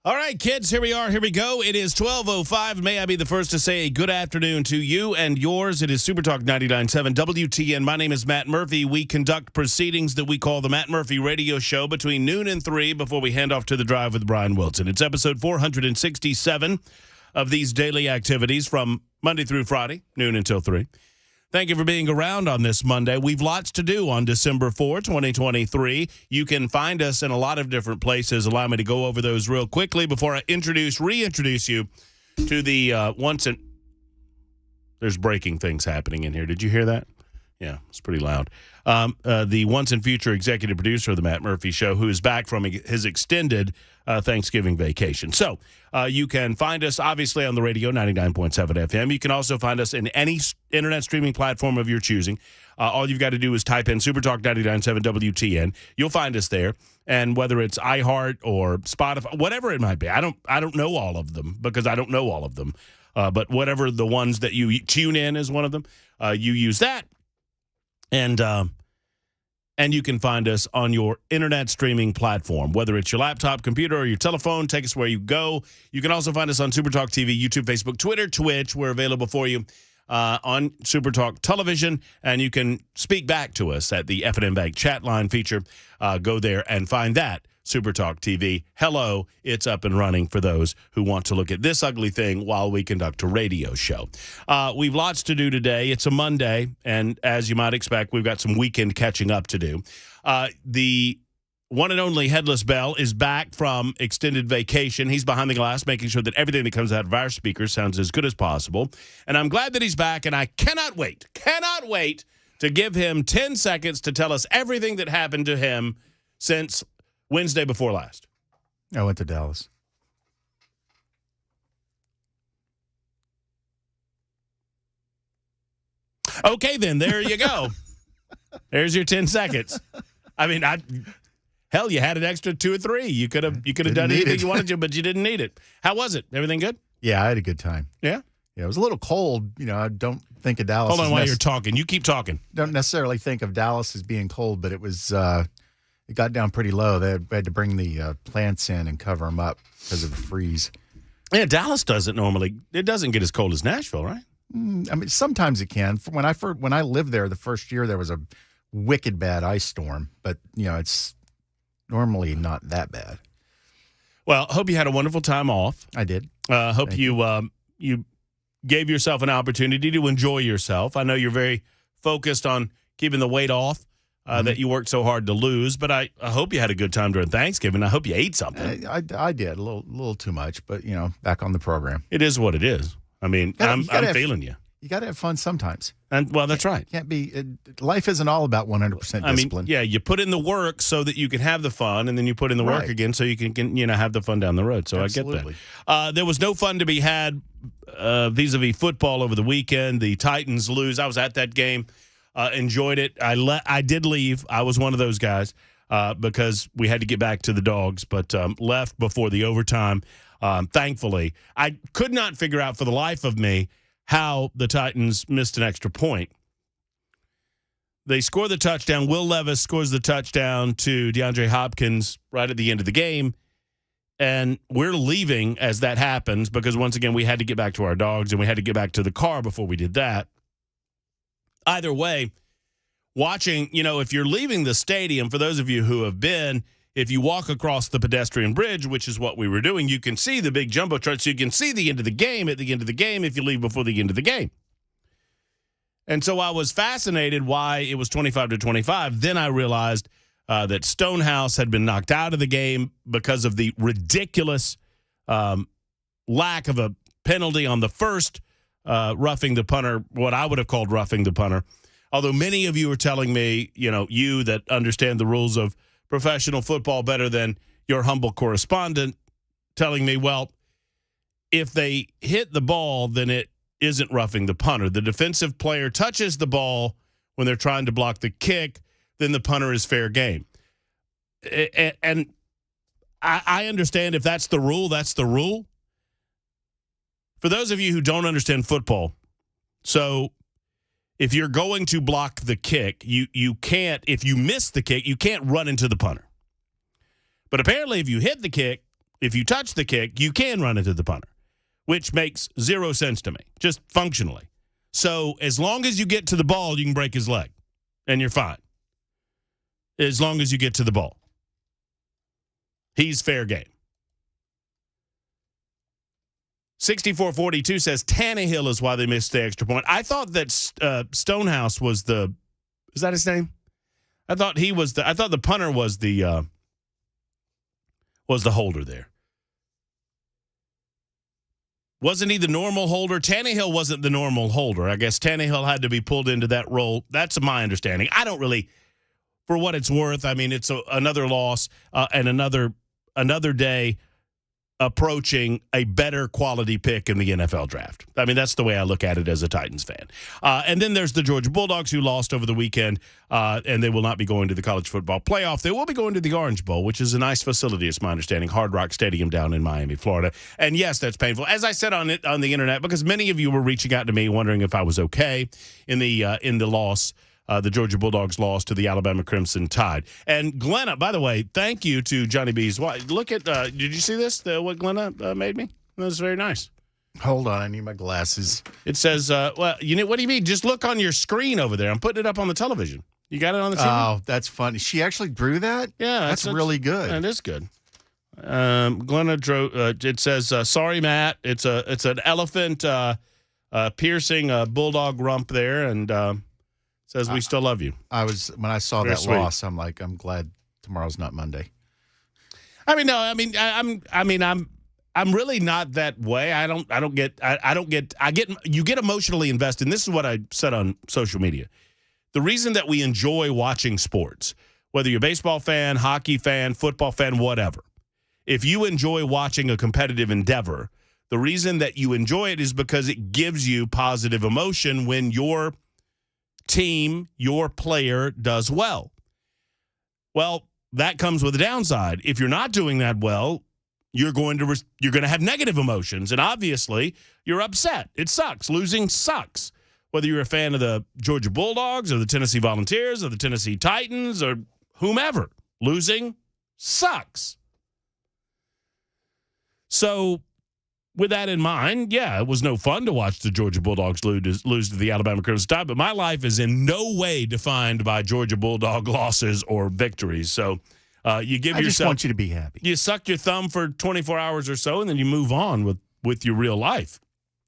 All right, kids, here we are. Here we go. It is 12:05. May I be the first to say a good afternoon to you and yours. It is Super Talk 99.7 WTN. My name is Matt Murphy. We conduct proceedings that we call the Matt Murphy Radio Show between noon and 3 before we hand off to the drive with Brian Wilson. It's episode 467 of these daily activities from Monday through Friday, noon until 3. Thank you for being around on this Monday. We've lots to do on December 4, 2023. You can find us in a lot of different places. Allow me to go over those real quickly before I reintroduce you to the there's breaking things happening in here. Did you hear that? Yeah, it's pretty loud. The once and future executive producer of the Matt Murphy Show, who is back from his extended Thanksgiving vacation. So you can find us, obviously, on the radio, 99.7 FM. You can also find us in any internet streaming platform of your choosing. All you've got to do is type in Supertalk 99.7 WTN. You'll find us there. And whether it's iHeart or Spotify, whatever it might be, I don't know all of them because I don't know all of them. But whatever the ones that you tune in is one of them, you use that. And you can find us on your internet streaming platform, whether it's your laptop, computer, or your telephone. Take us where you go. You can also find us on Supertalk TV, YouTube, Facebook, Twitter, Twitch. We're available for you on Supertalk Television, and you can speak back to us at the F&M Bank chat line feature. Go there and find that. Supertalk TV. Hello, it's up and running for those who want to look at this ugly thing while we conduct a radio show. We've lots to do today. It's a Monday, and as you might expect, we've got some weekend catching up to do. The one and only Headless Bell is back from extended vacation. He's behind the glass, making sure that everything that comes out of our speakers sounds as good as possible. And I'm glad that he's back, and I cannot wait to give him 10 seconds to tell us everything that happened to him since Wednesday before last. I went to Dallas. Okay, then. There you go. There's your 10 seconds. I mean, hell, you had an extra 2 or 3. You could have done anything you wanted to, but you didn't need it. How was it? Everything good? Yeah, I had a good time. Yeah? Yeah, it was a little cold. You know, I don't think of Dallas. Hold on while you're talking. You keep talking. Don't necessarily think of Dallas as being cold, but it was... it got down pretty low. They had to bring the plants in and cover them up because of the freeze. Yeah, Dallas doesn't normally. It doesn't get as cold as Nashville, right? I mean, sometimes it can. When I lived there the first year, there was a wicked bad ice storm, but you know it's normally not that bad. Well, hope you had a wonderful time off. I did. Hope you gave yourself an opportunity to enjoy yourself. I know you're very focused on keeping the weight off. That you worked so hard to lose, but I hope you had a good time during Thanksgiving. I hope you ate something. I did a little too much, but you know, back on the program. It is what it is. I mean, I'm feeling you. You got to have fun sometimes. And well, that's right. Can't be. Life isn't all about 100% discipline. I mean, yeah, you put in the work so that you can have the fun, and then you put in the work again so you can have the fun down the road. So absolutely. I get that. There was no fun to be had vis-a-vis football over the weekend. The Titans lose. I was at that game. Enjoyed it. I did leave. I was one of those guys because we had to get back to the dogs, but left before the overtime. Thankfully, I could not figure out for the life of me how the Titans missed an extra point. They score the touchdown. Will Levis scores the touchdown to DeAndre Hopkins right at the end of the game. And we're leaving as that happens because, once again, we had to get back to our dogs and we had to get back to the car before we did that. Either way, watching, if you're leaving the stadium, for those of you who have been, if you walk across the pedestrian bridge, which is what we were doing, you can see the big jumbotron, so you can see the end of the game at the end of the game if you leave before the end of the game. And so I was fascinated why it was 25-25. Then I realized that Stonehouse had been knocked out of the game because of the ridiculous lack of a penalty on the first roughing the punter, what I would have called roughing the punter. Although many of you are telling me, you that understand the rules of professional football better than your humble correspondent, telling me, well, if they hit the ball, then it isn't roughing the punter. The defensive player touches the ball when they're trying to block the kick, then the punter is fair game. And I understand if that's the rule, that's the rule. For those of you who don't understand football, so if you're going to block the kick, you can't, if you miss the kick, you can't run into the punter. But apparently if you hit the kick, if you touch the kick, you can run into the punter, which makes zero sense to me, just functionally. So as long as you get to the ball, you can break his leg, and you're fine. As long as you get to the ball. He's fair game. 6442 says Tannehill is why they missed the extra point. I thought that Stonehouse was is that his name? I thought the punter was the holder there. Wasn't he the normal holder? Tannehill wasn't the normal holder. I guess Tannehill had to be pulled into that role. That's my understanding. I don't really, for what it's worth, I mean, it's another loss and another day approaching a better quality pick in the NFL draft. I mean, that's the way I look at it as a Titans fan. And then there's the Georgia Bulldogs, who lost over the weekend, and they will not be going to the college football playoff. They will be going to the Orange Bowl, which is a nice facility, it's my understanding, Hard Rock Stadium down in Miami, Florida. And yes, that's painful. As I said on the internet, because many of you were reaching out to me wondering if I was okay in the loss. The Georgia Bulldogs lost to the Alabama Crimson Tide. And Glenna, by the way, thank you to Johnny B's wife. Look at, did you see this, what Glenna made me? That was very nice. Hold on, I need my glasses. It says, what do you mean? Just look on your screen over there. I'm putting it up on the television. You got it on the TV? Oh, that's funny. She actually drew that? Yeah. That's really good. That is good. Glenna drew, it says, sorry, Matt. It's an elephant piercing bulldog rump there, and says we still love you. When I saw that loss, I'm like, I'm glad tomorrow's not Monday. I'm really not that way. You get emotionally invested. And this is what I said on social media. The reason that we enjoy watching sports, whether you're a baseball fan, hockey fan, football fan, whatever, if you enjoy watching a competitive endeavor, the reason that you enjoy it is because it gives you positive emotion when your team, your player does well. Well, that comes with a downside. If you're not doing that well, you're going to have negative emotions, and obviously you're upset. It sucks. Losing sucks. Whether you're a fan of the Georgia Bulldogs or the Tennessee Volunteers or the Tennessee Titans or whomever, losing sucks. So with that in mind, yeah, it was no fun to watch the Georgia Bulldogs lose to the Alabama Crimson Tide, but my life is in no way defined by Georgia Bulldog losses or victories. So you give yourself... I just want you to be happy. You suck your thumb for 24 hours or so, and then you move on with your real life,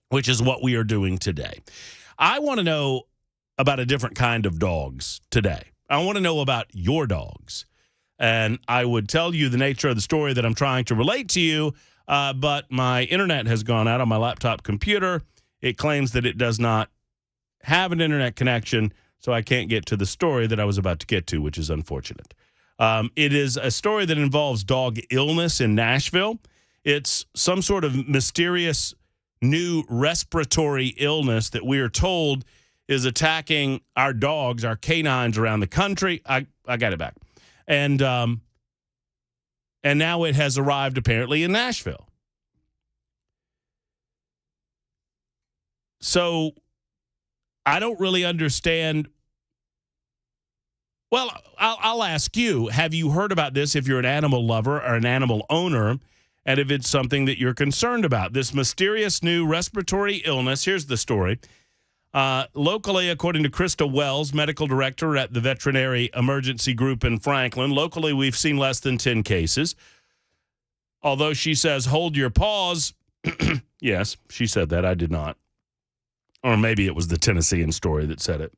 which is what we are doing today. I want to know about a different kind of dogs today. I want to know about your dogs. And I would tell you the nature of the story that I'm trying to relate to you, but my internet has gone out on my laptop computer. It claims that it does not have an internet connection, so I can't get to the story that I was about to get to, which is unfortunate. It is a story that involves dog illness in Nashville. It's some sort of mysterious new respiratory illness that we are told is attacking our dogs, our canines around the country. I got it back. And now it has arrived apparently in Nashville. So I don't really understand. Well, I'll ask you, have you heard about this if you're an animal lover or an animal owner, and if it's something that you're concerned about? This mysterious new respiratory illness, here's the story. Locally, according to Krista Wells, medical director at the Veterinary Emergency Group in Franklin, locally we've seen less than 10 cases. Although she says, hold your paws. Yes, she said that. I did not. Or maybe it was the Tennessean story that said it.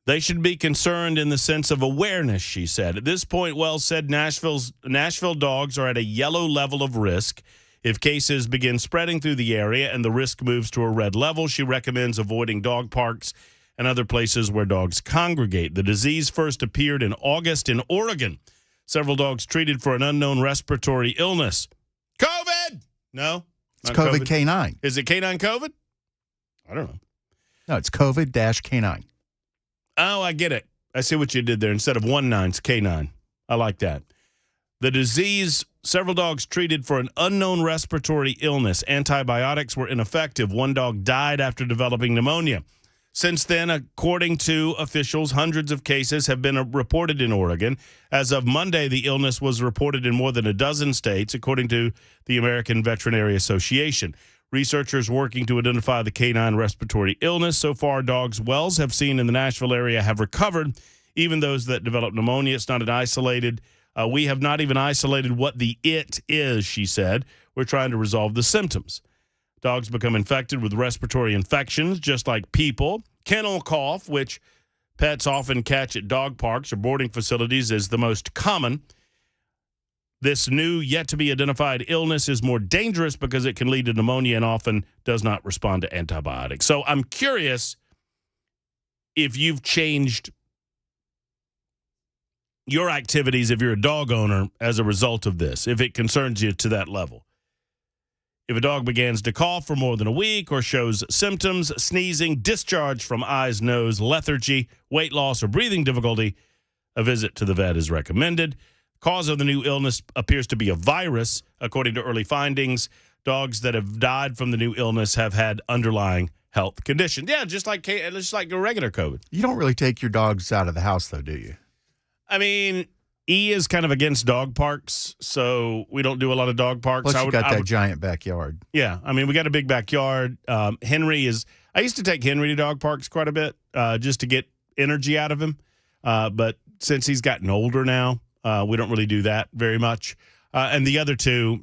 They should be concerned in the sense of awareness, she said. At this point, Wells said Nashville dogs are at a yellow level of risk. If cases begin spreading through the area and the risk moves to a red level, she recommends avoiding dog parks and other places where dogs congregate. The disease first appeared in August in Oregon. Several dogs treated for an unknown respiratory illness. COVID! No. It's COVID K9. Is it canine COVID? I don't know. No, it's COVID-K9. Oh, I get it. I see what you did there. Instead of 19, it's K9. I like that. The disease, several dogs treated for an unknown respiratory illness. Antibiotics were ineffective. One dog died after developing pneumonia. Since then, according to officials, hundreds of cases have been reported in Oregon. As of Monday, the illness was reported in more than a dozen states, according to the American Veterinary Association. Researchers working to identify the canine respiratory illness. So far, dogs Wells have seen in the Nashville area have recovered, even those that developed pneumonia. It's not an isolated. We have not even isolated what the it is, she said. We're trying to resolve the symptoms. Dogs become infected with respiratory infections, just like people. Kennel cough, which pets often catch at dog parks or boarding facilities, is the most common. This new, yet-to-be-identified illness is more dangerous because it can lead to pneumonia and often does not respond to antibiotics. So I'm curious if you've changed your activities if you're a dog owner as a result of this, if it concerns you to that level. If a dog begins to cough for more than a week or shows symptoms, sneezing, discharge from eyes, nose, lethargy, weight loss, or breathing difficulty, a visit to the vet is recommended. Cause of the new illness appears to be a virus. According to early findings, dogs that have died from the new illness have had underlying health conditions. Yeah, just like a regular COVID. You don't really take your dogs out of the house, though, do you? I mean, E is kind of against dog parks, so we don't do a lot of dog parks. Plus, you got that giant backyard. Yeah, I mean, we got a big backyard. Henry is. I used to take Henry to dog parks quite a bit, just to get energy out of him. But since he's gotten older now, we don't really do that very much. And the other two,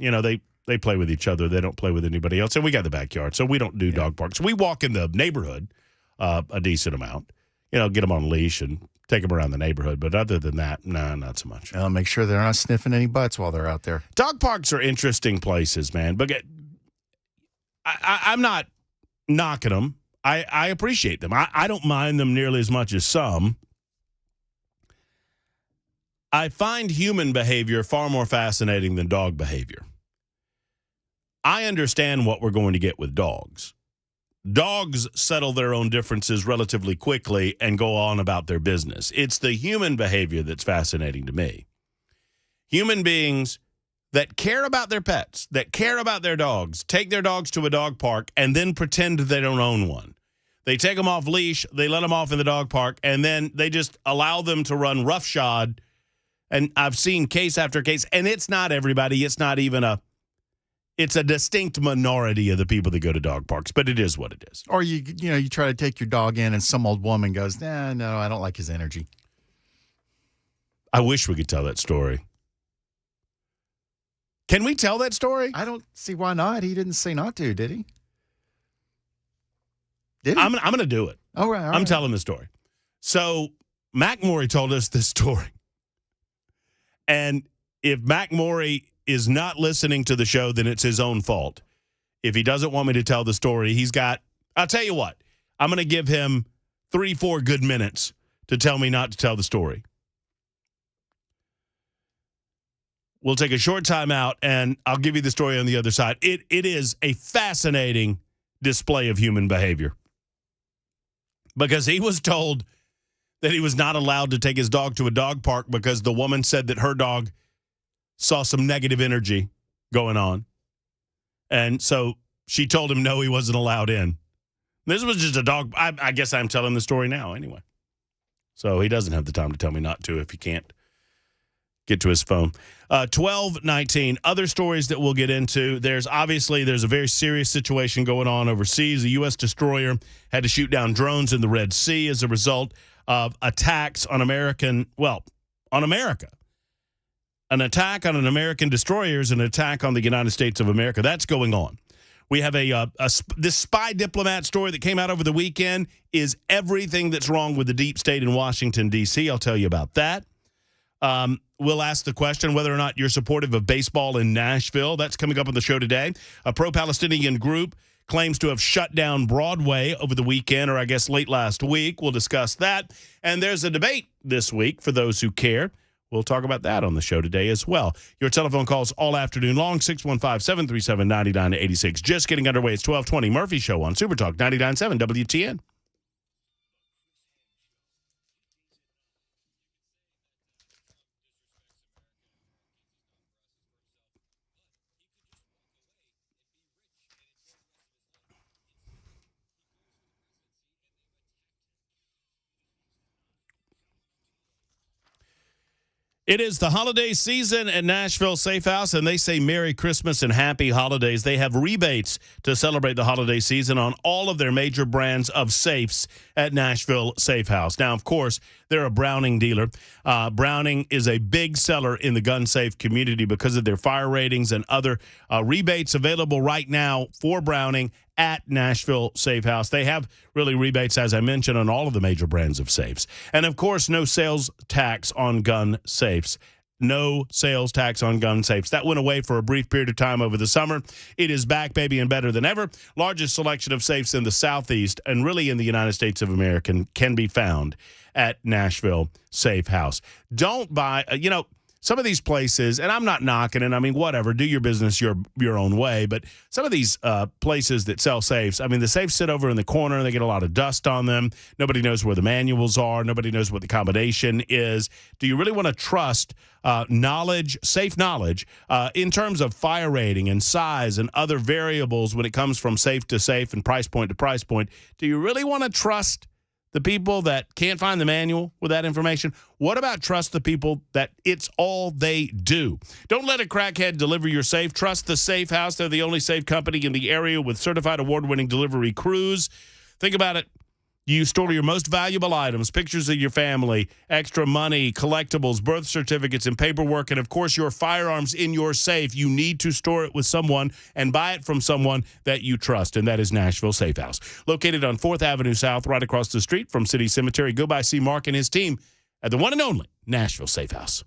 they play with each other. They don't play with anybody else. And we got the backyard, so we don't do dog parks. We walk in the neighborhood a decent amount. Get them on a leash and take them around the neighborhood. But other than that, no, not so much. Make sure they're not sniffing any butts while they're out there. Dog parks are interesting places, man. But I'm not knocking them. I appreciate them. I don't mind them nearly as much as some. I find human behavior far more fascinating than dog behavior. I understand what we're going to get with dogs. Dogs settle their own differences relatively quickly and go on about their business. It's the human behavior that's fascinating to me. Human beings that care about their pets, that care about their dogs, take their dogs to a dog park and then pretend they don't own one. They take them off leash, they let them off in the dog park, and then they just allow them to run roughshod. And I've seen case after case, and it's not everybody. It's not even it's a distinct minority of the people that go to dog parks, but it is what it is. Or you try to take your dog in and some old woman goes, "Nah, no, I don't like his energy." I wish we could tell that story. Can we tell that story? I don't see why not. He didn't say not to, did he? Did he? I'm going to do it. All right. I'm telling the story. So Mac Morey told us this story. And if Mac Morey is not listening to the show, then it's his own fault. If he doesn't want me to tell the story, I'll tell you what, I'm going to give him 3-4 good minutes to tell me not to tell the story. We'll take a short time out, and I'll give you the story on the other side. It is a fascinating display of human behavior. Because he was told that he was not allowed to take his dog to a dog park because the woman said that her dog saw some negative energy going on. And so she told him no, he wasn't allowed in. This was just a dog. I guess I'm telling the story now anyway. So he doesn't have the time to tell me not to if he can't get to his phone. 12:19, other stories that we'll get into. There's a very serious situation going on overseas. A U.S. destroyer had to shoot down drones in the Red Sea as a result of attacks on America. An attack on an American destroyer is an attack on the United States of America. That's going on. We have this spy diplomat story that came out over the weekend is everything that's wrong with the deep state in Washington, D.C. I'll tell you about that. We'll ask the question whether or not you're supportive of baseball in Nashville. That's coming up on the show today. A pro-Palestinian group claims to have shut down Broadway over the weekend, or I guess late last week. We'll discuss that. And there's a debate this week for those who care. We'll talk about that on the show today as well. Your telephone calls all afternoon long, 615-737-9986. Just getting underway. It's 1220 Murphy Show on Super Talk 99.7 WTN. It is the holiday season at Nashville Safe House, and they say Merry Christmas and Happy Holidays. They have rebates to celebrate the holiday season on all of their major brands of safes at Nashville Safe House. Now, of course, they're a Browning dealer. Browning is a big seller in the gun safe community because of their fire ratings and other rebates available right now for Browning at Nashville Safe House. They have really rebates, as I mentioned, on all of the major brands of safes. And, of course, no sales tax on gun safes. No sales tax on gun safes. That went away for a brief period of time over the summer. It is back, baby, and better than ever. Largest selection of safes in the Southeast and really in the United States of America can be found at Nashville Safe House. Don't buy, some of these places, and I'm not knocking it. I mean, whatever, do your business your own way. But some of these places that sell safes, I mean, the safes sit over in the corner and they get a lot of dust on them. Nobody knows where the manuals are. Nobody knows what the combination is. Do you really want to trust safe knowledge, in terms of fire rating and size and other variables when it comes from safe to safe and price point to price point? Do you really want to trust the people that can't find the manual with that information? What about trust the people that it's all they do? Don't let a crackhead deliver your safe. Trust the Safe House. They're the only safe company in the area with certified award-winning delivery crews. Think about it. You store your most valuable items, pictures of your family, extra money, collectibles, birth certificates, and paperwork, and, of course, your firearms in your safe. You need to store it with someone and buy it from someone that you trust, and that is Nashville Safe House. Located on 4th Avenue South, right across the street from City Cemetery. Go by, see Mark and his team at the one and only Nashville Safe House.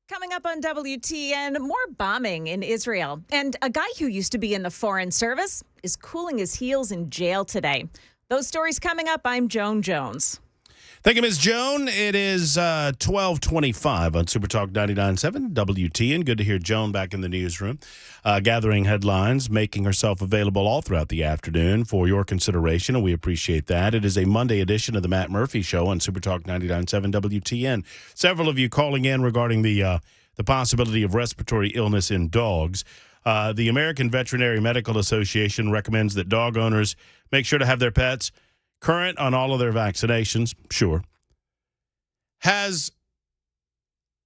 Coming up on WTN, more bombing in Israel. And a guy who used to be in the Foreign Service is cooling his heels in jail today. Those stories coming up. I'm Joan Jones. Thank you, Ms. Joan. It is 12:25 on Super Talk 99.7 WTN. Good to hear Joan back in the newsroom, gathering headlines, making herself available all throughout the afternoon for your consideration, and we appreciate that. It is a Monday edition of the Matt Murphy Show on Super Talk 99.7 WTN. Several of you calling in regarding the possibility of respiratory illness in dogs. The American Veterinary Medical Association recommends that dog owners make sure to have their pets current on all of their vaccinations, sure, has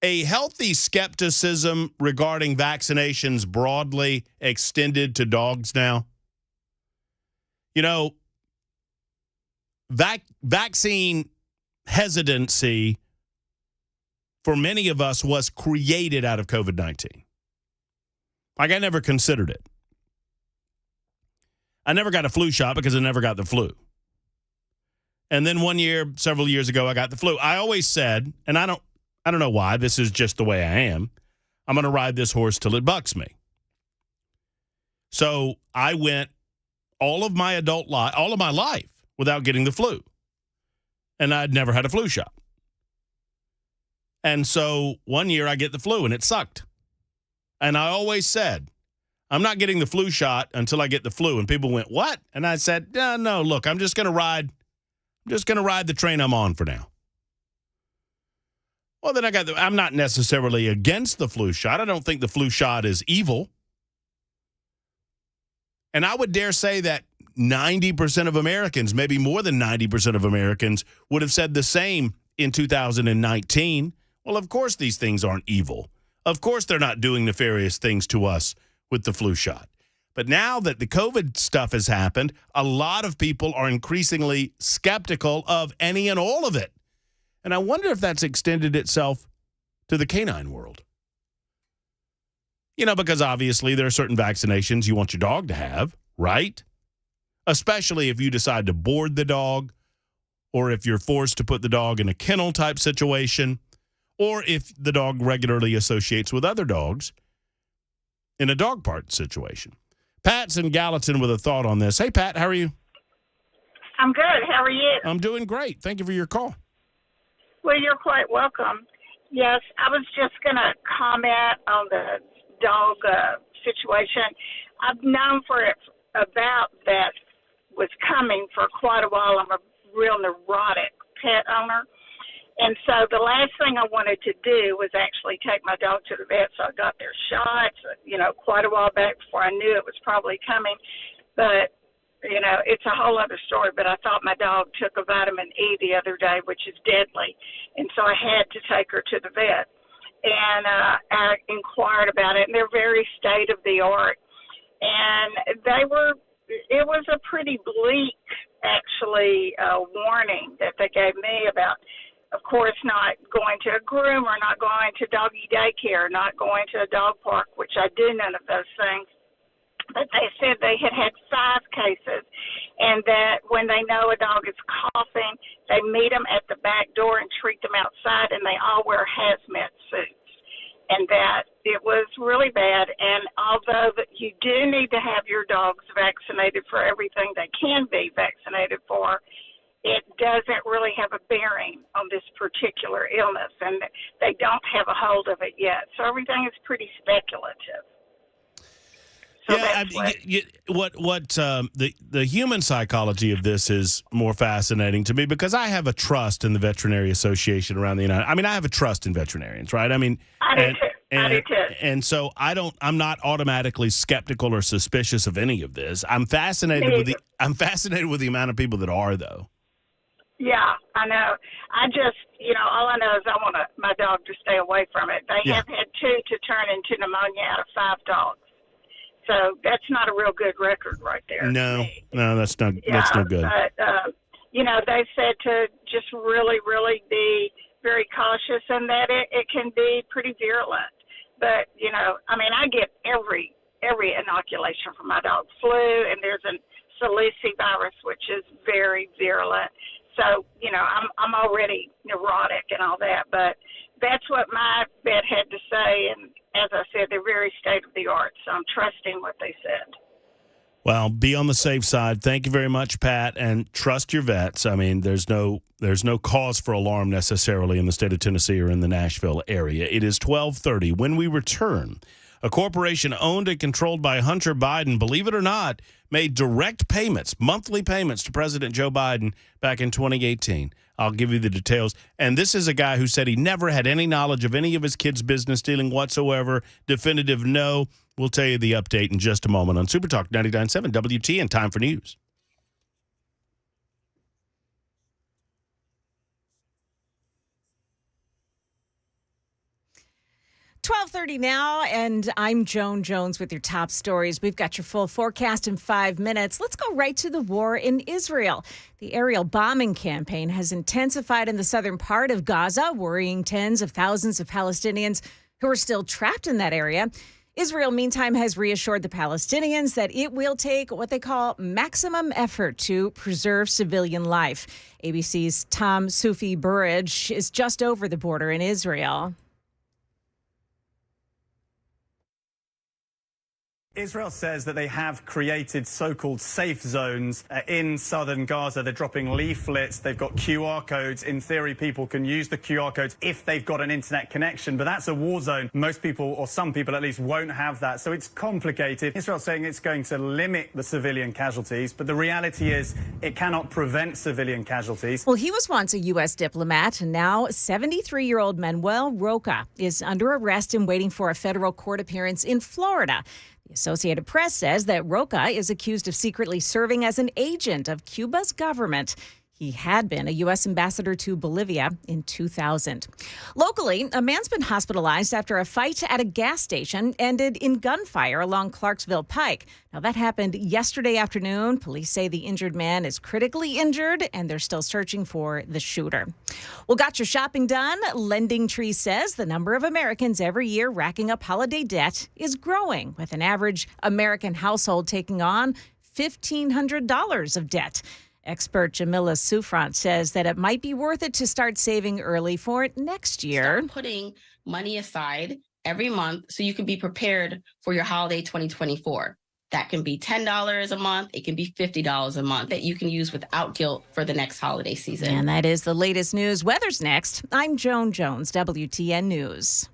a healthy skepticism regarding vaccinations broadly extended to dogs now? You know, vaccine hesitancy for many of us was created out of COVID-19. Like, I never considered it. I never got a flu shot because I never got the flu. And then one year, several years ago, I got the flu. I always said, and I don't know why, this is just the way I am, I'm going to ride this horse till it bucks me. So I went all of my life without getting the flu. And I'd never had a flu shot. And so one year I get the flu and it sucked. And I always said, I'm not getting the flu shot until I get the flu. And people went, what? And I said, no, look, I'm just going to ride the train I'm on for now. Well, then I'm not necessarily against the flu shot. I don't think the flu shot is evil. And I would dare say that 90% of Americans, maybe more than 90% of Americans, would have said the same in 2019. Well, of course these things aren't evil. Of course they're not doing nefarious things to us with the flu shot. But now that the COVID stuff has happened, a lot of people are increasingly skeptical of any and all of it. And I wonder if that's extended itself to the canine world. You know, because obviously there are certain vaccinations you want your dog to have, right? Especially if you decide to board the dog, or if you're forced to put the dog in a kennel type situation, or if the dog regularly associates with other dogs in a dog park situation. Pat's in Gallatin with a thought on this. Hey, Pat, how are you? I'm good. How are you? I'm doing great. Thank you for your call. Well, you're quite welcome. Yes, I was just going to comment on the dog situation. I've known about that was coming for quite a while. I'm a real neurotic pet owner. And so the last thing I wanted to do was actually take my dog to the vet. So I got their shots, quite a while back before I knew it was probably coming. But, it's a whole other story. But I thought my dog took a vitamin E the other day, which is deadly. And so I had to take her to the vet. And I inquired about it, and they're very state of the art. And it was a pretty bleak, actually, warning that they gave me about, of course, not going to a groomer, not going to doggy daycare, not going to a dog park, which I do none of those things. But they said they had 5 cases, and that when they know a dog is coughing, they meet them at the back door and treat them outside, and they all wear hazmat suits. And that it was really bad. And although you do need to have your dogs vaccinated for everything they can be vaccinated for, it doesn't really have a bearing on this particular illness, and they don't have a hold of it yet. So everything is pretty speculative. So the human psychology of this is more fascinating to me, because I have a trust in the Veterinary Association around the United. I mean, I have a trust in veterinarians, right? I mean, I do too. And so I'm not automatically skeptical or suspicious of any of this. I'm fascinated with the amount of people that are, though. Yeah, I know. I just, all I know is I want my dog to stay away from it. They have had 2 to turn into pneumonia out of 5 dogs. So that's not a real good record right there. No, that's not good. But, they said to just really, really be very cautious, and that it can be pretty virulent. But, I get every inoculation for my dog. Flu, and there's a Salisi virus, which is very virulent. So, I'm already neurotic and all that, but that's what my vet had to say. And as I said, they're very state of the art. So I'm trusting what they said. Well, be on the safe side. Thank you very much, Pat, and trust your vets. I mean, there's no cause for alarm necessarily in the state of Tennessee or in the Nashville area. It is 12:30. When we return, a corporation owned and controlled by Hunter Biden, believe it or not, made direct payments, monthly payments to President Joe Biden back in 2018. I'll give you the details. And this is a guy who said he never had any knowledge of any of his kids' business dealing whatsoever. Definitive no. We'll tell you the update in just a moment on Super Talk 99.7 WTN. Time for news. 12:30 now, and I'm Joan Jones with your top stories. We've got your full forecast in 5 minutes. Let's go right to the war in Israel. The aerial bombing campaign has intensified in the southern part of Gaza, worrying tens of thousands of Palestinians who are still trapped in that area. Israel, meantime, has reassured the Palestinians that it will take what they call maximum effort to preserve civilian life. ABC's Tom Sufi Burridge is just over the border in Israel. Israel says that they have created so-called safe zones in southern Gaza. They're dropping leaflets. They've got QR codes. In theory, people can use the QR codes if they've got an internet connection. But that's a war zone. Most people, or some people at least, won't have that. So it's complicated. Israel's saying it's going to limit the civilian casualties. But the reality is it cannot prevent civilian casualties. Well, he was once a U.S. diplomat, and now 73-year-old Manuel Roca is under arrest and waiting for a federal court appearance in Florida. The Associated Press says that Roca is accused of secretly serving as an agent of Cuba's government. He had been a U.S. ambassador to Bolivia in 2000. Locally, a man's been hospitalized after a fight at a gas station ended in gunfire along Clarksville Pike. Now, that happened yesterday afternoon. Police say the injured man is critically injured, and they're still searching for the shooter. Well, got your shopping done? Lending Tree says the number of Americans every year racking up holiday debt is growing, with an average American household taking on $1,500 of debt. Expert Jamila Sufrant says that it might be worth it to start saving early for next year. Start putting money aside every month so you can be prepared for your holiday 2024. That can be $10 a month. It can be $50 a month that you can use without guilt for the next holiday season. And that is the latest news. Weather's next. I'm Joan Jones, WTN News.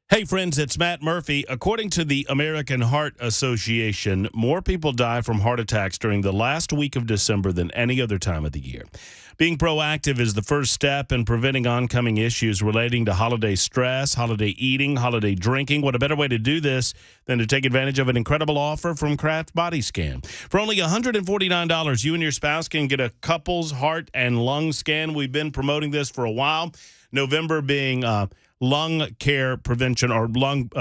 Hey, friends, it's Matt Murphy. According to the American Heart Association, more people die from heart attacks during the last week of December than any other time of the year. Being proactive is the first step in preventing oncoming issues relating to holiday stress, holiday eating, holiday drinking. What a better way to do this than to take advantage of an incredible offer from Kraft Body Scan. For only $149, you and your spouse can get a couple's heart and lung scan. We've been promoting this for a while. November being lung care prevention or lung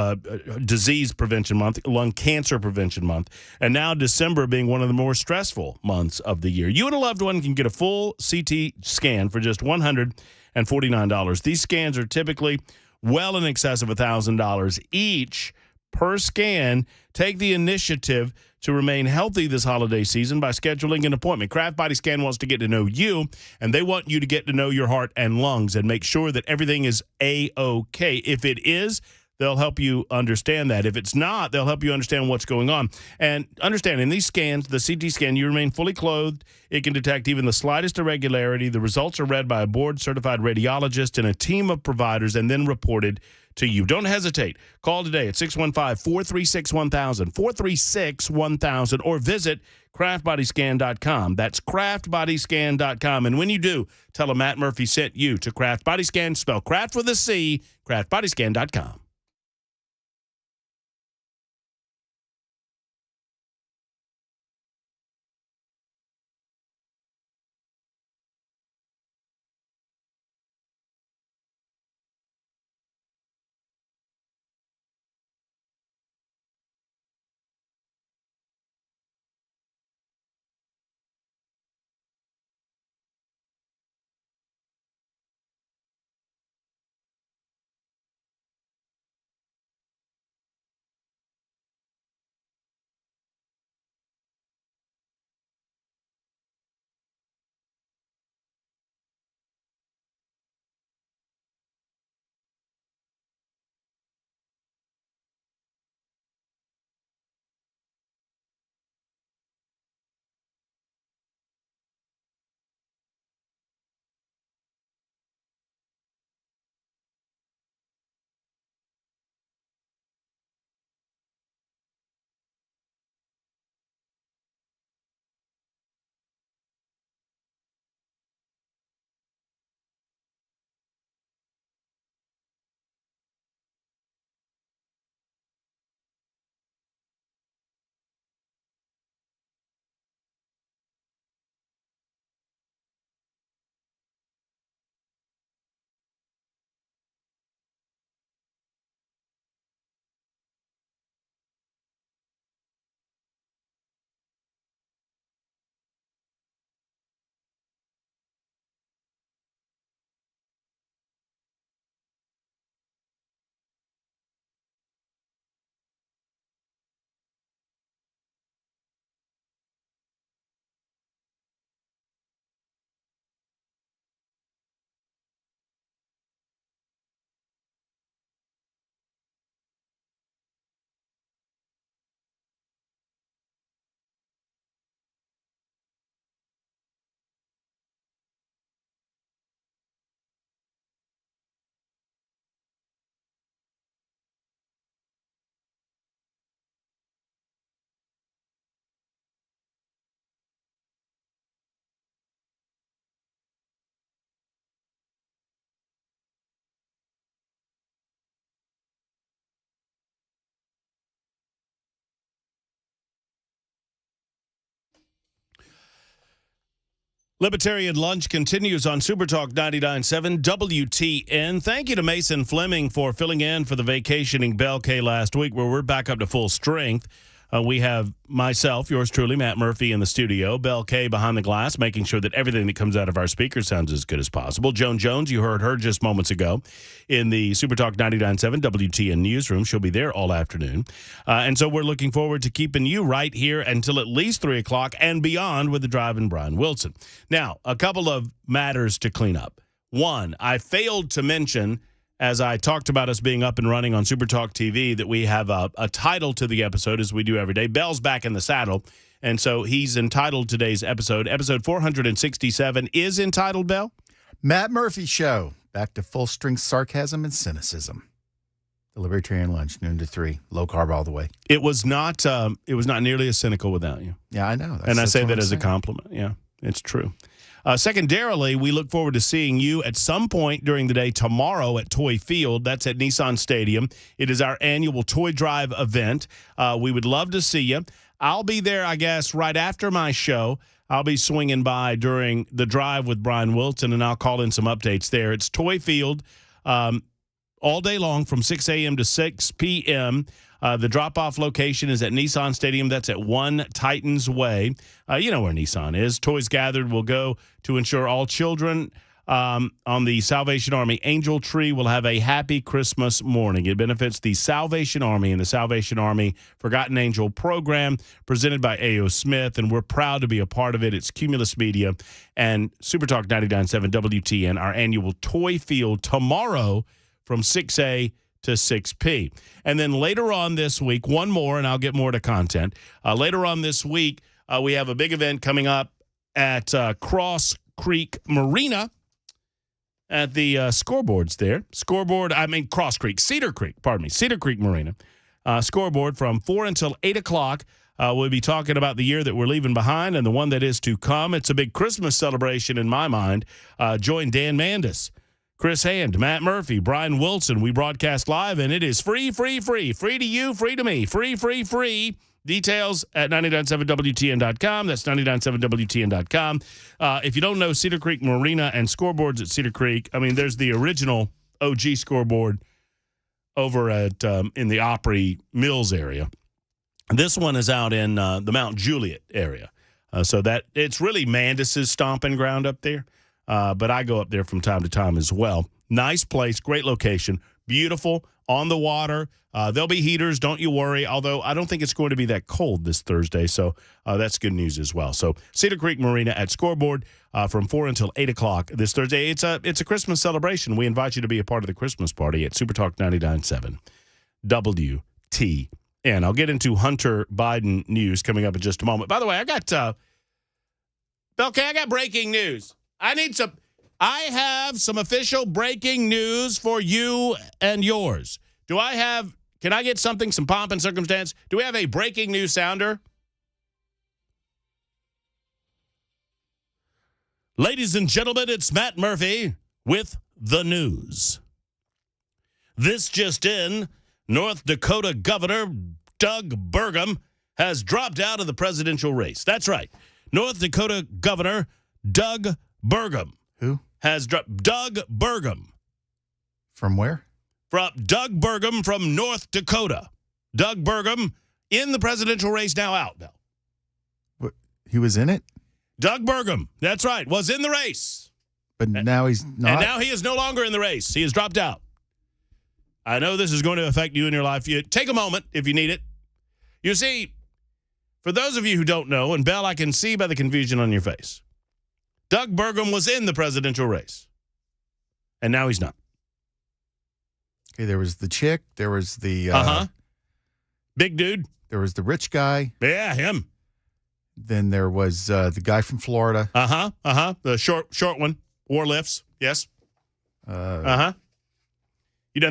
disease prevention month, lung cancer prevention month, and now December being one of the more stressful months of the year. You and a loved one can get a full CT scan for just $149. These scans are typically well in excess of $1,000 each per scan. Take the initiative to remain healthy this holiday season by scheduling an appointment. Kraft Body Scan wants to get to know you, and they want you to get to know your heart and lungs and make sure that everything is A-OK. If it is, they'll help you understand that. If it's not, they'll help you understand what's going on. And understand, in these scans, the CT scan, you remain fully clothed. It can detect even the slightest irregularity. The results are read by a board-certified radiologist and a team of providers and then reported to you. Don't hesitate. Call today at 615-436-1000, 436-1000, or visit craftbodyscan.com. That's craftbodyscan.com. And when you do, tell them Matt Murphy sent you to Kraft Body Scan. Spell Kraft with a C, craftbodyscan.com. Libertarian Lunch continues on Supertalk 99.7 WTN. Thank you to Mason Fleming for filling in for the vacationing Bell K last week, where we're back up to full strength. We have myself, yours truly, Matt Murphy, in the studio. Bell K behind the glass, making sure that everything that comes out of our speakers sounds as good as possible. Joan Jones, you heard her just moments ago in the Supertalk 99.7 WTN newsroom. She'll be there all afternoon. And so we're looking forward to keeping you right here until at least 3 o'clock and beyond with the Drive and Brian Wilson. Now, a couple of matters to clean up. One, I failed to mention, as I talked about us being up and running on Supertalk TV, that we have a title to the episode, as we do every day. Bell's back in the saddle, and so he's entitled today's episode. Episode 467 is entitled, Bell? Matt Murphy Show. Back to full strength sarcasm and cynicism. The Libertarian Lunch, noon to 3. Low carb all the way. It was not nearly as cynical without you. Yeah, I know. And I say that as a compliment. Yeah, it's true. Secondarily, we look forward to seeing you at some point during the day tomorrow at Toy Field. That's at Nissan Stadium. It is our annual Toy Drive event. We would love to see you. I'll be there, I guess, right after my show. I'll be swinging by during the drive with Brian Wilson, and I'll call in some updates there. It's Toy Field all day long from 6 a.m. to 6 p.m., the drop-off location is at Nissan Stadium. That's at 1 Titans Way. You know where Nissan is. Toys Gathered will go to ensure all children on the Salvation Army Angel Tree will have a happy Christmas morning. It benefits the Salvation Army and the Salvation Army Forgotten Angel program presented by A.O. Smith, and we're proud to be a part of it. It's Cumulus Media and Supertalk 99.7 WTN, our annual Toy Field tomorrow from 6A to 6P. And then later on this week, one more, and I'll get more to content. Later on this week, we have a big event coming up at Cross Creek Marina at the scoreboards there. Cedar Creek Marina. Scoreboard from 4 until 8 o'clock. We'll be talking about the year that we're leaving behind and the one that is to come. It's a big Christmas celebration in my mind. Join Dan Mandis, Chris Hand, Matt Murphy, Brian Wilson. We broadcast live, and it is free. Free to you, free to me. Free. Details at 997WTN.com. That's 997WTN.com. If you don't know Cedar Creek Marina and scoreboards at Cedar Creek, I mean, there's the original OG scoreboard over at in the Opry Mills area. This one is out in the Mount Juliet area. So that it's really Mandis's stomping ground up there. But I go up there from time to time as well. Nice place, great location, beautiful, on the water. There'll be heaters, don't you worry, although I don't think it's going to be that cold this Thursday, so that's good news as well. So Cedar Creek Marina at Scoreboard from 4 until 8 o'clock this Thursday. It's a Christmas celebration. We invite you to be a part of the Christmas party at Supertalk 99.7 WTN. I'll get into Hunter Biden news coming up in just a moment. By the way, I got breaking news. I have some official breaking news for you and yours. Can I get some pomp and circumstance? Do we have a breaking news sounder? Ladies and gentlemen, it's Matt Murphy with the news. This just in, North Dakota Governor Doug Burgum has dropped out of the presidential race. That's right. North Dakota Governor Doug Burgum. Who? Has dropped. Doug Burgum. From where? From Doug Burgum from North Dakota. Doug Burgum in the presidential race, now out, Bill. What, he was in it? Doug Burgum, that's right, was in the race. But now he's not? And now he is no longer in the race. He has dropped out. I know this is going to affect you in your life. Take a moment if you need it. You see, for those of you who don't know, and Bell, I can see by the confusion on your face, Doug Burgum was in the presidential race, and now he's not. Okay, there was the chick. There was the... Big dude. There was the rich guy. Yeah, him. Then there was the guy from Florida. The short one. War lifts. Yes. You done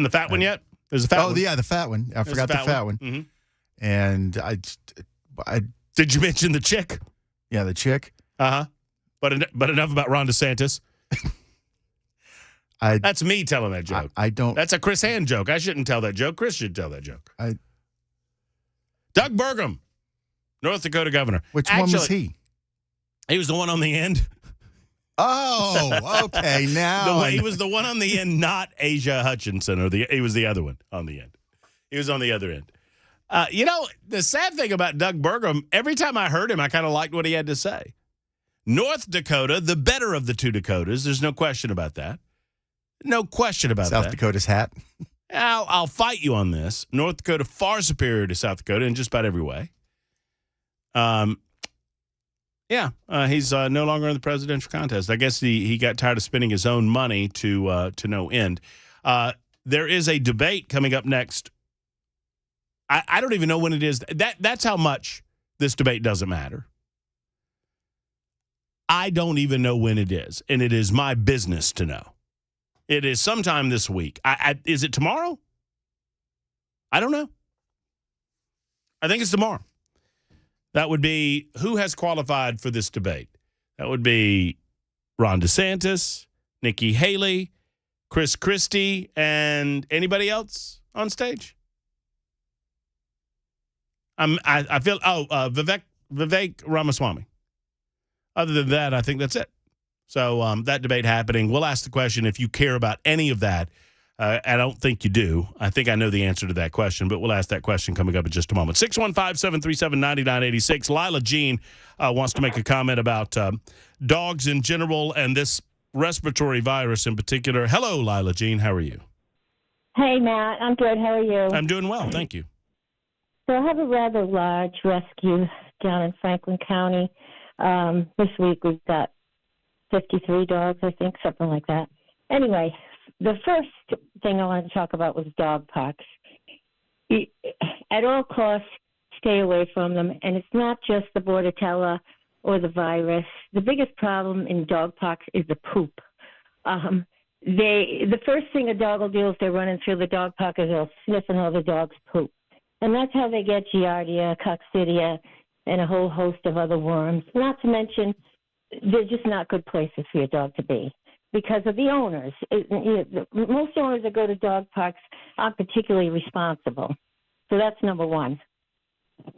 the fat one yet? There's a fat one. Oh, yeah, the fat one. I forgot the fat one. Mm-hmm. And I... Did you mention the chick? Yeah, the chick. But enough about Ron DeSantis. That's me telling that joke. I don't. That's a Chris Hand joke. I shouldn't tell that joke. Chris should tell that joke. Doug Burgum, North Dakota governor. Which one was he? He was the one on the end. Oh, okay. Now He was the one on the end, not Asia Hutchinson, he was the other one on the end. He was on the other end. The sad thing about Doug Burgum, every time I heard him, I kind of liked what he had to say. North Dakota, the better of the two Dakotas. There's no question about that. No question about that. South Dakota's hat. I'll fight you on this. North Dakota far superior to South Dakota in just about every way. He's no longer in the presidential contest. I guess he got tired of spending his own money to no end. There is a debate coming up next. I don't even know when it is. That's how much this debate doesn't matter. I don't even know when it is, and it is my business to know. It is sometime this week. Is it tomorrow? I don't know. I think it's tomorrow. That would be who has qualified for this debate. That would be Ron DeSantis, Nikki Haley, Chris Christie, and anybody else on stage? I feel Vivek Ramaswamy. Other than that, I think that's it. So that debate happening. We'll ask the question if you care about any of that. I don't think you do. I think I know the answer to that question, but we'll ask that question coming up in just a moment. 615-737-9986. Lila Jean wants to make a comment about dogs in general and this respiratory virus in particular. Hello, Lila Jean. How are you? Hey, Matt. I'm good. How are you? I'm doing well. Thank you. So I have a rather large rescue down in Franklin County. This week we've got 53 dogs, I think, something like that. Anyway, the first thing I wanted to talk about was dog parks. At all costs, stay away from them. And it's not just the Bordetella or the virus. The biggest problem in dog parks is the poop. The first thing a dog will do if they're running through the dog park is they'll sniff another dog's poop. And that's how they get Giardia, Coccidia, and a whole host of other worms. Not to mention, they're just not good places for your dog to be because of the owners. Most owners that go to dog parks aren't particularly responsible. So that's number one.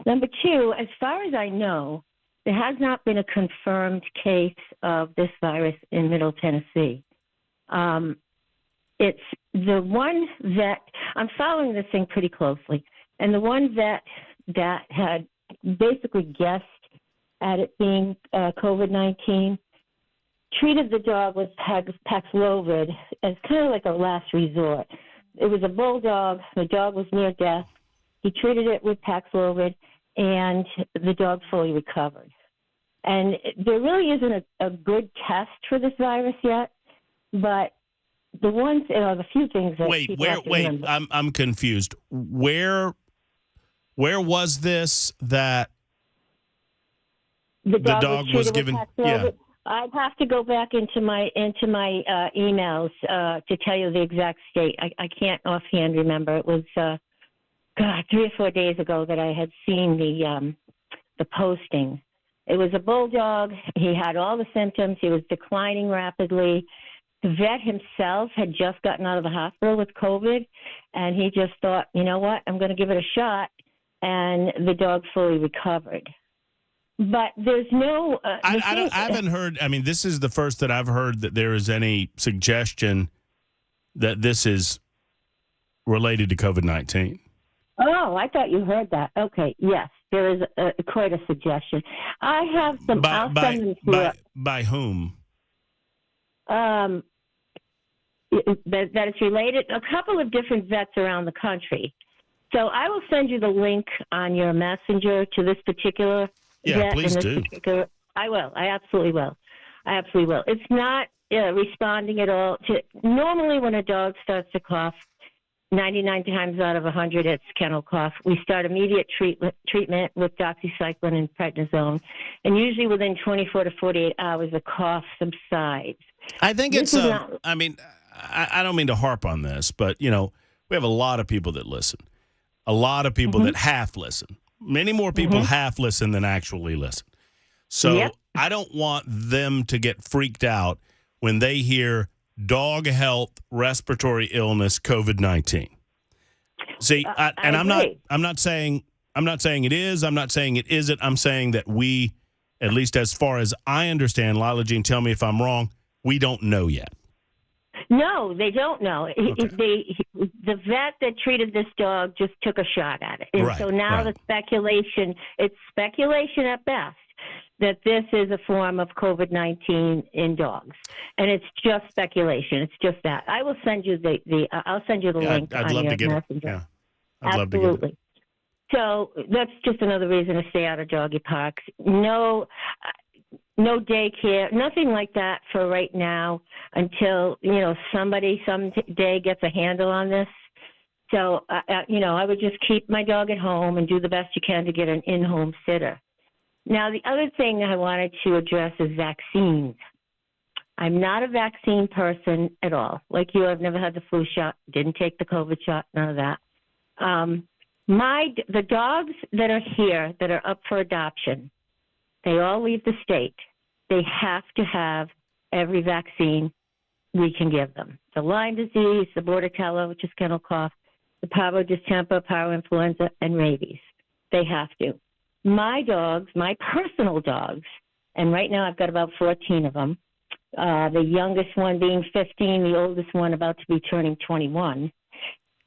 Number two, as far as I know, there has not been a confirmed case of this virus in Middle Tennessee. It's the one that I'm following this thing pretty closely, and the one that had basically guessed at it being COVID-19 treated the dog with Paxlovid as kind of like a last resort. It was a bulldog. The dog was near death. He treated it with Paxlovid, and the dog fully recovered. And there really isn't a good test for this virus yet, but the few things that people have to remember. I'm confused. Where was this that the dog was given? Yeah. I'd have to go back into my emails to tell you the exact state. I can't offhand remember. It was 3 or 4 days ago that I had seen the posting. It was a bulldog. He had all the symptoms. He was declining rapidly. The vet himself had just gotten out of the hospital with COVID, and he just thought, you know what, I'm going to give it a shot, and the dog fully recovered. But there's no... I haven't heard... I mean, this is the first that I've heard that there is any suggestion that this is related to COVID-19. Oh, I thought you heard that. Okay, yes, there is quite a suggestion. I have some... By whom? That it's related. A couple of different vets around the country. So I will send you the link on your messenger to this particular... Yeah, please do. I will. I absolutely will. It's not responding at all to. Normally, when a dog starts to cough, 99 times out of 100, it's kennel cough. We start immediate treatment with doxycycline and prednisone, and usually within 24 to 48 hours, the cough subsides. I think it's. I mean, I don't mean to harp on this, but we have a lot of people that listen, a lot of people that half listen. Many more people half listen than actually listen. So I don't want them to get freaked out when they hear dog health, respiratory illness, COVID-19. See, I'm not saying it is. I'm not saying it isn't. I'm saying that we at least as far as I understand, Lila Jean, tell me if I'm wrong, we don't know yet. No, they don't know. Okay. The vet that treated this dog just took a shot at it. And so now the speculation, it's speculation at best, that this is a form of COVID-19 in dogs. And it's just speculation. It's just that. I will send you I'll send you the link. I'd love to get messenger. it. Yeah. I'd love to get it. So that's just another reason to stay out of doggy parks. No daycare, nothing like that for right now until, somebody someday gets a handle on this. So, I would just keep my dog at home and do the best you can to get an in-home sitter. Now, the other thing I wanted to address is vaccines. I'm not a vaccine person at all. Like you, I've never had the flu shot, didn't take the COVID shot, none of that. The dogs that are here that are up for adoption, they all leave the state. They have to have every vaccine we can give them. The Lyme disease, the Bordetella, which is kennel cough, the parvo distemper, parvo influenza, and rabies. They have to. My dogs, my personal dogs, and right now I've got about 14 of them, the youngest one being 15, the oldest one about to be turning 21,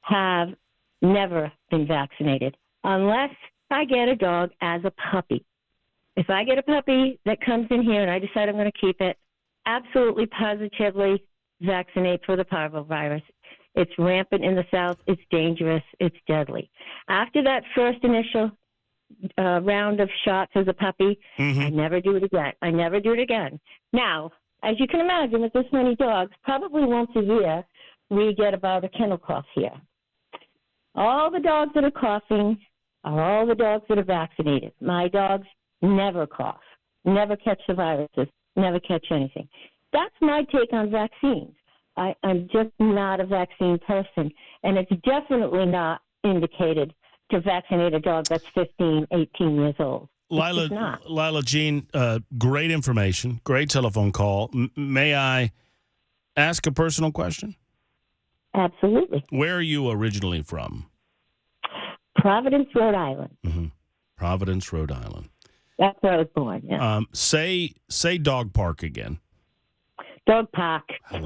have never been vaccinated unless I get a dog as a puppy. If I get a puppy that comes in here and I decide I'm going to keep it, absolutely positively vaccinate for the parvovirus. It's rampant in the South. It's dangerous. It's deadly. After that first initial round of shots as a puppy, I never do it again. Now, as you can imagine, with this many dogs, probably once a year, we get about a kennel cough here. All the dogs that are coughing are all the dogs that are vaccinated. My dogs never cough, never catch the viruses, never catch anything. That's my take on vaccines. I'm just not a vaccine person, and it's definitely not indicated to vaccinate a dog that's 15, 18 years old. Lila Jean, great information, great telephone call. May I ask a personal question? Absolutely. Where are you originally from? Providence, Rhode Island. Providence, Rhode Island. That's where I was born, yeah. Say dog park again. Dog park. I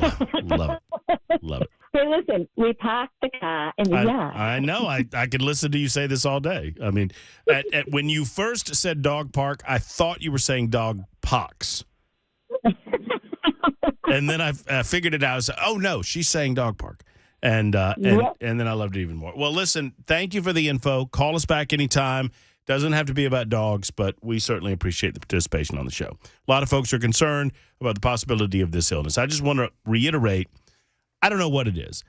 love it. Hey, listen, we parked the car in the yard. I know. I could listen to you say this all day. I mean, when you first said dog park, I thought you were saying dog pox. And then I figured it out. I said, oh, no, she's saying dog park. And then I loved it even more. Well, listen, thank you for the info. Call us back anytime. Doesn't have to be about dogs, but we certainly appreciate the participation on the show. A lot of folks are concerned about the possibility of this illness. I just want to reiterate, I don't know what it is.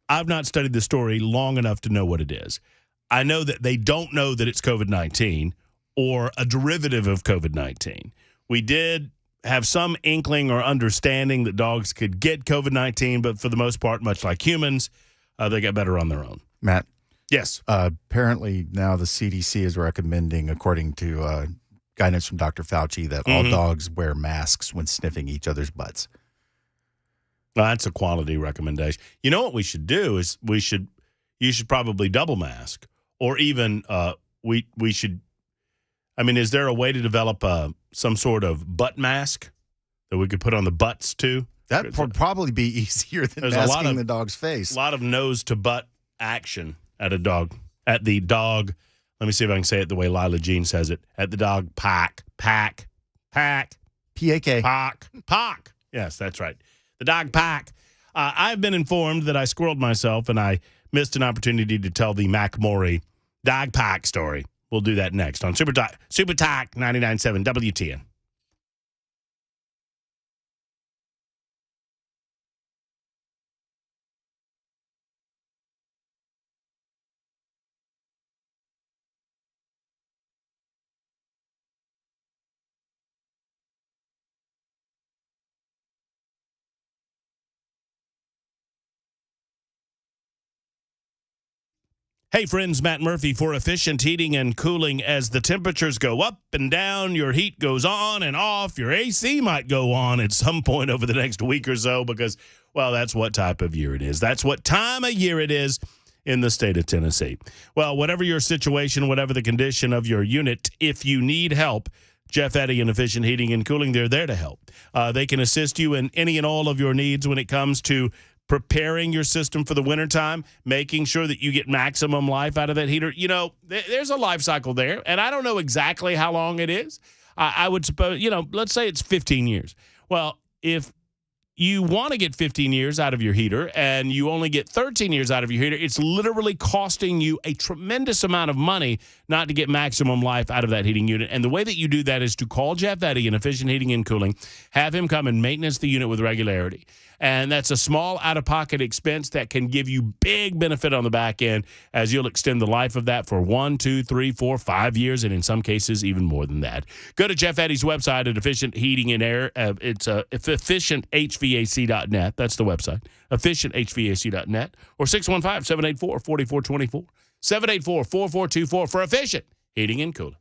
I've not studied the story long enough to know what it is. I know that they don't know that it's COVID-19 or a derivative of COVID-19. We did have some inkling or understanding that dogs could get COVID-19, but for the most part, much like humans, they got better on their own. Matt? Yes. Apparently now the CDC is recommending, according to guidance from Dr. Fauci, that all dogs wear masks when sniffing each other's butts. Well, that's a quality recommendation. You know what we should do is you should probably double mask, or even we should. I mean, is there a way to develop some sort of butt mask that we could put on the butts too? That would probably be easier than masking the dog's face. A lot of nose to butt action at a dog. At the dog, let me see if I can say it the way Lila Jean says it. At the dog pack. P-A-K. Pock. Yes, that's right. The dog pack. I've been informed that I squirreled myself and I missed an opportunity to tell the Mac Maury dog pack story. We'll do that next on Super Talk 99.7 WTN. Hey, friends, Matt Murphy for efficient heating and cooling. As the temperatures go up and down, your heat goes on and off. Your AC might go on at some point over the next week or so because, well, that's what type of year it is. That's what time of year it is in the state of Tennessee. Well, whatever your situation, whatever the condition of your unit, if you need help, Jeff Eddy and Efficient Heating and Cooling, they're there to help. They can assist you in any and all of your needs when it comes to preparing your system for the wintertime, making sure that you get maximum life out of that heater. You know, there's a life cycle there, and I don't know exactly how long it is. I would suppose, you know, let's say it's 15 years. Well, if you want to get 15 years out of your heater and you only get 13 years out of your heater, it's literally costing you a tremendous amount of money not to get maximum life out of that heating unit. And the way that you do that is to call Jeff Eddy in Efficient Heating and Cooling, have him come and maintenance the unit with regularity. And that's a small out-of-pocket expense that can give you big benefit on the back end as you'll extend the life of that for 1, 2, 3, 4, 5 years, and in some cases even more than that. Go to Jeff Eddy's website at Efficient Heating and Air. It's efficienthvac.net. That's the website, efficienthvac.net, or 615-784-4424, 784-4424 for Efficient Heating and Cooling.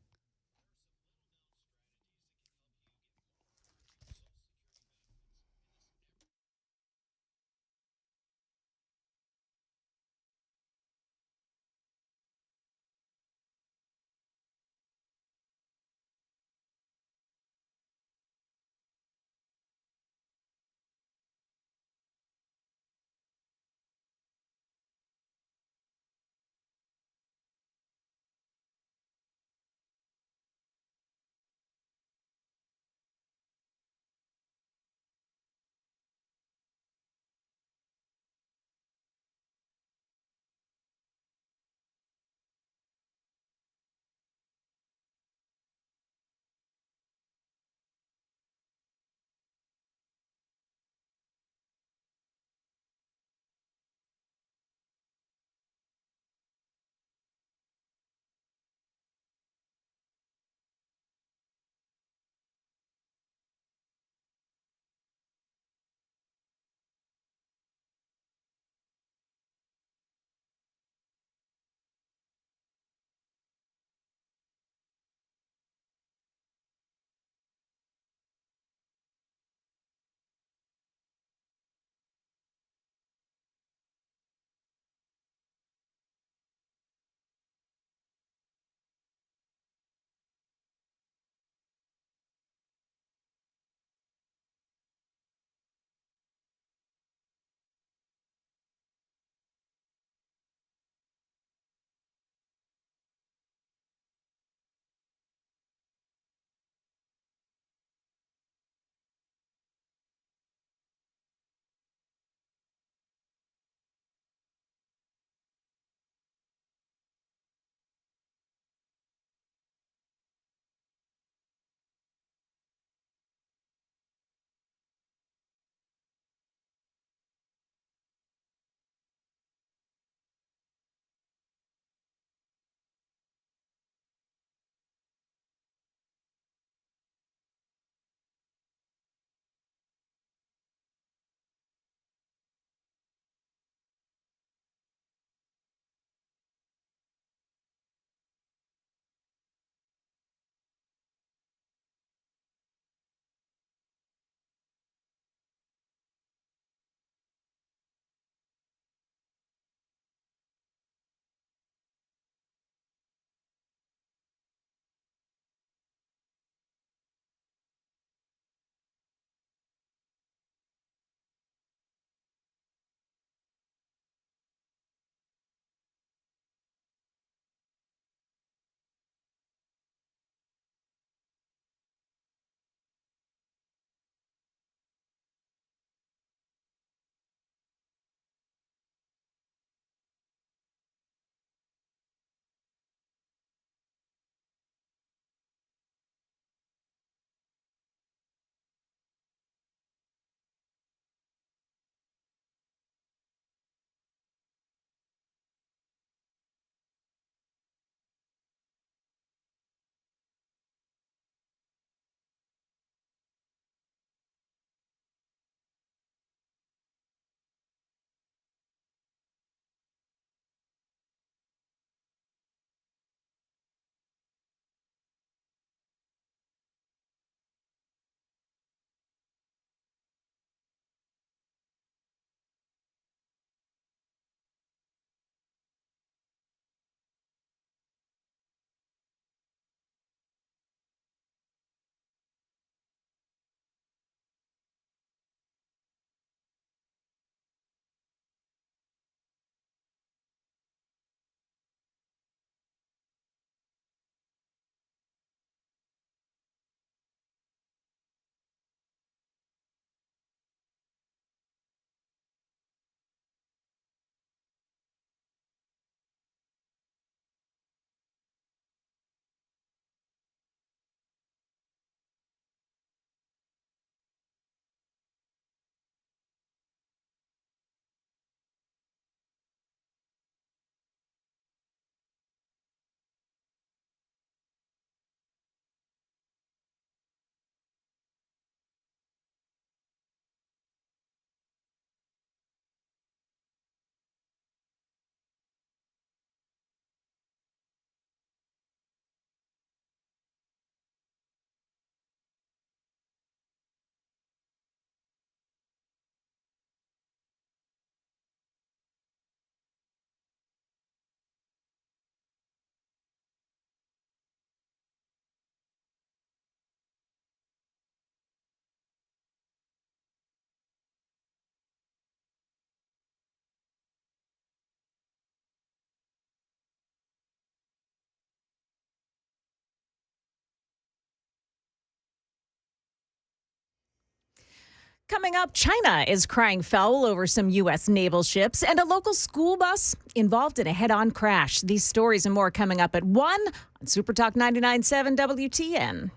Coming up, China is crying foul over some U.S. naval ships and a local school bus involved in a head-on crash. These stories and more coming up at 1 on Super Talk 99.7 WTN.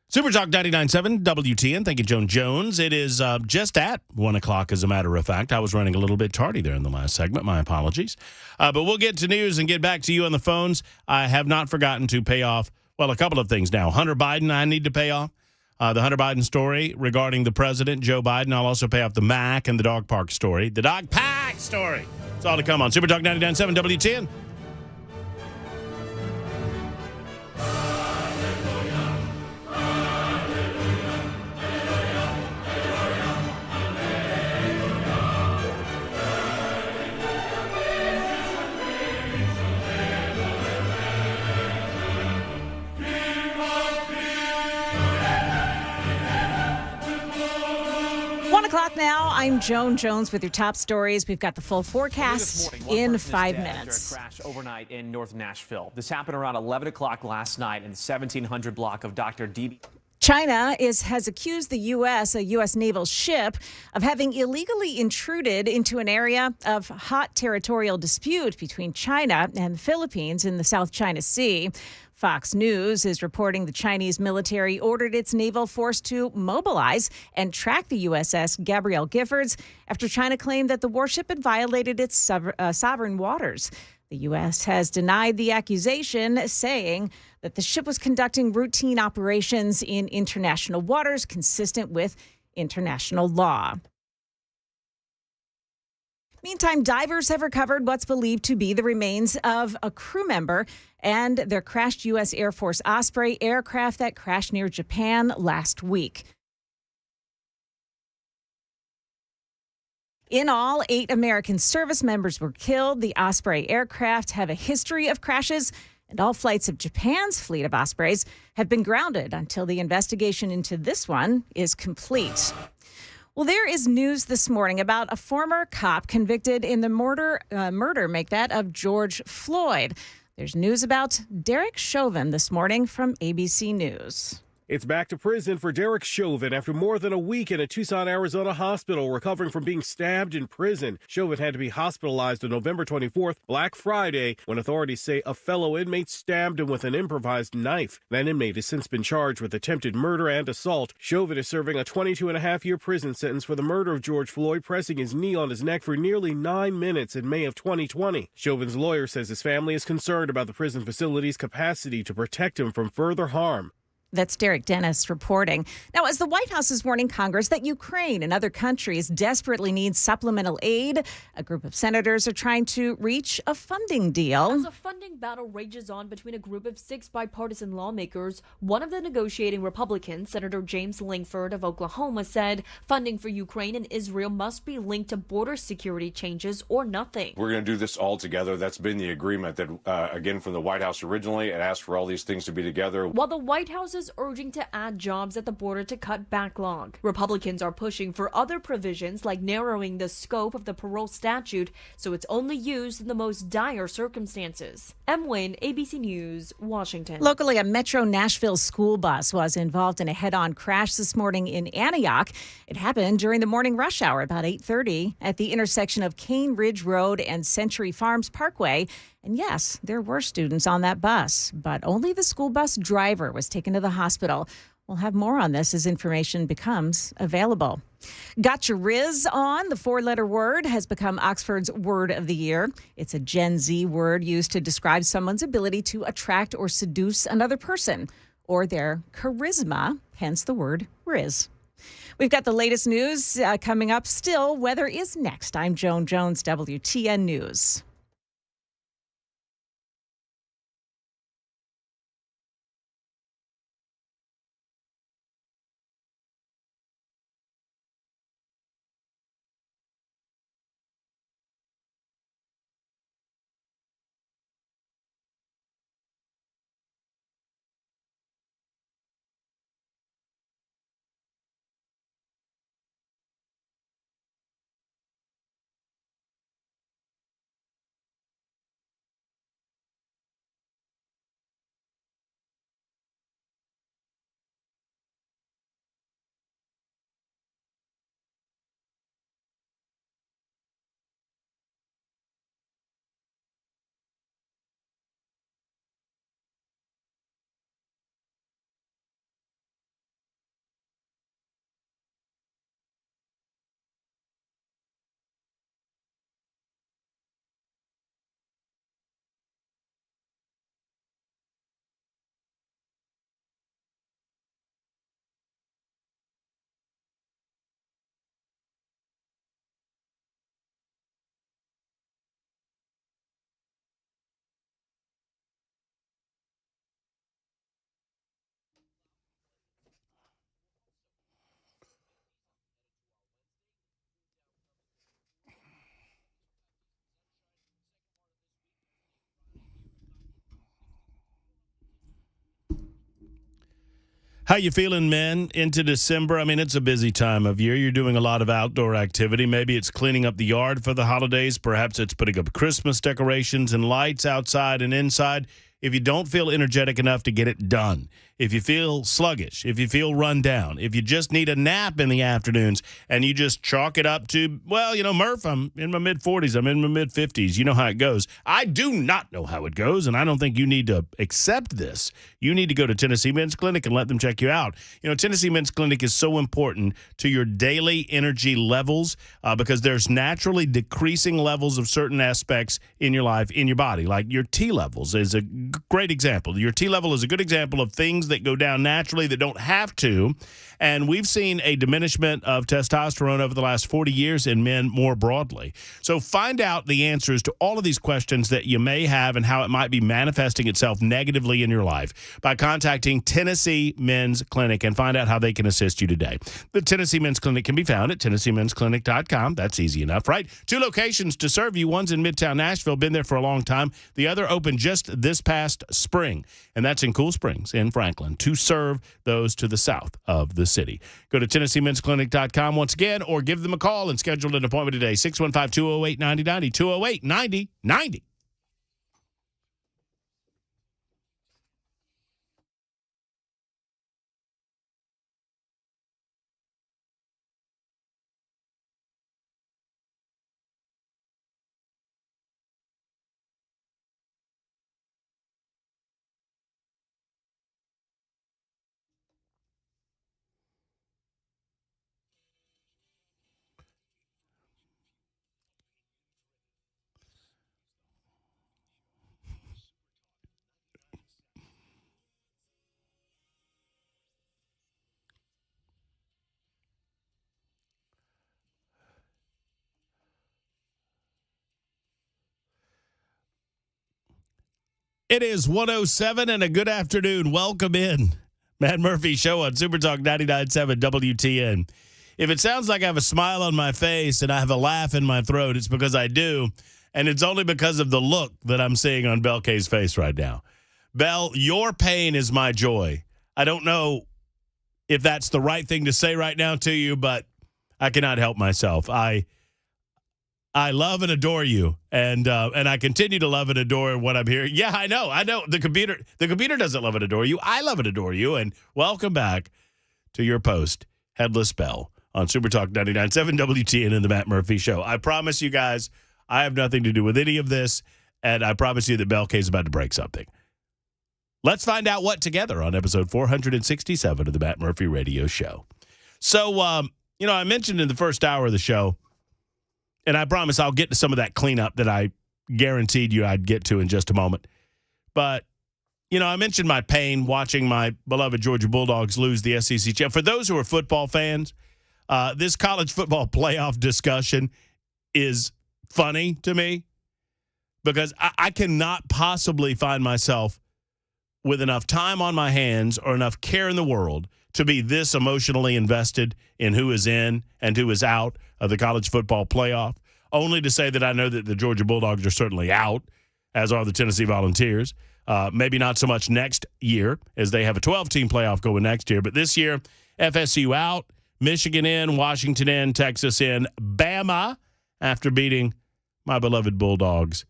Super Talk 99.7 WTN. Thank you, Joan Jones. It is just at 1 o'clock, as a matter of fact. I was running a little bit tardy there in the last segment. My apologies. But we'll get to news and get back to you on the phones. I have not forgotten to pay off, well, a couple of things now. Hunter Biden, I need to pay off. The Hunter Biden story regarding the president, Joe Biden. I'll also pay off the Mac and the dog park story. The dog park story. It's all to come on Super Talk 99.7 WTN. O'clock now. I'm Joan Jones with your top stories. We've got the full forecast in 5 minutes. Crash overnight in North Nashville. This happened around 11 o'clock last night in the 1700 block of Dr. D. China has accused the U.S., a U.S. naval ship, of having illegally intruded into an area of hot territorial dispute between China and the Philippines in the South China Sea. Fox News is reporting the Chinese military ordered its naval force to mobilize and track the USS Gabrielle Giffords after China claimed that the warship had violated its sovereign waters. The U.S. has denied the accusation, saying that the ship was conducting routine operations in international waters consistent with international law. Meantime, divers have recovered what's believed to be the remains of a crew member and their crashed U.S. Air Force Osprey aircraft that crashed near Japan last week. In all, 8 American service members were killed. The Osprey aircraft have a history of crashes, and all flights of Japan's fleet of Ospreys have been grounded until the investigation into this one is complete. Well, there is news this morning about a former cop convicted in the murder, of George Floyd. There's news about Derek Chauvin this morning from ABC News. It's back to prison for Derek Chauvin after more than a week in a Tucson, Arizona hospital recovering from being stabbed in prison. Chauvin had to be hospitalized on November 24th, Black Friday, when authorities say a fellow inmate stabbed him with an improvised knife. That inmate has since been charged with attempted murder and assault. Chauvin is serving a 22-and-a-half-year prison sentence for the murder of George Floyd, pressing his knee on his neck for nearly 9 minutes in May of 2020. Chauvin's lawyer says his family is concerned about the prison facility's capacity to protect him from further harm. That's Derek Dennis reporting. Now, as the White House is warning Congress that Ukraine and other countries desperately need supplemental aid, a group of senators are trying to reach a funding deal. As a funding battle rages on between a group of 6 bipartisan lawmakers, one of the negotiating Republicans, Senator James Langford of Oklahoma, said funding for Ukraine and Israel must be linked to border security changes or nothing. We're going to do this all together. That's been the agreement that, again, from the White House originally, it asked for all these things to be together. While the White House is urging to add jobs at the border to cut backlog, Republicans are pushing for other provisions like narrowing the scope of the parole statute so it's only used in the most dire circumstances. M. Wynn, ABC News, Washington. Locally, a Metro Nashville school bus was involved in a head-on crash this morning in Antioch. It happened during the morning rush hour, about 8:30, at the intersection of Cane Ridge Road and Century Farms Parkway. And yes, there were students on that bus, but only the school bus driver was taken to the hospital. We'll have more on this as information becomes available. Gotcha Riz on. The 4-letter word has become Oxford's Word of the Year. It's a Gen Z word used to describe someone's ability to attract or seduce another person, or their charisma, hence the word Riz. We've got the latest news coming up. Still, weather is next. I'm Joan Jones, WTN News. How you feeling, men, into December? I mean, it's a busy time of year. You're doing a lot of outdoor activity. Maybe it's cleaning up the yard for the holidays. Perhaps it's putting up Christmas decorations and lights outside and inside. If you don't feel energetic enough to get it done, if you feel sluggish, if you feel run down, if you just need a nap in the afternoons and you just chalk it up to, well, Murph, I'm in my mid-40s, I'm in my mid-50s. You know how it goes. I do not know how it goes, and I don't think you need to accept this. You need to go to Tennessee Men's Clinic and let them check you out. Tennessee Men's Clinic is so important to your daily energy levels because there's naturally decreasing levels of certain aspects in your life, in your body, like your T levels is a great example. Your T level is a good example of things that go down naturally that don't have to. And we've seen a diminishment of testosterone over the last 40 years in men more broadly. So find out the answers to all of these questions that you may have and how it might be manifesting itself negatively in your life by contacting Tennessee Men's Clinic and find out how they can assist you today. The Tennessee Men's Clinic can be found at TennesseeMen'sClinic.com. That's easy enough, right? 2 locations to serve you. One's in Midtown Nashville, been there for a long time. The other opened just this past spring, and that's in Cool Springs in Franklin to serve those to the south of the city. Go to TennesseeMen'sClinic.com once again or give them a call and schedule an appointment today, 615-208-9090, 208-9090. It is 1:07 and a good afternoon. Welcome in. Matt Murphy Show on Super Talk 99.7 WTN. If it sounds like I have a smile on my face and I have a laugh in my throat, it's because I do, and it's only because of the look that I'm seeing on Belle K's face right now. Belle, your pain is my joy. I don't know if that's the right thing to say right now to you, but I cannot help myself. I love and adore you, and I continue to love and adore what I'm hearing. Yeah, I know. The computer doesn't love and adore you. I love and adore you, and welcome back to your post, Headless Belle, on Super Talk 99.7 WTN and the Matt Murphy Show. I promise you guys, I have nothing to do with any of this, and I promise you that Belle K is about to break something. Let's find out what together on episode 467 of the Matt Murphy Radio Show. So, I mentioned in the first hour of the show, and I promise I'll get to some of that cleanup that I guaranteed you I'd get to in just a moment. But, I mentioned my pain watching my beloved Georgia Bulldogs lose the SEC championship. For those who are football fans, this college football playoff discussion is funny to me because I cannot possibly find myself with enough time on my hands or enough care in the world to be this emotionally invested in who is in and who is out of the college football playoff, only to say that I know that the Georgia Bulldogs are certainly out, as are the Tennessee Volunteers. Maybe not so much next year, as they have a 12-team playoff going next year. But this year, FSU out, Michigan in, Washington in, Texas in, Bama, after beating my beloved Bulldogs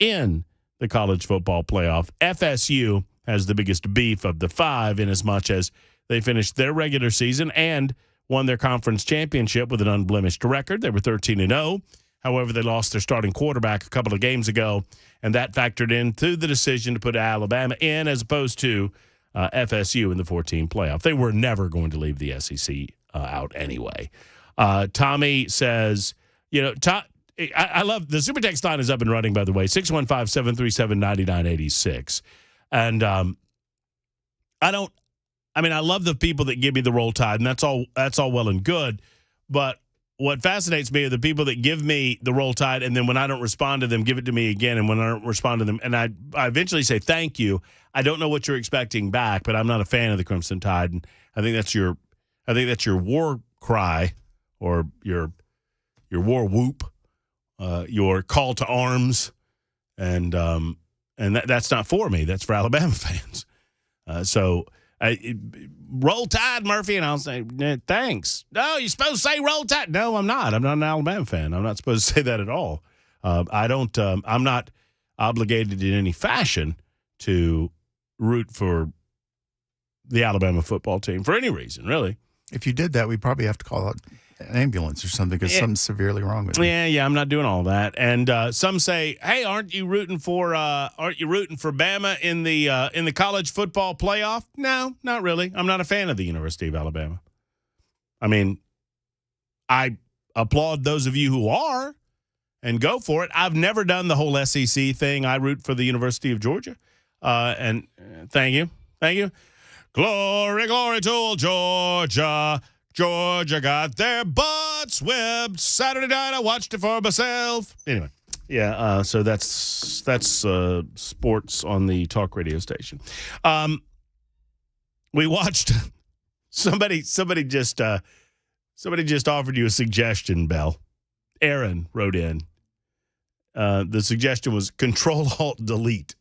in the college football playoff. FSU has the biggest beef of the 5 in as much as they finished their regular season and won their conference championship with an unblemished record. They were 13-0. However, they lost their starting quarterback a couple of games ago, and that factored into the decision to put Alabama in as opposed to FSU in the 14 playoff. They were never going to leave the SEC out anyway. Tommy says, I love the Super Text line is up and running, by the way, 615-737-9986. And I love the people that give me the roll tide, and that's all well and good. But what fascinates me are the people that give me the roll tide, and then when I don't respond to them, give it to me again. And when I don't respond to them, and I eventually say thank you. I don't know what you're expecting back, but I'm not a fan of the Crimson Tide. And I think that's your war cry or your war whoop, your call to arms, and that's not for me. That's for Alabama fans. So Roll Tide, Murphy. And I'll say, thanks. No, you're supposed to say Roll Tide. No, I'm not. I'm not an Alabama fan. I'm not supposed to say that at all. I'm not obligated in any fashion to root for the Alabama football team for any reason, really. If you did that, we'd probably have to call out an ambulance or something because something's severely wrong with you. Yeah, I'm not doing all that. And some say, "Hey, aren't you rooting for Bama in the college football playoff?" No, not really. I'm not a fan of the University of Alabama. I mean, I applaud those of you who are and go for it. I've never done the whole SEC thing. I root for the University of Georgia. And thank you. Glory, glory to Georgia. Georgia got their butts whipped. Saturday night, I watched it for myself. Anyway, yeah, so that's sports on the talk radio station. We watched somebody just offered you a suggestion, Bell. Aaron wrote in. The suggestion was Control-Alt-Delete.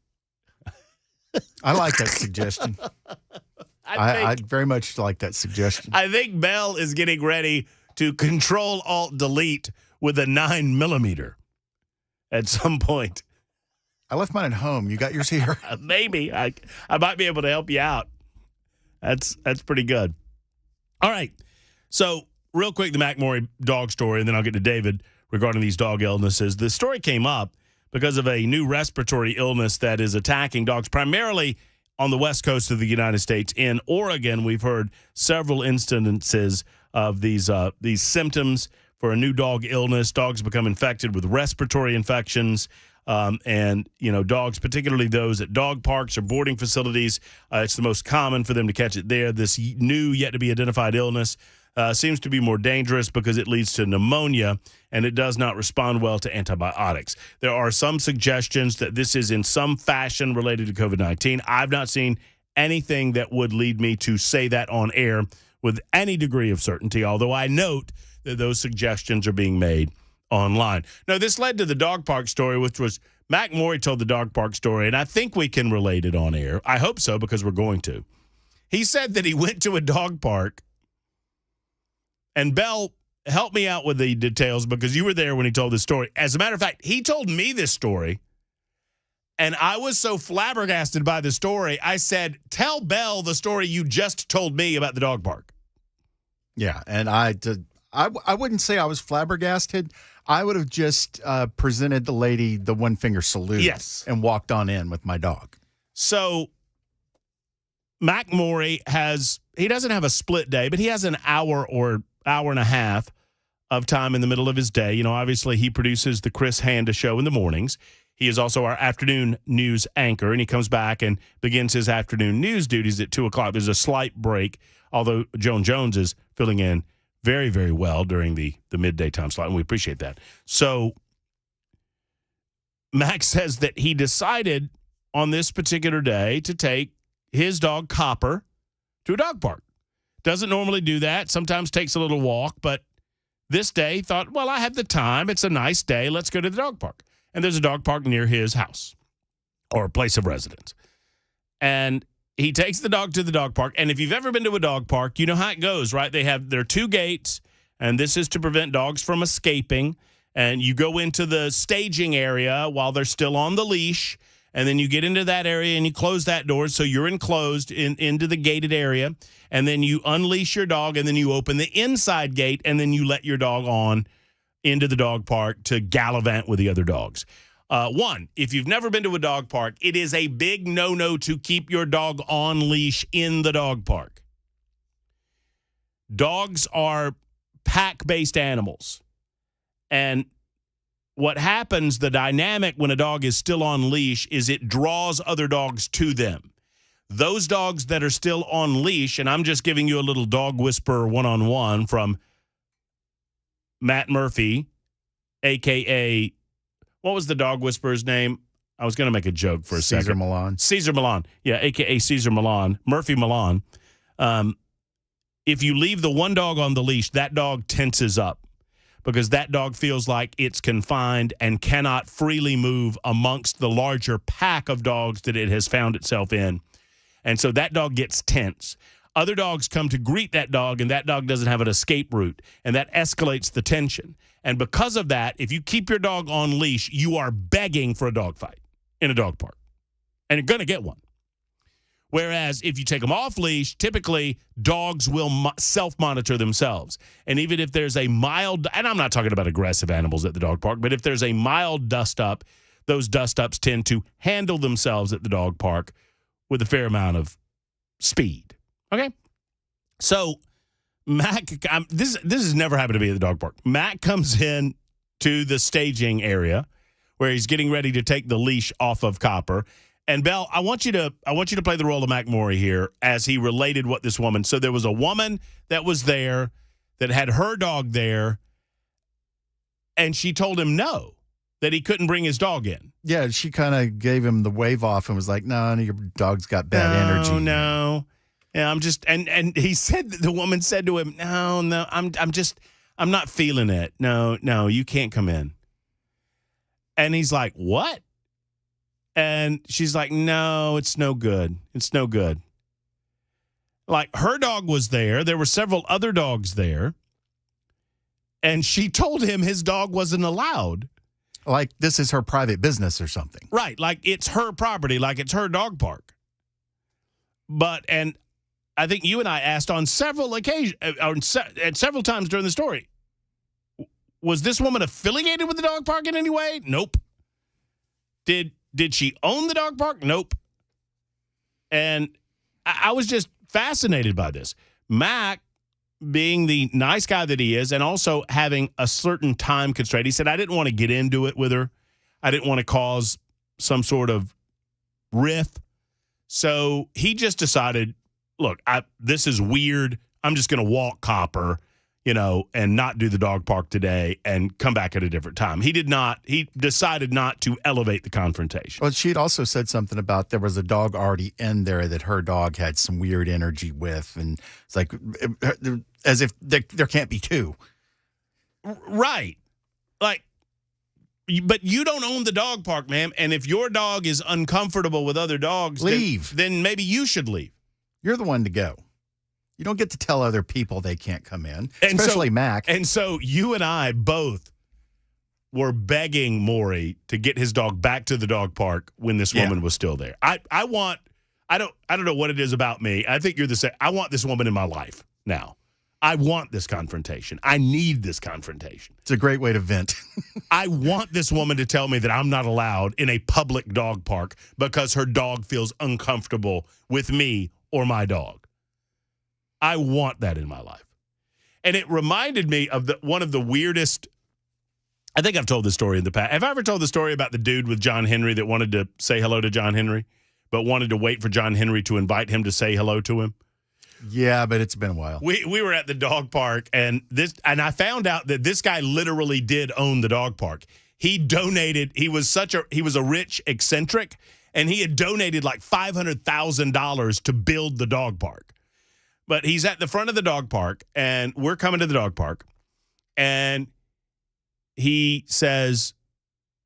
I like that suggestion. I very much like that suggestion. I think Bell is getting ready to Control-Alt-Delete with a 9mm at some point. I left mine at home. You got yours here? Maybe. I might be able to help you out. That's pretty good. All right. So real quick, the McMurray dog story, and then I'll get to David regarding these dog illnesses. The story came up because of a new respiratory illness that is attacking dogs, primarily on the west coast of the United States. In Oregon, we've heard several instances of these symptoms for a new dog illness. Dogs become infected with respiratory infections, and dogs, particularly those at dog parks or boarding facilities, it's the most common for them to catch it there. This new, yet to be identified illness seems to be more dangerous because it leads to pneumonia, and it does not respond well to antibiotics. There are some suggestions that this is in some fashion related to COVID-19. I've not seen anything that would lead me to say that on air with any degree of certainty, although I note that those suggestions are being made online. Now, this led to the dog park story, which was McMurray told the dog park story, and I think we can relate it on air. I hope so, because we're going to. He said that he went to a dog park. And Bell, help me out with the details because you were there when he told this story. As a matter of fact, he told me this story, and I was so flabbergasted by the story, I said, tell Bell the story you just told me about the dog park. Yeah, and I wouldn't say I was flabbergasted. I would have just presented the lady the one-finger salute. Yes. And walked on in with my dog. So McMurray he doesn't have a split day, but he has an hour or hour and a half of time in the middle of his day. Obviously he produces the Chris Handa show in the mornings. He is also our afternoon news anchor, and he comes back and begins his afternoon news duties at 2:00. There's a slight break, although Joan Jones is filling in very, very well during the midday time slot, and we appreciate that. So Max says that he decided on this particular day to take his dog Copper to a dog park. Doesn't normally do that. Sometimes takes a little walk, but this day thought, well, I have the time. It's a nice day. Let's go to the dog park. And there's a dog park near his house or place of residence. And he takes the dog to the dog park. And if you've ever been to a dog park, you know how it goes, right? There are two gates, and this is to prevent dogs from escaping. And you go into the staging area while they're still on the leash. And then you get into that area and you close that door, so you're enclosed into the gated area. And then you unleash your dog, and then you open the inside gate, and then you let your dog on into the dog park to gallivant with the other dogs. One, if you've never been to a dog park, it is a big no-no to keep your dog on leash in the dog park. Dogs are pack-based animals. And what happens, the dynamic when a dog is still on leash is it draws other dogs to them. Those dogs that are still on leash, and I'm just giving you a little dog whisperer one-on-one from Matt Murphy, a.k.a. what was the dog whisperer's name? I was going to make a joke for a second. Caesar Milan. Caesar Milan. Yeah, a.k.a. Caesar Milan, Murphy Milan. If you leave the one dog on the leash, that dog tenses up because that dog feels like it's confined and cannot freely move amongst the larger pack of dogs that it has found itself in. And so that dog gets tense. Other dogs come to greet that dog, and that dog doesn't have an escape route, and that escalates the tension. And because of that, if you keep your dog on leash, you are begging for a dog fight in a dog park, and you're going to get one. Whereas if you take them off leash, typically dogs will self-monitor themselves. And even if there's a mild, and I'm not talking about aggressive animals at the dog park, but if there's a mild dust-up, those dust-ups tend to handle themselves at the dog park with a fair amount of speed. Okay? So Mac, this has never happened to me at the dog park. Mac comes in to the staging area where he's getting ready to take the leash off of Copper. And Belle, I want you to play the role of Mac Morey here as he related what this woman. So there was a woman that was there that had her dog there, and she told him no, that he couldn't bring his dog in. Yeah, she kind of gave him the wave off and was like, "No, your dog's got bad energy." No. Yeah, I'm just and he said, the woman said to him, "No, I'm not feeling it. No, you can't come in." And he's like, "What?" And she's like, "No, it's no good. It's no good." Like, her dog was there. There were several other dogs there. And she told him his dog wasn't allowed. Like, this is her private business or something. Right. Like, it's her property. Like, it's her dog park. And I think you and I asked on several occasions, and several times during the story, was this woman affiliated with the dog park in any way? Nope. Did she own the dog park? Nope. And I was just fascinated by this. Mac, being the nice guy that he is, and also having a certain time constraint, he said, I didn't want to get into it with her. I didn't want to cause some sort of riff. So he just decided, look, this is weird. I'm just going to walk Copper, and not do the dog park today and come back at a different time. He decided not to elevate the confrontation. Well, she'd also said something about there was a dog already in there that her dog had some weird energy with. And it's like, as if there can't be two. Right. Like, but you don't own the dog park, ma'am. And if your dog is uncomfortable with other dogs, leave. Then maybe you should leave. You're the one to go. You don't get to tell other people they can't come in, especially Mac. And so you and I both were begging Maury to get his dog back to the dog park when this woman was still there. I don't know what it is about me. I think you're the same. I want this woman in my life now. I want this confrontation. I need this confrontation. It's a great way to vent. I want this woman to tell me that I'm not allowed in a public dog park because her dog feels uncomfortable with me or my dog. I want that in my life. And it reminded me of one of the weirdest, I think I've told this story in the past. Have I ever told the story about the dude with John Henry that wanted to say hello to John Henry, but wanted to wait for John Henry to invite him to say hello to him? Yeah, but it's been a while. We were at the dog park, and I found out that this guy literally did own the dog park. He donated, he was a rich eccentric, and he had donated like $500,000 to build the dog park. But he's at the front of the dog park, and we're coming to the dog park, and he says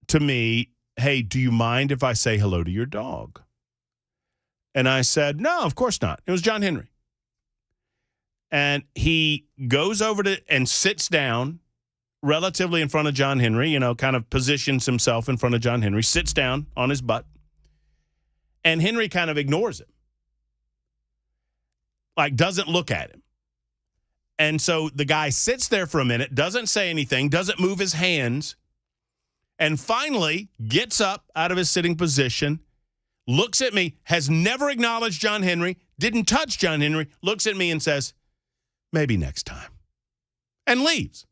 to me, "Hey, do you mind if I say hello to your dog?" And I said, "No, of course not." It was John Henry. And he goes over and sits down relatively in front of John Henry, kind of positions himself in front of John Henry, sits down on his butt, and Henry kind of ignores him. Like, doesn't look at him. And so the guy sits there for a minute, doesn't say anything, doesn't move his hands, and finally gets up out of his sitting position, looks at me, has never acknowledged John Henry, didn't touch John Henry, looks at me and says, "Maybe next time," and leaves.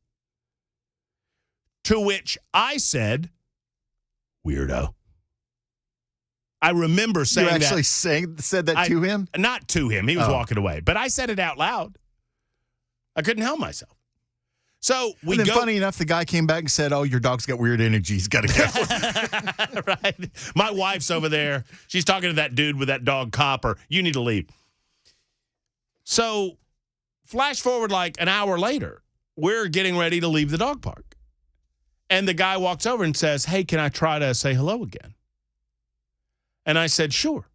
To which I said, "Weirdo." I remember saying that. You actually said that to him? Not to him. He was walking away. But I said it out loud. I couldn't help myself. So we go. Funny enough, the guy came back and said, "Oh, your dog's got weird energy. He's got to go." Right. My wife's over there. She's talking to that dude with that dog, Copper. You need to leave. So flash forward like an hour later, we're getting ready to leave the dog park. And the guy walks over and says, "Hey, can I try to say hello again?" And I said, "Sure."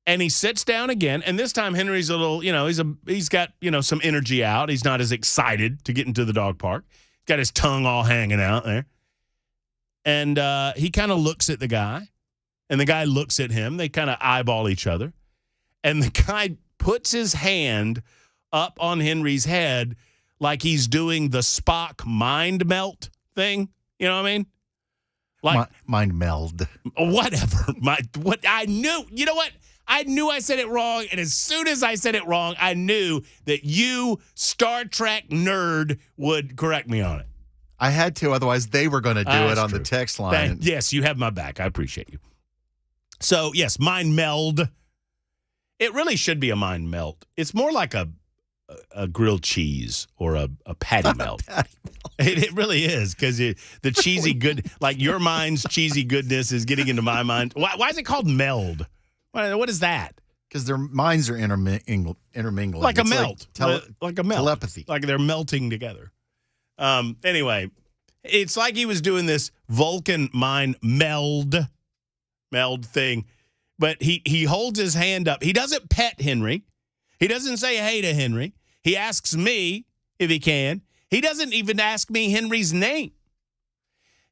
And he sits down again, and this time Henry's a little, he's got, some energy out. He's not as excited to get into the dog park. He's got his tongue all hanging out there. And he kind of looks at the guy, and the guy looks at him. They kind of eyeball each other. And the guy puts his hand up on Henry's head like he's doing the Spock mind melt thing. You know what I mean? Like mind meld. Whatever. I knew. You know what? I knew I said it wrong, and as soon as I said it wrong, I knew that you, Star Trek nerd, would correct me on it. I had to, otherwise they were going to do it on the text line. Yes, you have my back. I appreciate you. So, yes, mind meld. It really should be a mind melt. It's more like a grilled cheese or a patty melt. It really is, because the cheesy good, like your mind's cheesy goodness is getting into my mind. Why is it called meld? What is that? Because their minds are intermingling. Like a melt. Like a melt. Telepathy. Like they're melting together. Anyway, it's like he was doing this Vulcan mind meld thing. But he holds his hand up. He doesn't pet Henry. He doesn't say hey to Henry. He asks me if he can. He doesn't even ask me Henry's name.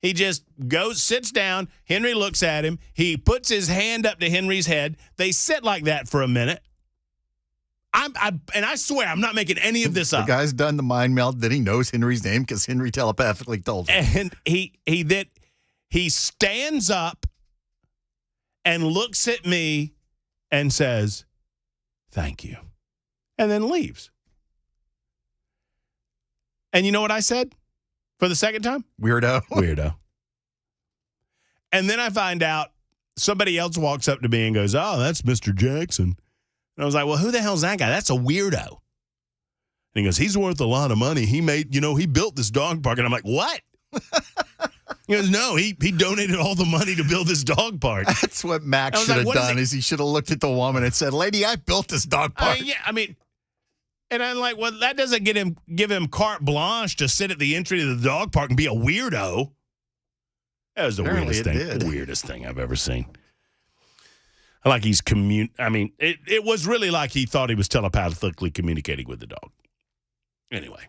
He just sits down. Henry looks at him. He puts his hand up to Henry's head. They sit like that for a minute. And I swear, I'm not making any of this up. The guy's done the mind meld that he knows Henry's name because Henry telepathically told him. And he stands up and looks at me and says, "Thank you," and then leaves. And you know what I said for the second time? Weirdo. And then I find out somebody else walks up to me and goes, "Oh, that's Mr. Jackson." And I was like, "Well, who the hell's that guy? That's a weirdo." And he goes, "He's worth a lot of money. He built this dog park." And I'm like, "What?" He goes, "No, he donated all the money to build this dog park." That's what Max should have done, is he should have looked at the woman and said, "Lady, I built this dog park." And I'm like, well, that doesn't give him carte blanche to sit at the entry to the dog park and be a weirdo. That was the weirdest thing I've ever seen. Like he's it was really like he thought he was telepathically communicating with the dog. Anyway.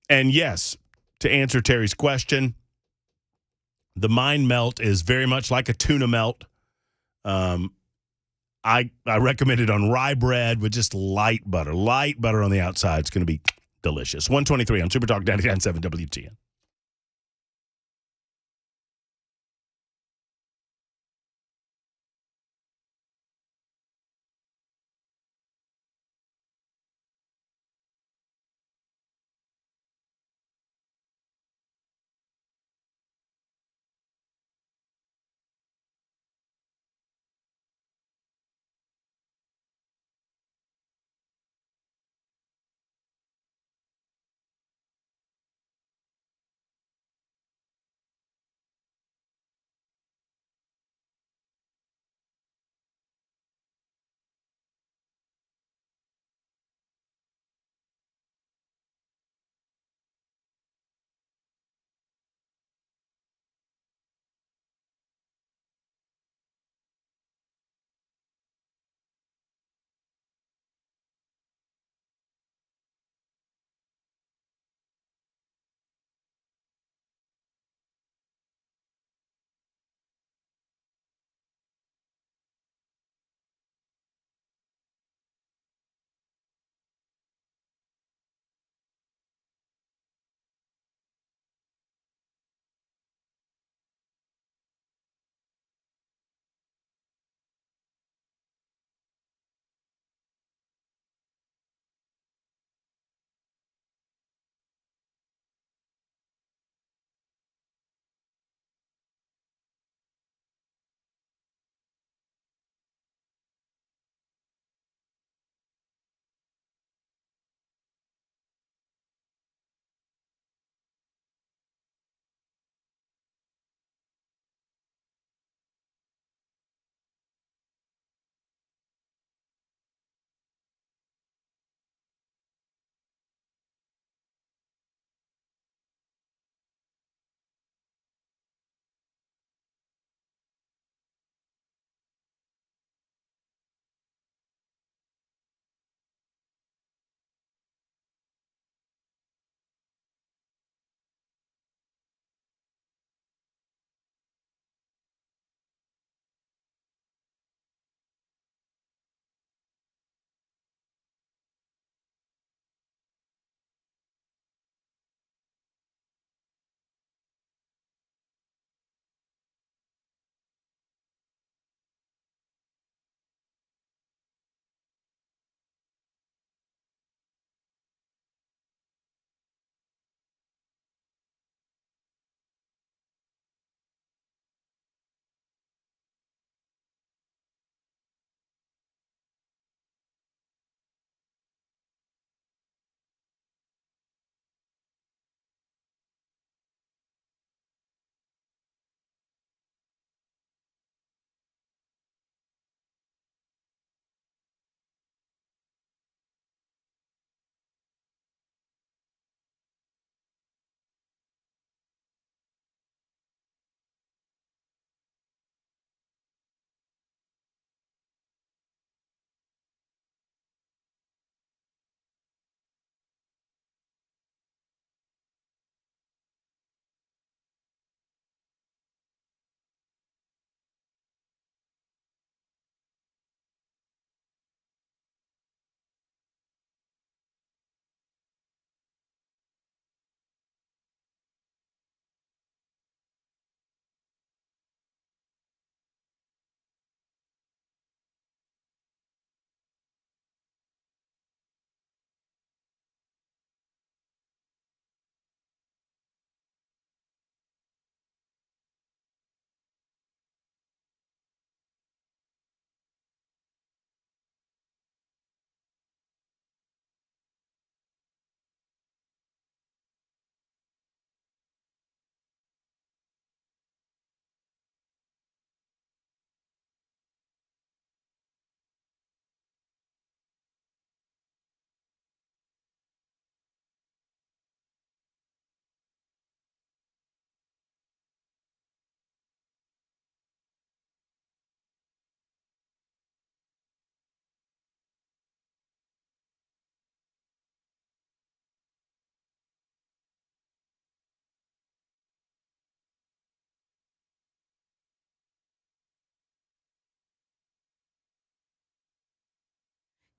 And yes, to answer Terry's question, the mind melt is very much like a tuna melt. I recommend it on rye bread with just light butter on the outside. It's going to be delicious. 123 on Super Talk 99.7 WTN.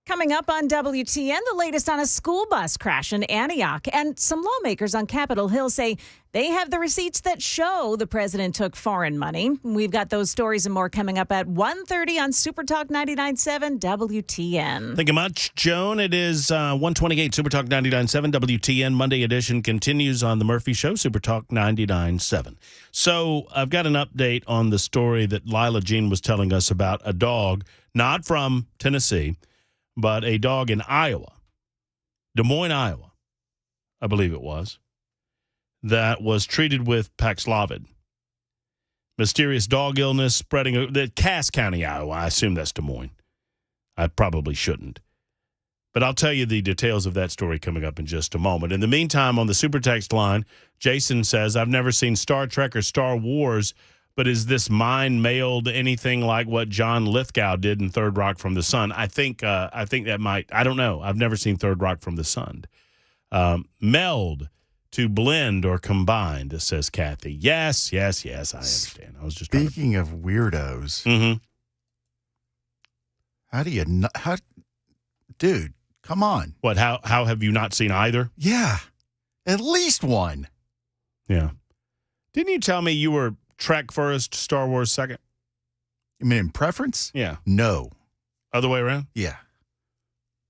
Coming up on WTN, the latest on a school bus crash in Antioch. And some lawmakers on Capitol Hill say they have the receipts that show the president took foreign money. We've got those stories and more coming up at 1:30 on Super Talk 99.7 WTN. Thank you much, Joan. It is 1:28, Super Talk 99.7 WTN. Monday edition continues on The Murphy Show, Super Talk 99.7. So I've got an update on the story that Lila Jean was telling us about a dog, not from Tennessee, but a dog in Iowa, Des Moines, Iowa, I believe it was, that was treated with Paxlovid. Mysterious dog illness spreading the Cass County, Iowa. I assume that's Des Moines. I probably shouldn't. But I'll tell you the details of that story coming up in just a moment. In the meantime, on the super text line, Jason says, I've never seen Star Trek or Star Wars, but is this mind-mailed anything like what John Lithgow did in Third Rock from the Sun? I think that might. I don't know. I've never seen Third Rock from the Sun. Meld, to blend or combined, says Kathy. Yes, I understand. I was just Speaking of weirdos, dude, come on. What, how have you not seen either? Yeah, at least one. Yeah. Didn't you tell me you were Trek first, Star Wars second? You mean in preference? Yeah. No. Other way around? Yeah.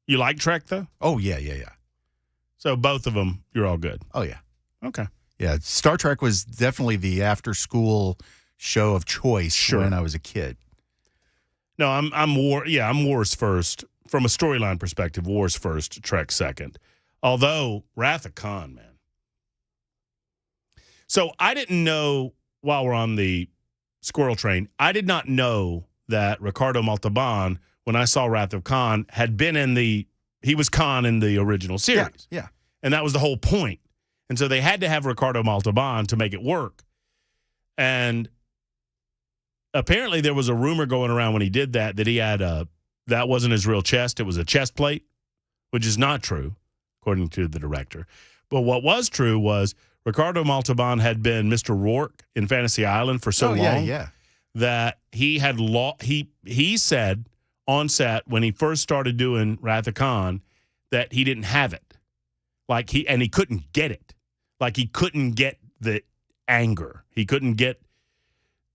You like Trek, though? Oh, yeah. So both of them, you're all good? Oh, yeah. Okay. Yeah, Star Trek was definitely the after-school show of choice when I was a kid. No, I'm Wars first. From a storyline perspective, Wars first, Trek second. Although, Wrath of Khan, man. So I didn't know, while we're on the squirrel train, I did not know that Ricardo Montalban, when I saw Wrath of Khan, had been he was Khan in the original series. Yeah. And that was the whole point. And so they had to have Ricardo Montalban to make it work. And apparently there was a rumor going around when he did that he had that wasn't his real chest. It was a chest plate, which is not true, according to the director. But what was true was Ricardo Montalban had been Mr. Rourke in Fantasy Island for so long that he had he said on set when he first started doing Wrath of Khan that he didn't have it. He couldn't get it. Like he couldn't get the anger. He couldn't get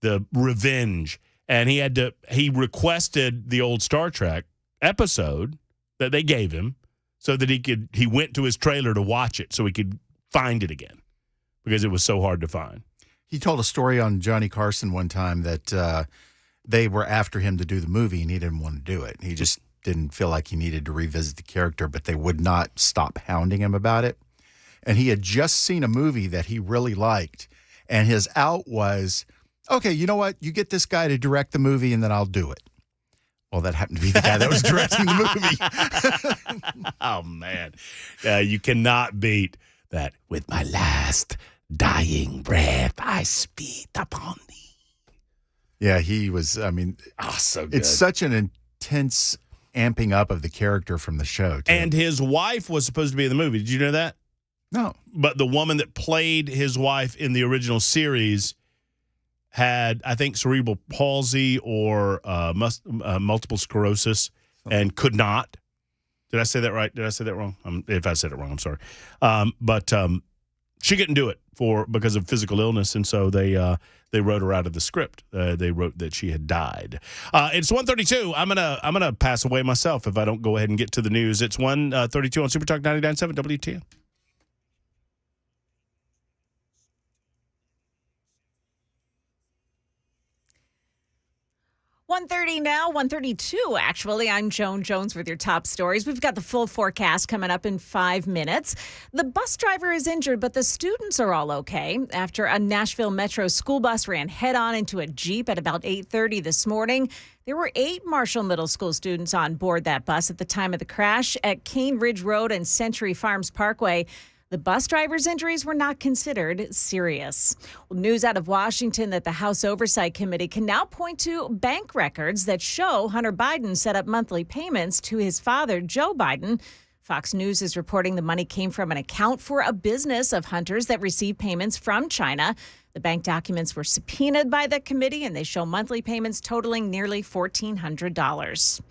the revenge. And he requested the old Star Trek episode that they gave him so that he went to his trailer to watch it so he could find it again because it was so hard to find. He told a story on Johnny Carson one time that they were after him to do the movie and he didn't want to do it. He just didn't feel like he needed to revisit the character, but they would not stop hounding him about it. And he had just seen a movie that he really liked, and his out was, okay, you know what? You get this guy to direct the movie, and then I'll do it. Well, that happened to be the guy that was directing the movie. Oh, man. You cannot beat that. With my last dying breath, I spit upon thee. Yeah, he was, so good. It's such an intense amping up of the character from the show, too. And his wife was supposed to be in the movie. Did you know that? No. But the woman that played his wife in the original series had, I think, cerebral palsy or multiple sclerosis and could not. Did I say that right? Did I say that wrong? If I said it wrong, I'm sorry. But she couldn't do it because of physical illness, and so they wrote her out of the script. They wrote that she had died. It's 1:32. I'm gonna pass away myself if I don't go ahead and get to the news. It's 1:32 on Super Talk 99.7 WTN. 1:30 now, 1:32 actually. I'm Joan Jones with your top stories. We've got the full forecast coming up in 5 minutes. The bus driver is injured, but the students are all okay after a Nashville Metro school bus ran head-on into a Jeep at about 8:30 this morning. There were 8 Marshall Middle School students on board that bus at the time of the crash at Cane Ridge Road and Century Farms Parkway. The bus driver's injuries were not considered serious. Well, news out of Washington that the House Oversight Committee can now point to bank records that show Hunter Biden set up monthly payments to his father, Joe Biden. Fox News is reporting the money came from an account for a business of Hunter's that received payments from China. The The bank documents were subpoenaed by the committee, and they show monthly payments totaling nearly $1,400.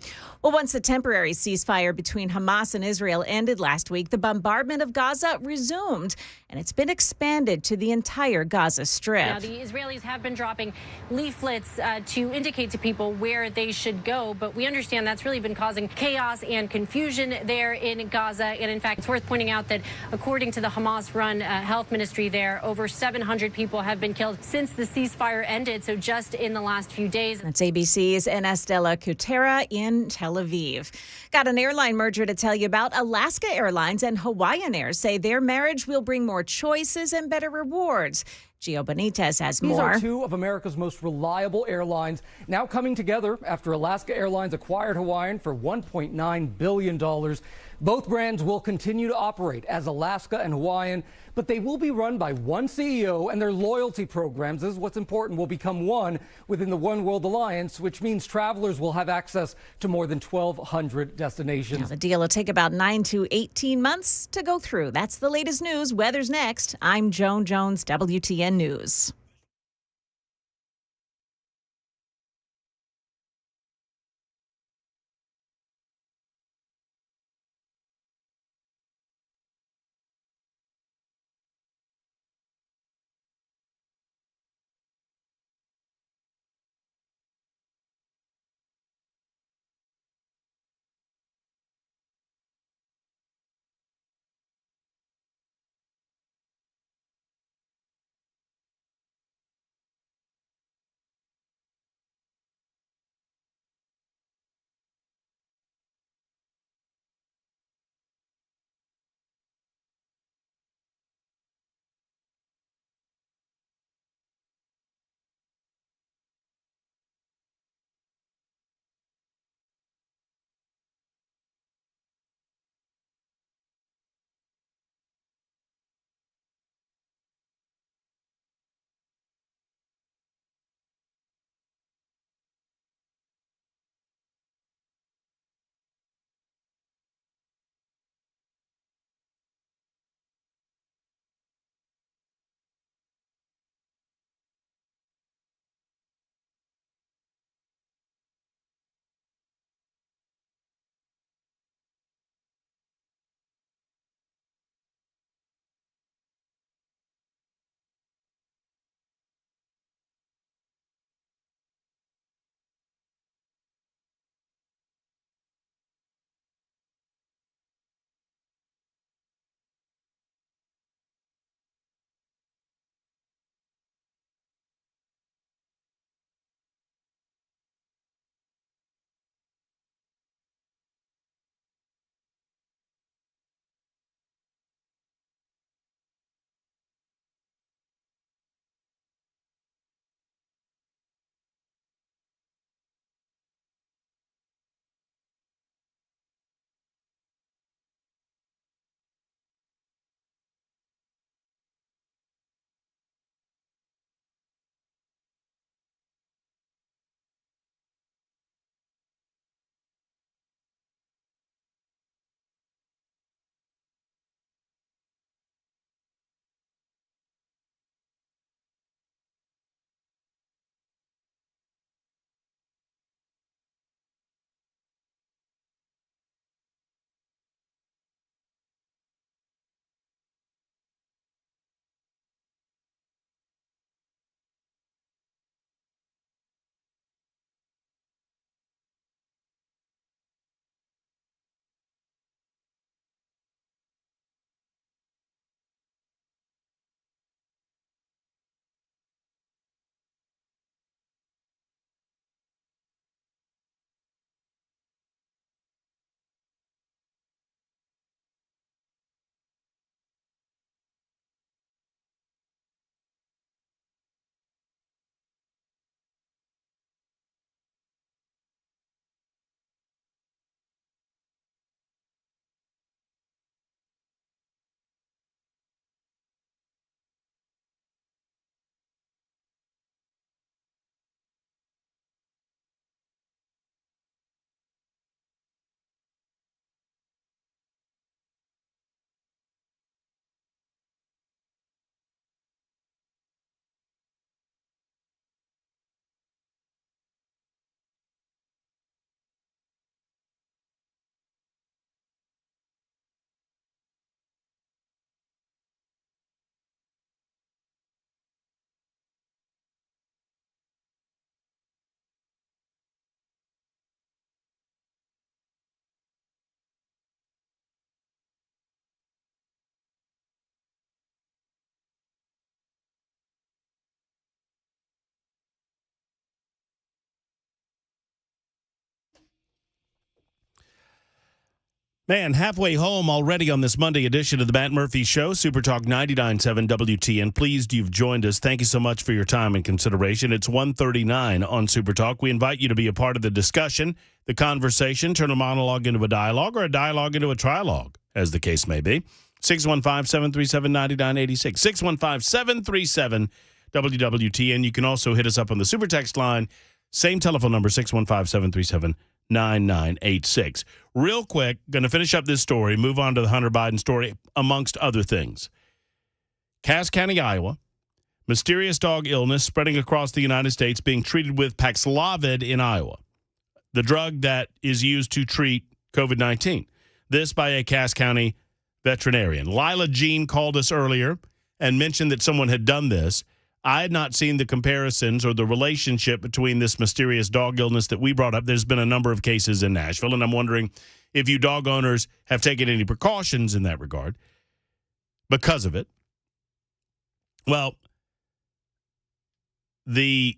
Well, once the temporary ceasefire between Hamas and Israel ended last week, the bombardment of Gaza resumed, and it's been expanded to the entire Gaza Strip. Now, the Israelis have been dropping leaflets to indicate to people where they should go, but we understand that's really been causing chaos and confusion there in Gaza. And in fact, it's worth pointing out that according to the Hamas-run health ministry there, over 700 people have been killed since the ceasefire ended, so just in the last few days. That's ABC's Ines de la Cutera in Tel Aviv. Got an airline merger to tell you about. Alaska Airlines and Hawaiian Air say their marriage will bring more choices and better rewards. Gio Benitez has more. These are two of America's most reliable airlines now coming together after Alaska Airlines acquired Hawaiian for $1.9 billion. Both brands will continue to operate as Alaska and Hawaiian, but they will be run by one CEO, and their loyalty programs, this is what's important, will become one within the One World Alliance, which means travelers will have access to more than 1,200 destinations. Now, the deal will take about 9 to 18 months to go through. That's the latest news. Weather's next. I'm Joan Jones, WTN News. Man, halfway home already on this Monday edition of the Matt Murphy Show, Super Talk 99.7 WTN. Pleased you've joined us. Thank you so much for your time and consideration. It's 1:39 on Super Talk. We invite you to be a part of the discussion, the conversation, turn a monologue into a dialogue or a dialogue into a trilogue, as the case may be. 615-737-9986. 615-737-WWTN. You can also hit us up on the Super Text line. Same telephone number, 615-737-9986. Real quick, going to finish up this story, move on to the Hunter Biden story, amongst other things. Cass County, Iowa, mysterious dog illness spreading across the United States, being treated with Paxlovid in Iowa, the drug that is used to treat COVID-19. This by a Cass County veterinarian. Lila Jean called us earlier and mentioned that someone had done this. I had not seen the comparisons or the relationship between this mysterious dog illness that we brought up. There's been a number of cases in Nashville, and I'm wondering if you dog owners have taken any precautions in that regard because of it. Well, the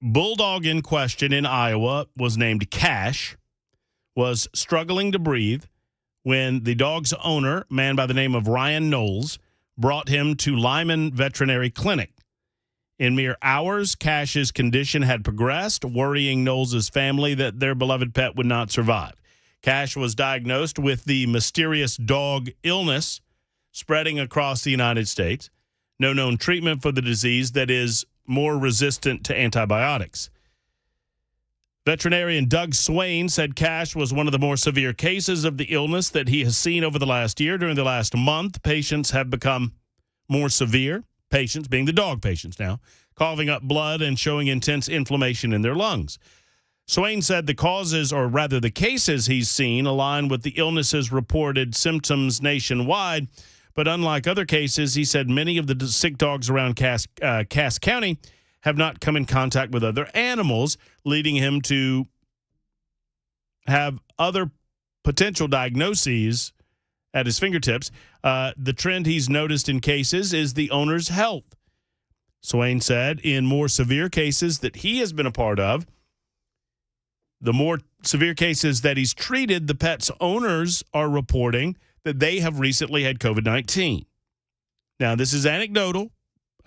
bulldog in question in Iowa was named Cash, was struggling to breathe when the dog's owner, a man by the name of Ryan Knowles, brought him to Lyman Veterinary Clinic. In mere hours, Cash's condition had progressed, worrying Knowles' family that their beloved pet would not survive. Cash was diagnosed with the mysterious dog illness spreading across the United States. No known treatment for the disease that is more resistant to antibiotics. Veterinarian Doug Swain said Cash was one of the more severe cases of the illness that he has seen over the last year. During the last month, patients have become more severe. Patients, being the dog patients now, coughing up blood and showing intense inflammation in their lungs. Swain said the causes, or rather the cases he's seen, align with the illness's reported symptoms nationwide. But unlike other cases, he said many of the sick dogs around Cass County have not come in contact with other animals, leading him to have other potential diagnoses at his fingertips. The trend he's noticed in cases is the owner's health. Swain said in more severe cases that he has been a part of, the more severe cases that he's treated, the pet's owners are reporting that they have recently had COVID-19. Now, this is anecdotal.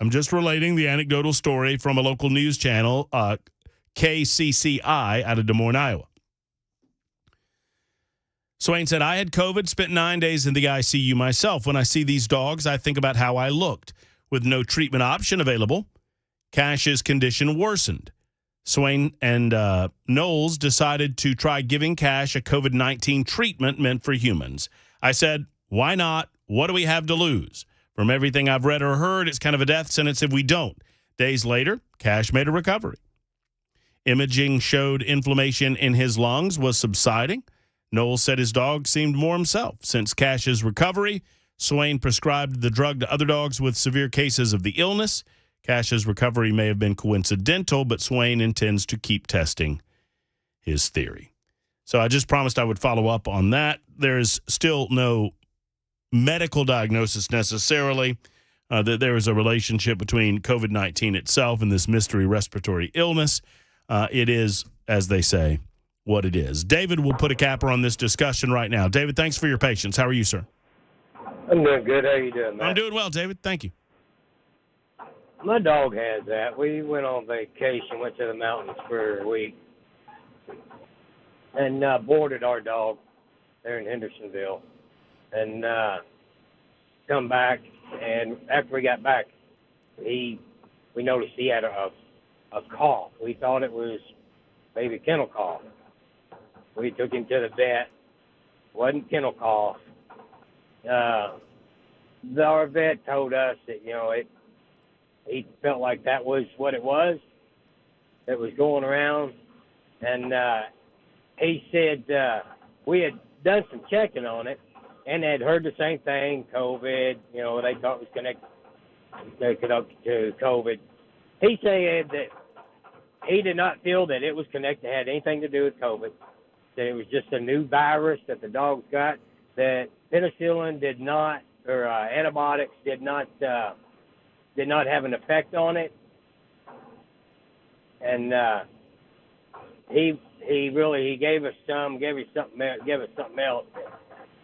I'm just relating the anecdotal story from a local news channel, KCCI, out of Des Moines, Iowa. Swain said, I had COVID, spent 9 days in the ICU myself. When I see these dogs, I think about how I looked. With no treatment option available, Cash's condition worsened. Swain and Knowles decided to try giving Cash a COVID-19 treatment meant for humans. I said, why not? What do we have to lose? From everything I've read or heard, it's kind of a death sentence if we don't. Days later, Cash made a recovery. Imaging showed inflammation in his lungs was subsiding. Knowles said his dog seemed more himself. Since Cash's recovery, Swain prescribed the drug to other dogs with severe cases of the illness. Cash's recovery may have been coincidental, but Swain intends to keep testing his theory. So I just promised I would follow up on that. There's still no medical diagnosis necessarily that there is a relationship between COVID-19 itself and this mystery respiratory illness. It is, as they say, what it is. David will put a capper on this discussion right now. David, thanks for your patience. How are you, sir? I'm doing good. How you doing, Matt? I'm doing well, David. Thank you. My dog has that. We went on vacation, went to the mountains for a week, and boarded our dog there in Hendersonville. And come back, and after we got back, we noticed he had a cough. We thought it was maybe kennel cough. We took him to the vet. Wasn't kennel cough. Our vet told us that, he felt like that was what it was that was going around. And he said we had done some checking on it and had heard the same thing, COVID, they thought it was connected to COVID. He said that he did not feel that it was connected, had anything to do with COVID, that it was just a new virus that the dogs got, that penicillin did not, or antibiotics did not have an effect on it. And he gave us something else.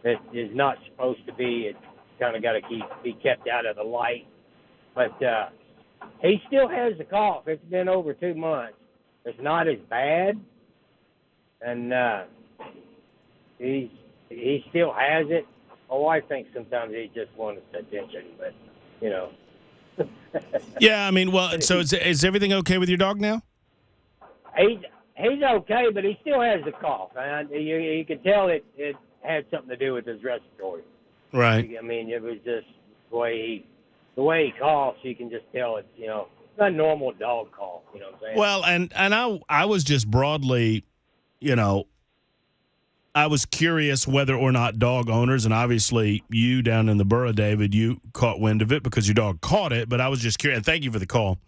that is not supposed to be. It's kind of got to be kept out of the light. But he still has the cough. It's been over 2 months. It's not as bad, and he still has it. My wife thinks sometimes he just wants attention, but you know. Yeah, I mean, well, so is everything okay with your dog now? He's okay, but he still has the cough. And you could tell it had something to do with his respiratory. Right. I mean, it was just the way he coughs. You can just tell it's not a normal dog cough. You know what I'm saying? Well, and I was just broadly, I was curious whether or not dog owners, and obviously you down in the borough, David, you caught wind of it because your dog caught it. But I was just curious. And thank you for the call.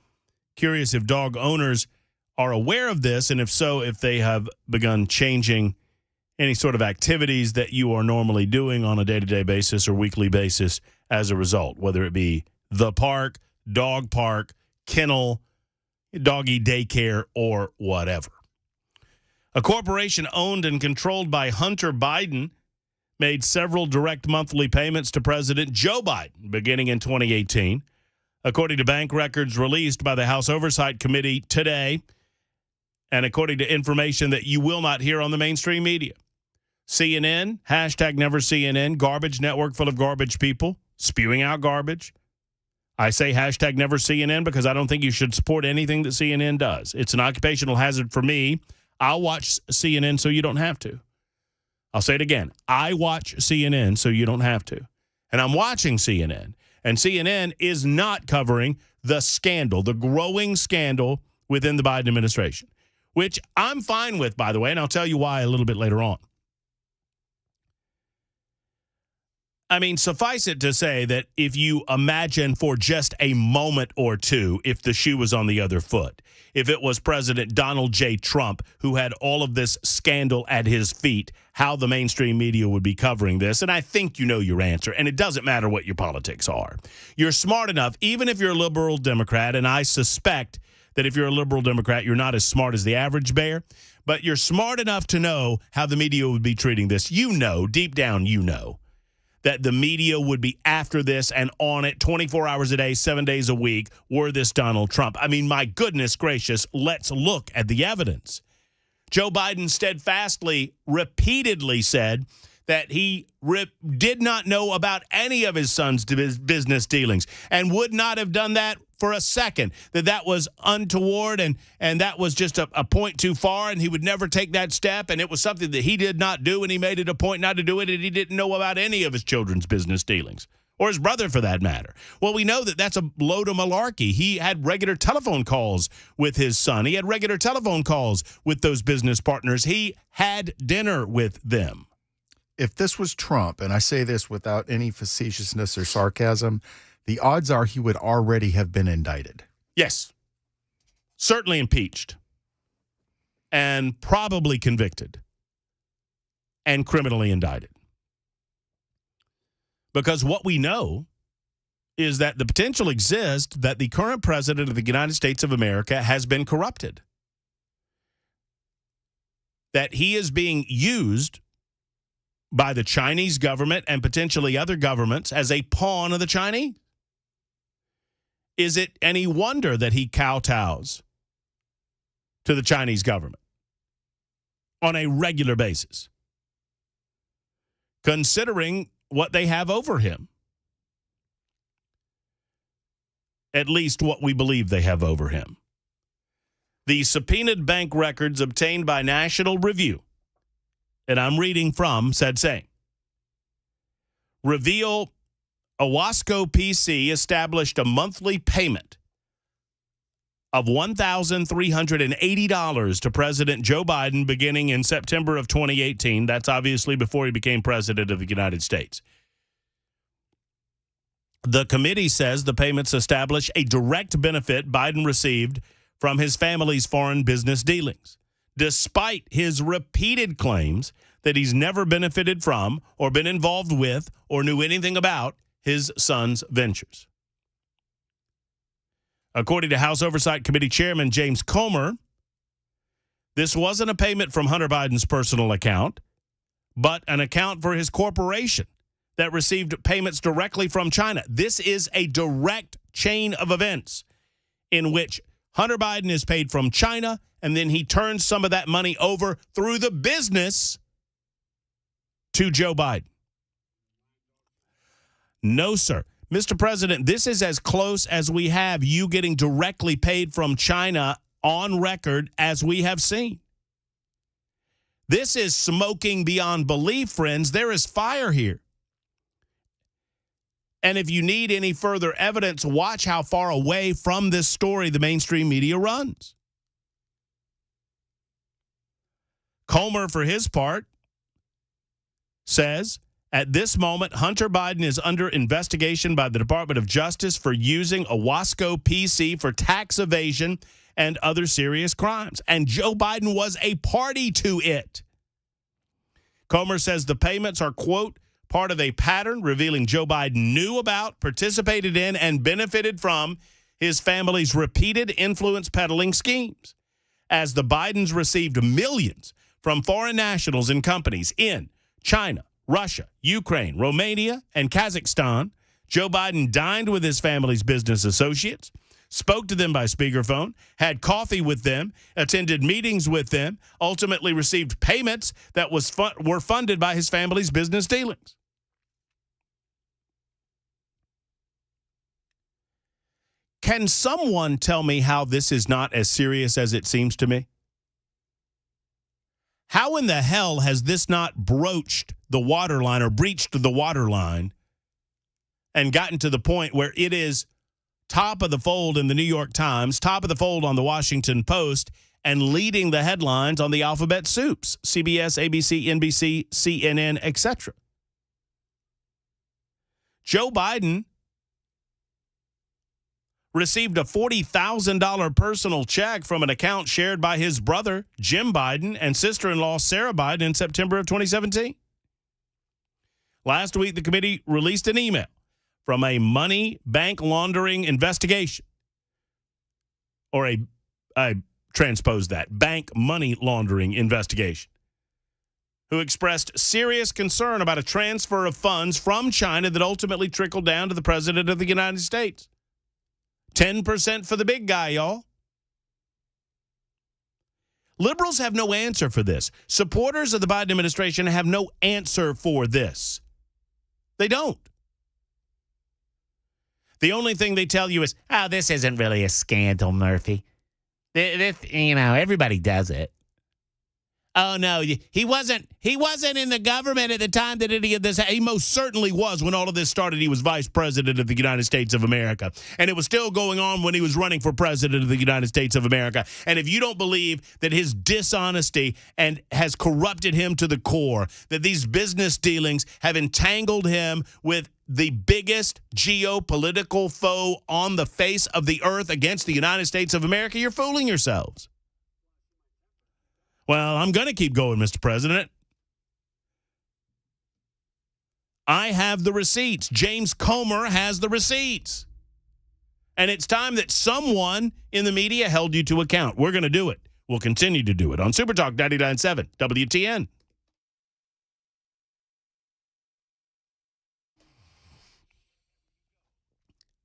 Curious if dog owners are aware of this, and if so, if they have begun changing any sort of activities that you are normally doing on a day-to-day basis or weekly basis as a result, whether it be the park, dog park, kennel, doggy daycare, or whatever. A corporation owned and controlled by Hunter Biden made several direct monthly payments to President Joe Biden beginning in 2018. According to bank records released by the House Oversight Committee today, and according to information that you will not hear on the mainstream media. CNN, #NeverCNN, garbage network full of garbage people spewing out garbage. I say #NeverCNN because I don't think you should support anything that CNN does. It's an occupational hazard for me. I'll watch CNN so you don't have to. I'll say it again. I watch CNN so you don't have to. And I'm watching CNN. And CNN is not covering the scandal, the growing scandal within the Biden administration, which I'm fine with, by the way, and I'll tell you why a little bit later on. I mean, suffice it to say that if you imagine for just a moment or two, if the shoe was on the other foot, if it was President Donald J. Trump who had all of this scandal at his feet, how the mainstream media would be covering this, and I think you know your answer, and it doesn't matter what your politics are. You're smart enough, even if you're a liberal Democrat, and I suspect that if you're a liberal Democrat, you're not as smart as the average bear, but you're smart enough to know how the media would be treating this. You know, deep down, you know that the media would be after this and on it 24 hours a day, 7 days a week, were this Donald Trump. I mean, my goodness gracious, let's look at the evidence. Joe Biden steadfastly, repeatedly said that he did not know about any of his son's business dealings and would not have done that for a second, that was untoward and that was just a point too far and he would never take that step, and it was something that he did not do, and he made it a point not to do it, and he didn't know about any of his children's business dealings, or his brother for that matter. Well, we know that that's a load of malarkey. He had regular telephone calls with his son. He had regular telephone calls with those business partners. He had dinner with them. If this was Trump, and I say this without any facetiousness or sarcasm, the odds are he would already have been indicted. Yes. Certainly impeached. And probably convicted. And criminally indicted. Because what we know is that the potential exists that the current president of the United States of America has been corrupted. That he is being used by the Chinese government and potentially other governments as a pawn of the Chinese. Is it any wonder that he kowtows to the Chinese government on a regular basis, considering what they have over him? At least what we believe they have over him. The subpoenaed bank records obtained by National Review, and I'm reading from said saying, reveal Owasco PC established a monthly payment of $1,380 to President Joe Biden beginning in September of 2018. That's obviously before he became president of the United States. The committee says the payments establish a direct benefit Biden received from his family's foreign business dealings, despite his repeated claims that he's never benefited from or been involved with or knew anything about his son's ventures. According to House Oversight Committee Chairman James Comer, this wasn't a payment from Hunter Biden's personal account, but an account for his corporation that received payments directly from China. This is a direct chain of events in which Hunter Biden is paid from China, and then he turns some of that money over through the business to Joe Biden. No, sir. Mr. President, this is as close as we have you getting directly paid from China on record as we have seen. This is smoking beyond belief, friends. There is fire here. And if you need any further evidence, watch how far away from this story the mainstream media runs. Comer, for his part, says, at this moment, Hunter Biden is under investigation by the Department of Justice for using a Wasco PC for tax evasion and other serious crimes. And Joe Biden was a party to it. Comer says the payments are, quote, part of a pattern revealing Joe Biden knew about, participated in, and benefited from his family's repeated influence peddling schemes. As the Bidens received millions from foreign nationals and companies in China, Russia, Ukraine, Romania, and Kazakhstan, Joe Biden dined with his family's business associates, spoke to them by speakerphone, had coffee with them, attended meetings with them, ultimately received payments that were funded by his family's business dealings. Can someone tell me how this is not as serious as it seems to me? How in the hell has this not broached the waterline or breached the waterline and gotten to the point where it is top of the fold in the New York Times, top of the fold on the Washington Post, and leading the headlines on the alphabet soups, CBS, ABC, NBC, CNN, etc.? Joe Biden received a $40,000 personal check from an account shared by his brother, Jim Biden, and sister-in-law, Sarah Biden, in September of 2017. Last week, the committee released an email from a money bank laundering investigation, or I transposed that, bank money laundering investigation, who expressed serious concern about a transfer of funds from China that ultimately trickled down to the President of the United States. 10% for the big guy, y'all. Liberals have no answer for this. Supporters of the Biden administration have no answer for this. They don't. The only thing they tell you is, oh, this isn't really a scandal, Murphy. This, everybody does it. Oh, no, he wasn't in the government at the time that any of this. He most certainly was when all of this started. He was vice president of the United States of America. And it was still going on when he was running for president of the United States of America. And if you don't believe that his dishonesty and has corrupted him to the core, that these business dealings have entangled him with the biggest geopolitical foe on the face of the earth against the United States of America, you're fooling yourselves. Well, I'm going to keep going, Mr. President. I have the receipts. James Comer has the receipts. And it's time that someone in the media held you to account. We're going to do it. We'll continue to do it on Super Talk 99.7 WTN.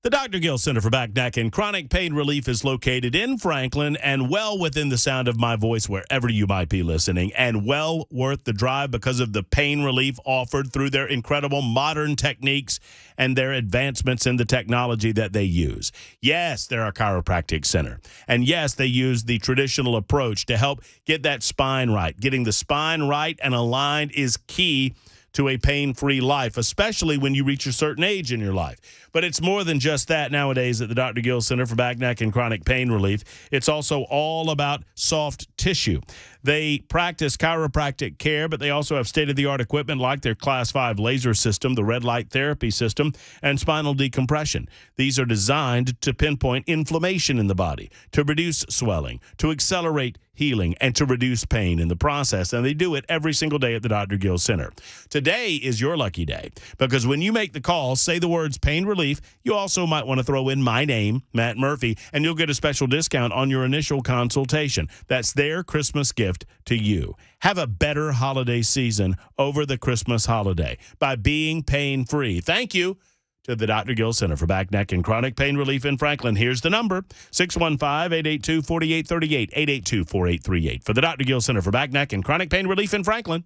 The Dr. Gill Center for Back, Neck, and Chronic Pain Relief is located in Franklin and well within the sound of my voice wherever you might be listening, and well worth the drive because of the pain relief offered through their incredible modern techniques and their advancements in the technology that they use. Yes, they're a chiropractic center. And yes, they use the traditional approach to help get that spine right. Getting the spine right and aligned is key to a pain-free life, especially when you reach a certain age in your life. But it's more than just that nowadays at the Dr. Gill Center for Back, Neck, and Chronic Pain Relief. It's also all about soft tissue. They practice chiropractic care, but they also have state-of-the-art equipment like their Class 5 laser system, the red light therapy system, and spinal decompression. These are designed to pinpoint inflammation in the body, to reduce swelling, to accelerate healing, and to reduce pain in the process. And they do it every single day at the Dr. Gill Center. Today is your lucky day, because when you make the call, say the words pain relief, you also might want to throw in my name, Matt Murphy, and you'll get a special discount on your initial consultation. That's their Christmas gift gift to you. Have a better holiday season over the Christmas holiday by being pain-free. Thank you to the Dr. Gill Center for Back, Neck, and Chronic Pain Relief in Franklin. Here's the number, 615-882-4838, 882-4838. For the Dr. Gill Center for Back, Neck, and Chronic Pain Relief in Franklin.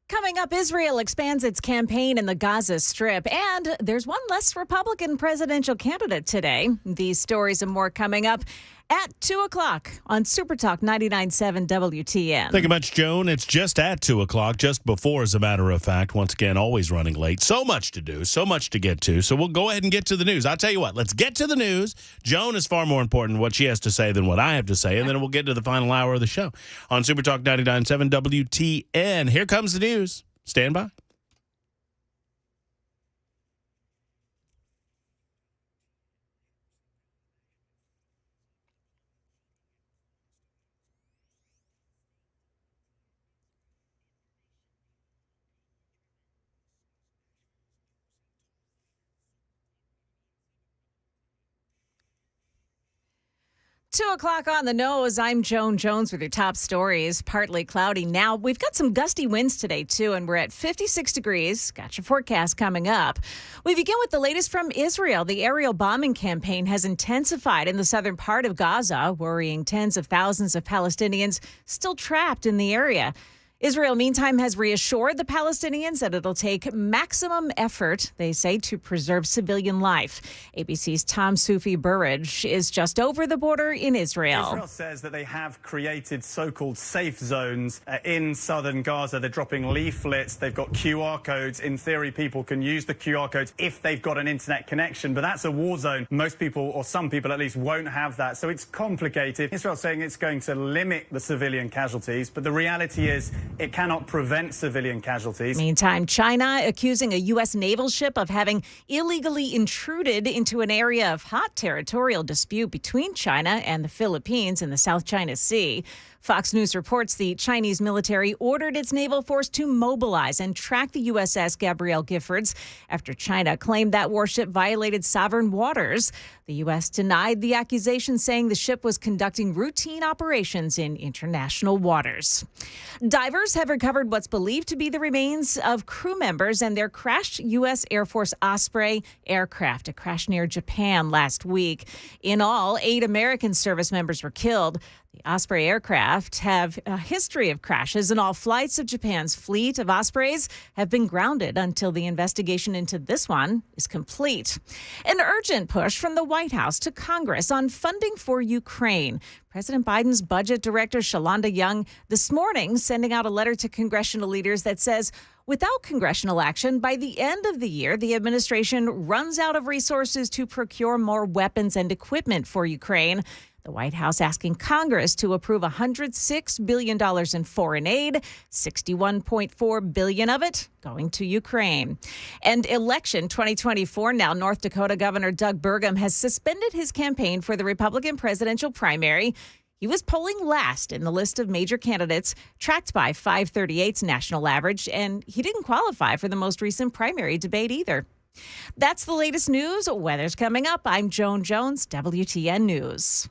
Coming up, Israel expands its campaign in the Gaza Strip, and there's one less Republican presidential candidate today. These stories and more coming up at 2 o'clock on Super Talk 99.7 WTN. Thank you much, Joan. It's just at 2 o'clock, just before, as a matter of fact. Once again, always running late. So much to do, so much to get to. So we'll go ahead and get to the news. I'll tell you what, let's get to the news. Joan is far more important what she has to say than what I have to say, and then we'll get to the final hour of the show on Super Talk 99.7 WTN. Here comes the news. Stand by. 2 o'clock on the nose. I'm Joan Jones with your top stories. Partly cloudy now. We've got some gusty winds today, too, and we're at 56 degrees. Got your forecast coming up. We begin with the latest from Israel. The aerial bombing campaign has intensified in the southern part of Gaza, worrying tens of thousands of Palestinians still trapped in the area. Israel, meantime, has reassured the Palestinians that it'll take maximum effort, they say, to preserve civilian life. ABC's Tom Sufi Burridge is just over the border in Israel. Israel says that they have created so-called safe zones in southern Gaza. They're dropping leaflets. They've got QR codes. In theory, people can use the QR codes if they've got an internet connection. But that's a war zone. Most people, or some people at least, won't have that. So it's complicated. Israel's saying it's going to limit the civilian casualties. But the reality is, it cannot prevent civilian casualties. Meantime, China accusing a U.S. naval ship of having illegally intruded into an area of hot territorial dispute between China and the Philippines in the South China Sea. Fox News reports the Chinese military ordered its naval force to mobilize and track the USS Gabrielle Giffords after China claimed that warship violated sovereign waters. The U.S. denied the accusation, saying the ship was conducting routine operations in international waters. Divers have recovered what's believed to be the remains of crew members and their crashed U.S. Air Force Osprey aircraft. It crashed near Japan last week. In all, 8 American service members were killed. The Osprey aircraft have a history of crashes, and all flights of Japan's fleet of Ospreys have been grounded until the investigation into this one is complete. An urgent push from the White House to Congress on funding for Ukraine. President Biden's budget director, Shalanda Young, this morning sending out a letter to congressional leaders that says, without congressional action, by the end of the year, the administration runs out of resources to procure more weapons and equipment for Ukraine. The White House asking Congress to approve $106 billion in foreign aid, $61.4 billion of it going to Ukraine. And election 2024, now North Dakota Governor Doug Burgum has suspended his campaign for the Republican presidential primary. He was polling last in the list of major candidates, tracked by 538's national average, and he didn't qualify for the most recent primary debate either. That's the latest news. Weather's coming up. I'm Joan Jones, WTN News.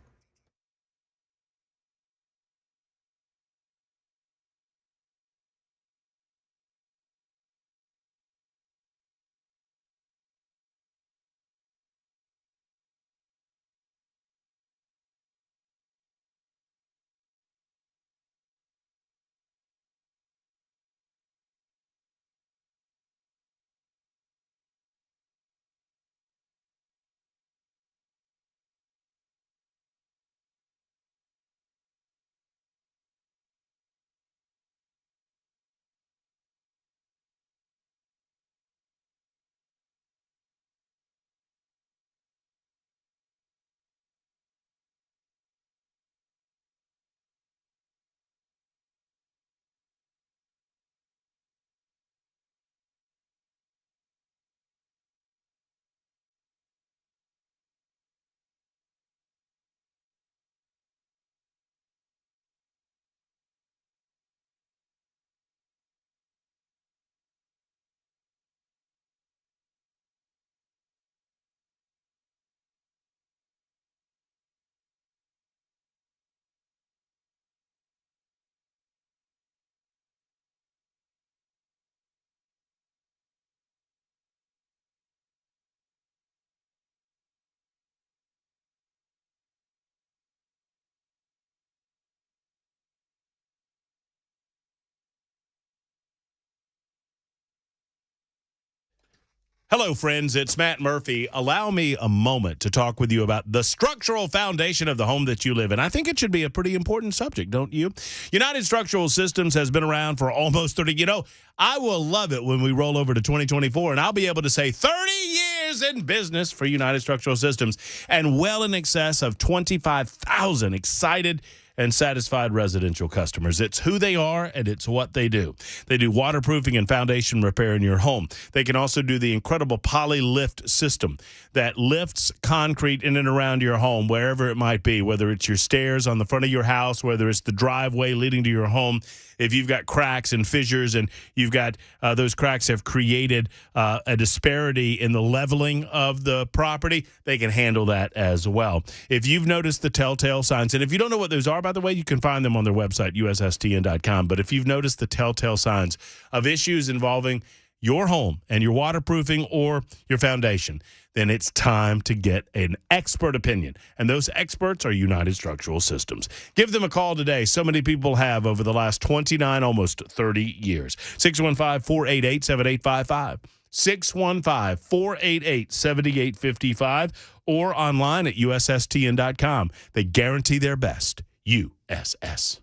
Hello, friends. It's Matt Murphy. Allow me a moment to talk with you about the structural foundation of the home that you live in. I think it should be a pretty important subject, don't you? United Structural Systems has been around for almost 30. You know, I will love it when we roll over to 2024, and I'll be able to say 30 years in business for United Structural Systems and well in excess of 25,000 excited and satisfied residential customers. It's who they are and it's what they do. They do waterproofing and foundation repair in your home. They can also do the incredible poly lift system that lifts concrete in and around your home, wherever it might be, whether it's your stairs on the front of your house, whether it's the driveway leading to your home. If you've got cracks and fissures and you've got those cracks have created a disparity in the leveling of the property, they can handle that as well. If you've noticed the telltale signs, and if you don't know what those are, by the way, you can find them on their website, ussTN.com. But if you've noticed the telltale signs of issues involving your home and your waterproofing or your foundation, then it's time to get an expert opinion. And those experts are United Structural Systems. Give them a call today. So many people have over the last 29, almost 30 years. 615-488-7855. 615-488-7855 or online at ussTN.com. They guarantee their best. USS.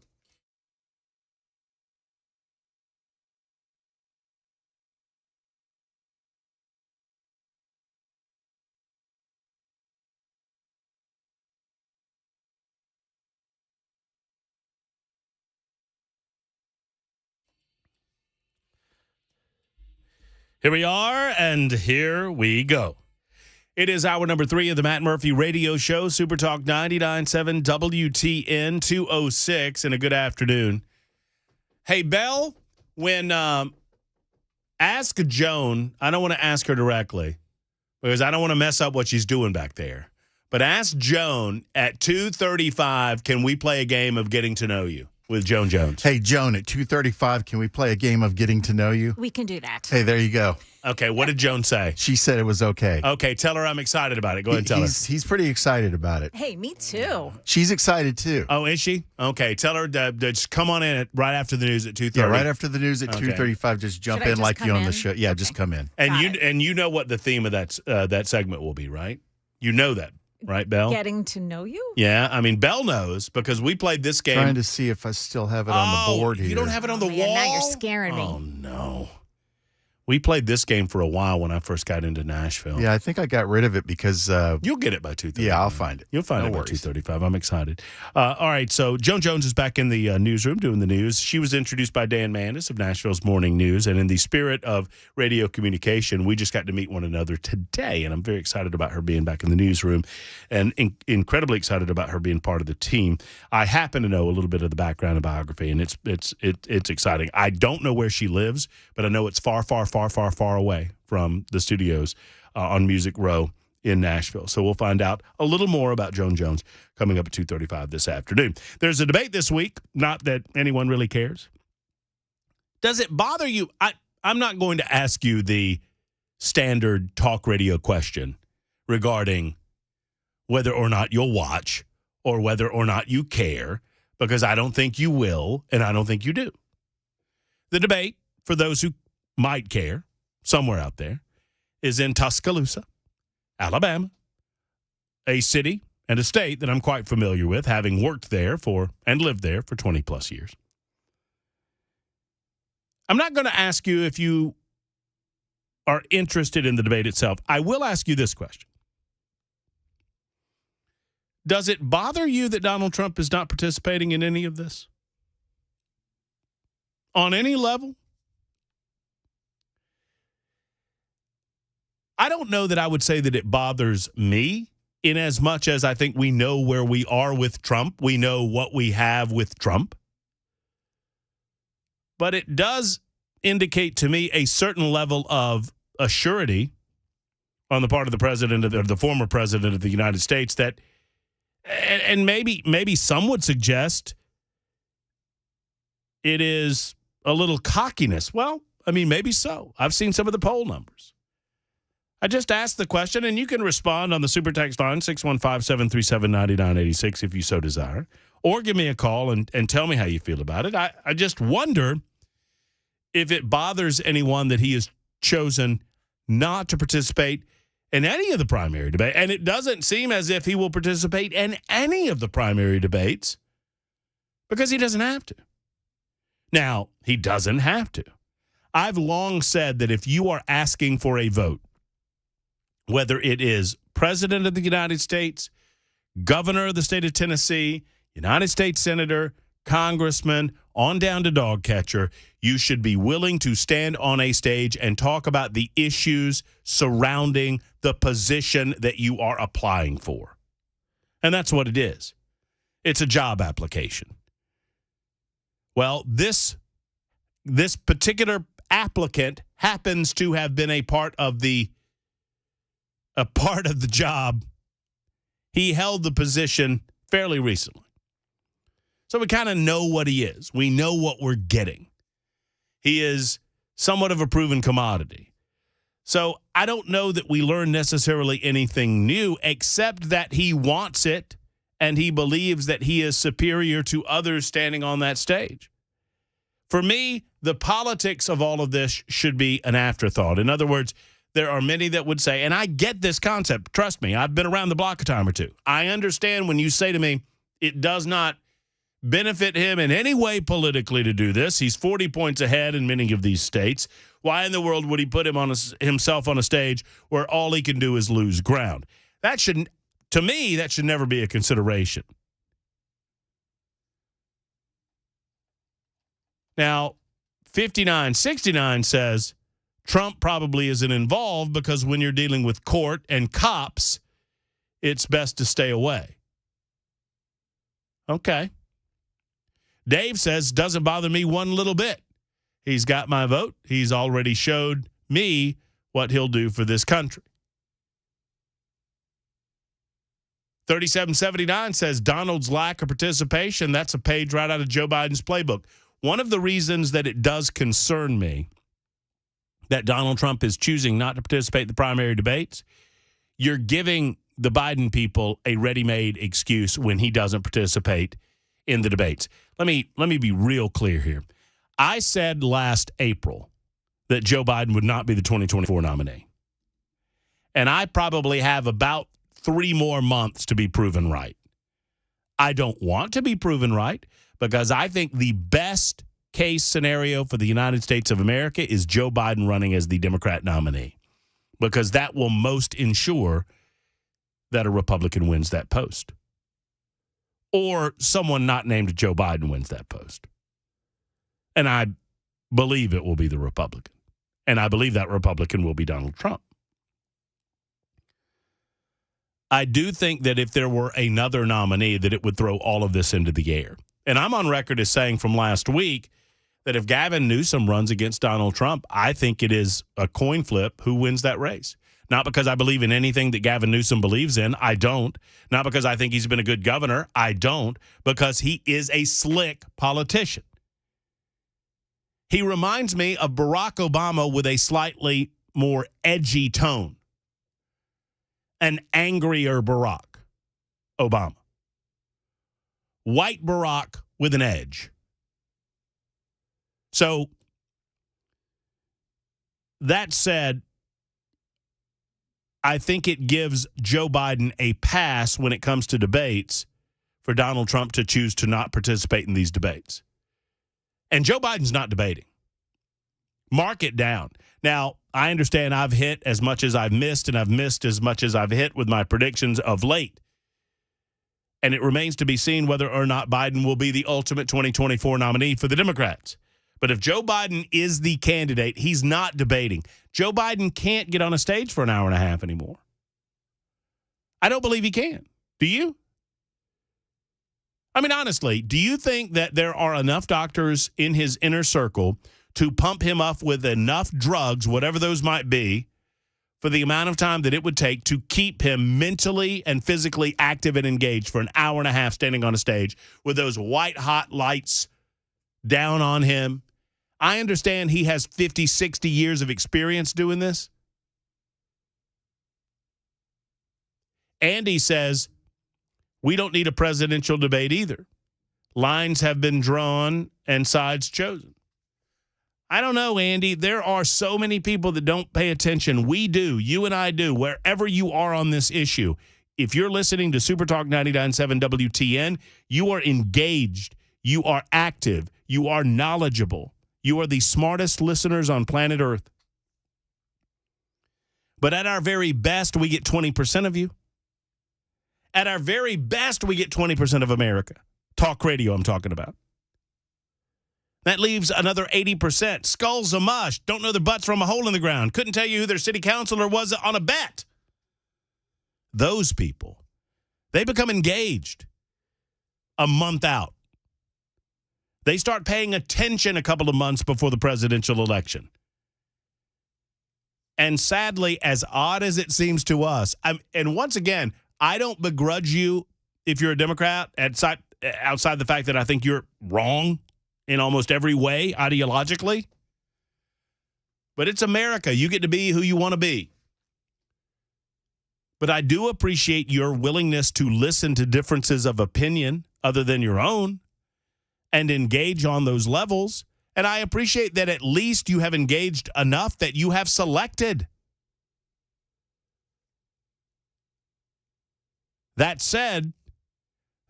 Here we are, and here we go. It is hour number 3 of the Matt Murphy Radio Show, Super Talk 99.7 WTN 206, and a good afternoon. Hey, Belle, when ask Joan, I don't want to ask her directly because I don't want to mess up what she's doing back there, but ask Joan at 2:35, can we play a game of Getting to Know You? With Joan Jones. Hey, Joan, at 2:35, can we play a game of Getting to Know You? We can do that. Hey, there you go. Okay, what did Joan say? She said it was okay. Okay, tell her I'm excited about it. Go ahead and tell her. He's pretty excited about it. Hey, me too. She's excited, too. Oh, is she? Okay, tell her to just come on in right after the news at 2:30. Yeah, right after the news at 2:35, just jump in like you on the show. Yeah, just come in. And you know what the theme of that segment will be, right? You know that. Right, Belle? Getting to know you? Yeah, I mean, Belle knows because we played this game. Trying to see if I still have it on the board here. You don't have it on the wall? Now you're scaring me. Oh, no. We played this game for a while when I first got into Nashville. Yeah, I think I got rid of it because... You'll get it by 2:30. Yeah, I'll find it. You'll find it by 2:35. I'm excited. All right, so Joan Jones is back in the newsroom doing the news. She was introduced by Dan Mandis of Nashville's Morning News, and in the spirit of radio communication, we just got to meet one another today, and I'm very excited about her being back in the newsroom and incredibly excited about her being part of the team. I happen to know a little bit of the background and biography, and it's exciting. I don't know where she lives, but I know it's far, far, far, far, far away from the studios on Music Row in Nashville. So we'll find out a little more about Joan Jones coming up at 2:35 this afternoon. There's a debate this week, not that anyone really cares. Does it bother you? I'm not going to ask you the standard talk radio question regarding whether or not you'll watch or whether or not you care, because I don't think you will, and I don't think you do. The debate, for those who might care, somewhere out there, is in Tuscaloosa, Alabama, a city and a state that I'm quite familiar with, having worked there and lived there for 20 plus years. I'm not going to ask you if you are interested in the debate itself. I will ask you this question. Does it bother you that Donald Trump is not participating in any of this? On any level? I don't know that I would say that it bothers me in as much as I think we know where we are with Trump. We know what we have with Trump. But it does indicate to me a certain level of assurity on the part of the president or the former president of the United States that, and maybe some would suggest it is a little cockiness. Well, I mean, maybe so. I've seen some of the poll numbers. I just asked the question, and you can respond on the super text line, 615-737-9986, if you so desire. Or give me a call and tell me how you feel about it. I just wonder if it bothers anyone that he has chosen not to participate in any of the primary debate. And it doesn't seem as if he will participate in any of the primary debates because he doesn't have to. Now, he doesn't have to. I've long said that if you are asking for a vote, whether it is President of the United States, Governor of the state of Tennessee, United States Senator, Congressman, on down to dog catcher, you should be willing to stand on a stage and talk about the issues surrounding the position that you are applying for. And that's what it is. It's a job application. Well, this particular applicant happens to have been a part of the job. He held the position fairly recently. So we kind of know what he is. We know what we're getting. He is somewhat of a proven commodity. So I don't know that we learn necessarily anything new, except that he wants it and he believes that he is superior to others standing on that stage. For me, the politics of all of this should be an afterthought. In other words, there are many that would say, and I get this concept, trust me, I've been around the block a time or two. I understand when you say to me, it does not benefit him in any way politically to do this. He's 40 points ahead in many of these states. Why in the world would he put himself on a stage where all he can do is lose ground? To me, that should never be a consideration. Now, 5969 says Trump probably isn't involved because when you're dealing with court and cops, it's best to stay away. Okay. Dave says, doesn't bother me one little bit. He's got my vote. He's already showed me what he'll do for this country. 3779 says Donald's lack of participation, that's a page right out of Joe Biden's playbook. One of the reasons that it does concern me that Donald Trump is choosing not to participate in the primary debates, you're giving the Biden people a ready-made excuse when he doesn't participate in the debates. Let me be real clear here. I said last April that Joe Biden would not be the 2024 nominee. And I probably have about 3 more months to be proven right. I don't want to be proven right because I think the best case scenario for the United States of America is Joe Biden running as the Democrat nominee, because that will most ensure that a Republican wins that post, or someone not named Joe Biden wins that post. And I believe it will be the Republican, and I believe that Republican will be Donald Trump. I do think that if there were another nominee, that it would throw all of this into the air. And I'm on record as saying from last week that if Gavin Newsom runs against Donald Trump, I think it is a coin flip who wins that race. Not because I believe in anything that Gavin Newsom believes in. I don't. Not because I think he's been a good governor. I don't. Because he is a slick politician. He reminds me of Barack Obama with a slightly more edgy tone. An angrier Barack Obama. White Barack with an edge. So, that said, I think it gives Joe Biden a pass when it comes to debates for Donald Trump to choose to not participate in these debates. And Joe Biden's not debating. Mark it down. Now, I understand I've hit as much as I've missed, and I've missed as much as I've hit with my predictions of late. And it remains to be seen whether or not Biden will be the ultimate 2024 nominee for the Democrats. But if Joe Biden is the candidate, he's not debating. Joe Biden can't get on a stage for an hour and a half anymore. I don't believe he can. Do you? I mean, honestly, do you think that there are enough doctors in his inner circle to pump him up with enough drugs, whatever those might be, for the amount of time that it would take to keep him mentally and physically active and engaged for an hour and a half standing on a stage with those white-hot lights down on him? I understand he has 50, 60 years of experience doing this. Andy says, we don't need a presidential debate either. Lines have been drawn and sides chosen. I don't know, Andy. There are so many people that don't pay attention. We do. You and I do. Wherever you are on this issue, if you're listening to Super Talk 99.7 WTN, you are engaged. You are active. You are knowledgeable. You are the smartest listeners on planet Earth. But at our very best, we get 20% of you. At our very best, we get 20% of America. Talk radio, I'm talking about. That leaves another 80%. Skulls a mush. Don't know their butts from a hole in the ground. Couldn't tell you who their city councilor was on a bet. Those people, they become engaged a month out. They start paying attention a couple of months before the presidential election. And sadly, as odd as it seems to us, and once again, I don't begrudge you if you're a Democrat outside the fact that I think you're wrong in almost every way ideologically. But it's America. You get to be who you want to be. But I do appreciate your willingness to listen to differences of opinion other than your own and engage on those levels. And I appreciate that at least you have engaged enough that you have selected. That said,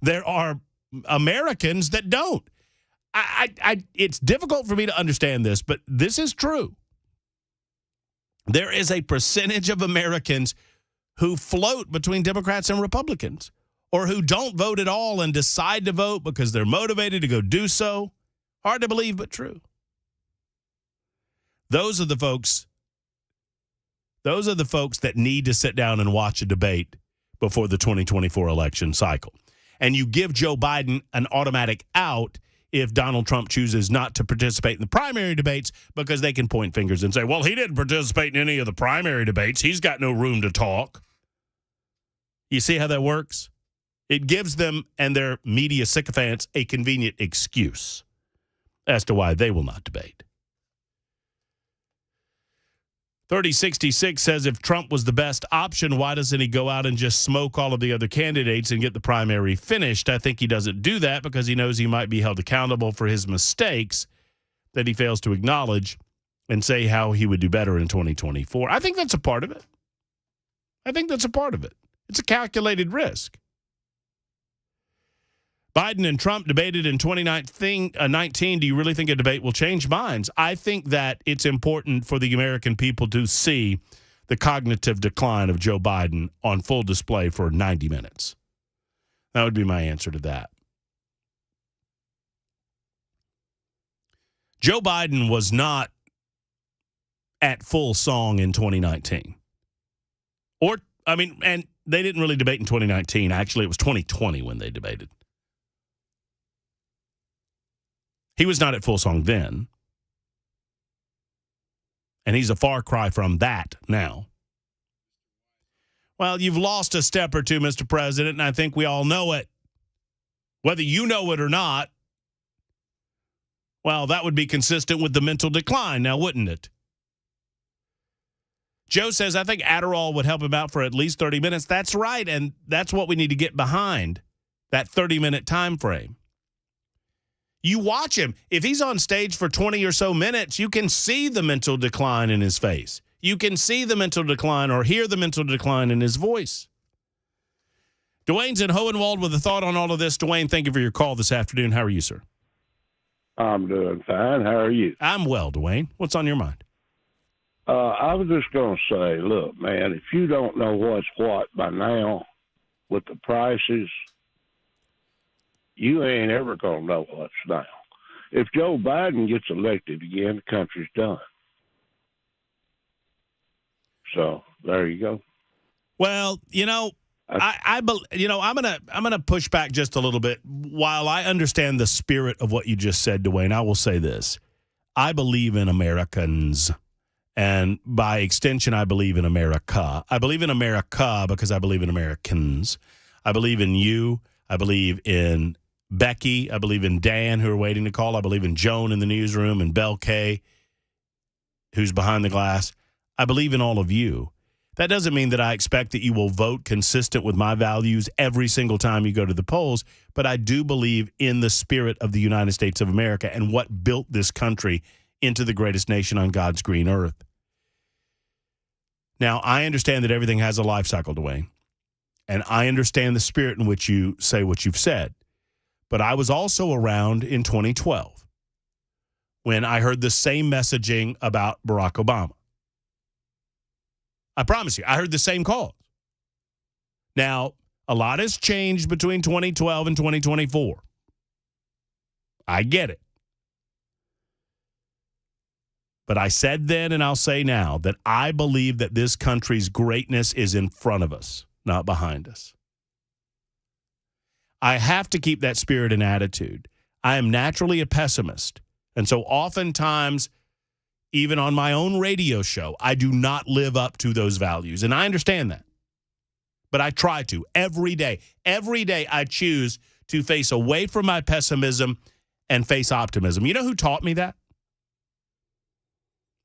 there are Americans that don't. It's difficult for me to understand this, but this is true. There is a percentage of Americans who float between Democrats and Republicans, or who don't vote at all and decide to vote because they're motivated to go do so. Hard to believe, but true. Those are the folks that need to sit down and watch a debate before the 2024 election cycle. And you give Joe Biden an automatic out if Donald Trump chooses not to participate in the primary debates, because they can point fingers and say, well, he didn't participate in any of the primary debates. He's got no room to talk. You see how that works? It gives them and their media sycophants a convenient excuse as to why they will not debate. 3066 says if Trump was the best option, why doesn't he go out and just smoke all of the other candidates and get the primary finished? I think he doesn't do that because he knows he might be held accountable for his mistakes that he fails to acknowledge and say how he would do better in 2024. I think that's a part of it. It's a calculated risk. Biden and Trump debated in 2019. Do you really think a debate will change minds? I think that it's important for the American people to see the cognitive decline of Joe Biden on full display for 90 minutes. That would be my answer to that. Joe Biden was not at full song in 2019. And they didn't really debate in 2019. Actually, it was 2020 when they debated. He was not at full song then. And he's a far cry from that now. Well, you've lost a step or two, Mr. President, and I think we all know it. Whether you know it or not, well, that would be consistent with the mental decline now, wouldn't it? Joe says, I think Adderall would help him out for at least 30 minutes. That's right, and that's what we need to get behind, that 30-minute time frame. You watch him. If he's on stage for 20 or so minutes, you can see the mental decline in his face. You can see the mental decline or hear the mental decline in his voice. Dwayne's in Hohenwald with a thought on all of this. Dwayne, thank you for your call this afternoon. How are you, sir? I'm doing fine. How are you? I'm well, Dwayne. What's on your mind? I was just going to say, look, man, if you don't know what's what by now with the prices, you ain't ever going to know what's now. If Joe Biden gets elected again, the country's done. So there you go. Well, I'm gonna push back just a little bit. While I understand the spirit of what you just said, Dwayne, I will say this: I believe in Americans, and by extension, I believe in America. I believe in America because I believe in Americans. I believe in you. I believe in Becky. I believe in Dan, who are waiting to call. I believe in Joan in the newsroom and Belle Kay, who's behind the glass. I believe in all of you. That doesn't mean that I expect that you will vote consistent with my values every single time you go to the polls, but I do believe in the spirit of the United States of America and what built this country into the greatest nation on God's green earth. Now, I understand that everything has a life cycle, Dwayne, and I understand the spirit in which you say what you've said. But I was also around in 2012 when I heard the same messaging about Barack Obama. I promise you, I heard the same calls. Now, a lot has changed between 2012 and 2024. I get it. But I said then and I'll say now that I believe that this country's greatness is in front of us, not behind us. I have to keep that spirit and attitude. I am naturally a pessimist. And so oftentimes, even on my own radio show, I do not live up to those values. And I understand that. But I try to every day. Every day I choose to face away from my pessimism and face optimism. You know who taught me that?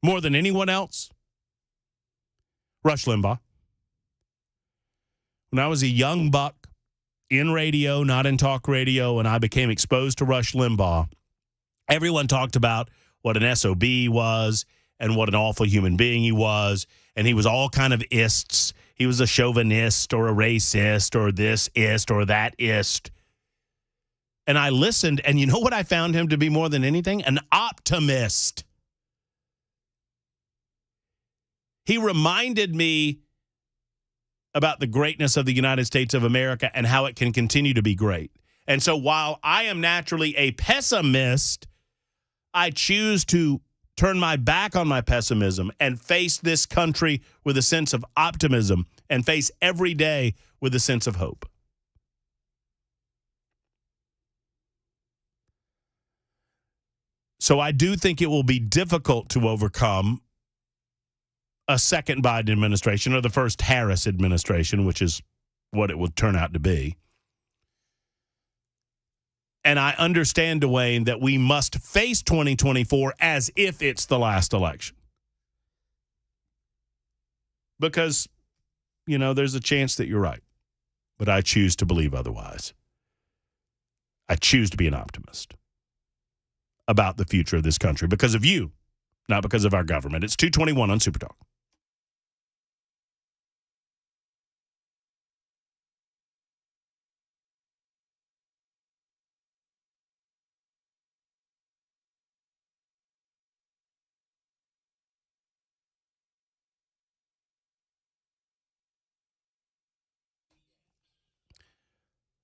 More than anyone else? Rush Limbaugh. When I was a young buck in radio, not in talk radio, and I became exposed to Rush Limbaugh, everyone talked about what an SOB was and what an awful human being he was. And he was all kind of ists. He was a chauvinist or a racist or this ist or that ist. And I listened, and you know what I found him to be more than anything? An optimist. He reminded me about the greatness of the United States of America and how it can continue to be great. And so while I am naturally a pessimist, I choose to turn my back on my pessimism and face this country with a sense of optimism and face every day with a sense of hope. So I do think it will be difficult to overcome a second Biden administration or the first Harris administration, which is what it will turn out to be. And I understand, Dwayne, that we must face 2024 as if it's the last election. Because, you know, there's a chance that you're right. But I choose to believe otherwise. I choose to be an optimist about the future of this country because of you, not because of our government. It's 2:21 on Super Talk.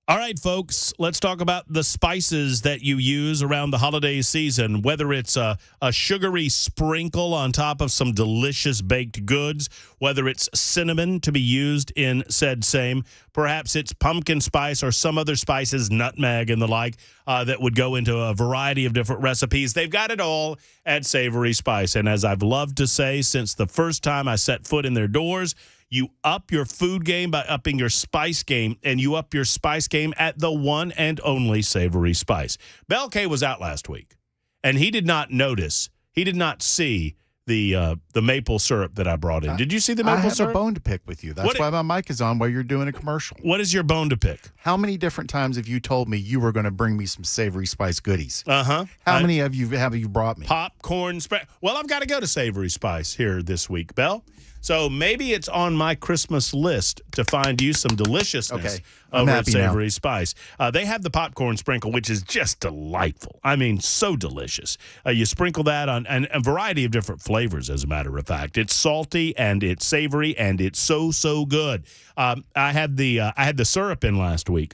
All right, folks, let's talk about the spices that you use around the holiday season, whether it's a sugary sprinkle on top of some delicious baked goods, whether it's cinnamon to be used in said same, perhaps it's pumpkin spice or some other spices, nutmeg and the like, that would go into a variety of different recipes. They've got it all at Savory Spice. And as I've loved to say since the first time I set foot in their doors, you up your food game by upping your spice game, and you up your spice game at the one and only Savory Spice. Bel K was out last week, and he did not notice, he did not see the maple syrup that I brought in. Did you see the maple syrup? I have a bone to pick with you. That's why my mic is on while you're doing a commercial. What is your bone to pick? How many different times have you told me you were going to bring me some Savory Spice goodies? How many have you brought me? Popcorn. Well, I've got to go to Savory Spice here this week, Bel. So maybe it's on my Christmas list to find you some deliciousness over at Savory Spice. They have the popcorn sprinkle, which is just delightful. I mean, so delicious. You sprinkle that on and a variety of different flavors, as a matter of fact. It's salty and it's savory and it's so good. I had the syrup in last week.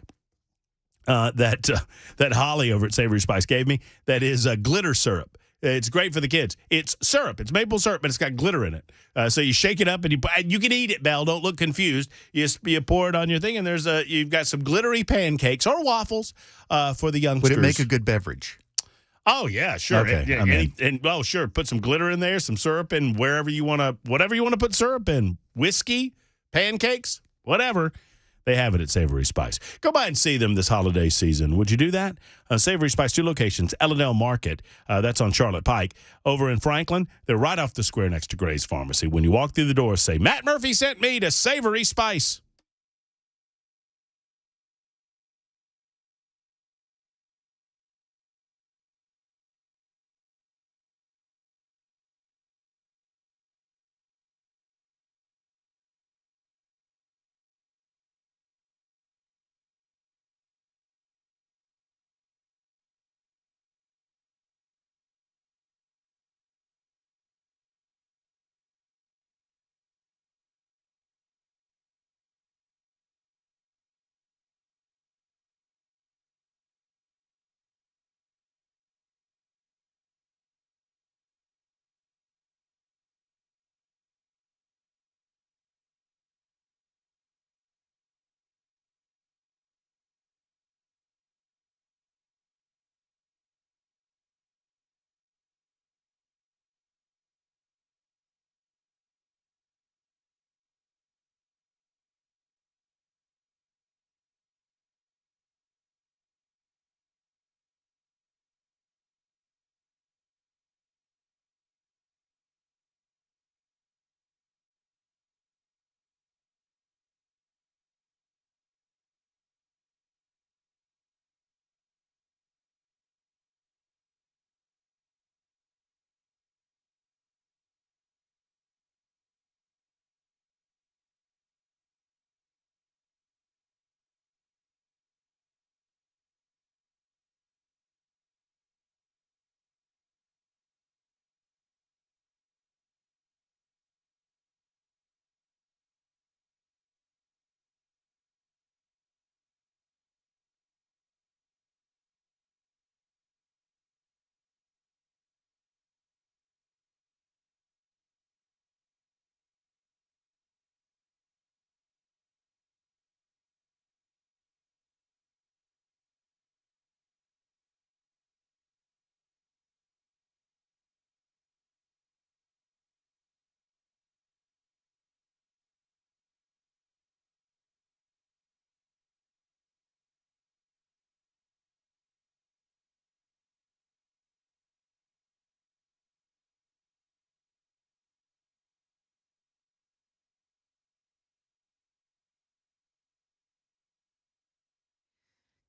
That Holly over at Savory Spice gave me. That is glitter syrup. It's great for the kids. It's syrup. It's maple syrup, but it's got glitter in it. So you shake it up, and you can eat it, Belle. Don't look confused. You pour it on your thing, and you've got some glittery pancakes or waffles for the youngsters. Would it make a good beverage? Oh, yeah, sure. Okay, Sure. Put some glitter in there, some syrup in whatever you want to put syrup in. Whiskey, pancakes, whatever. They have it at Savory Spice. Go by and see them this holiday season. Would you do that? Savory Spice, 2 locations. Ellenell Market, that's on Charlotte Pike. Over in Franklin, they're right off the square next to Gray's Pharmacy. When you walk through the door, say, Matt Murphy sent me to Savory Spice.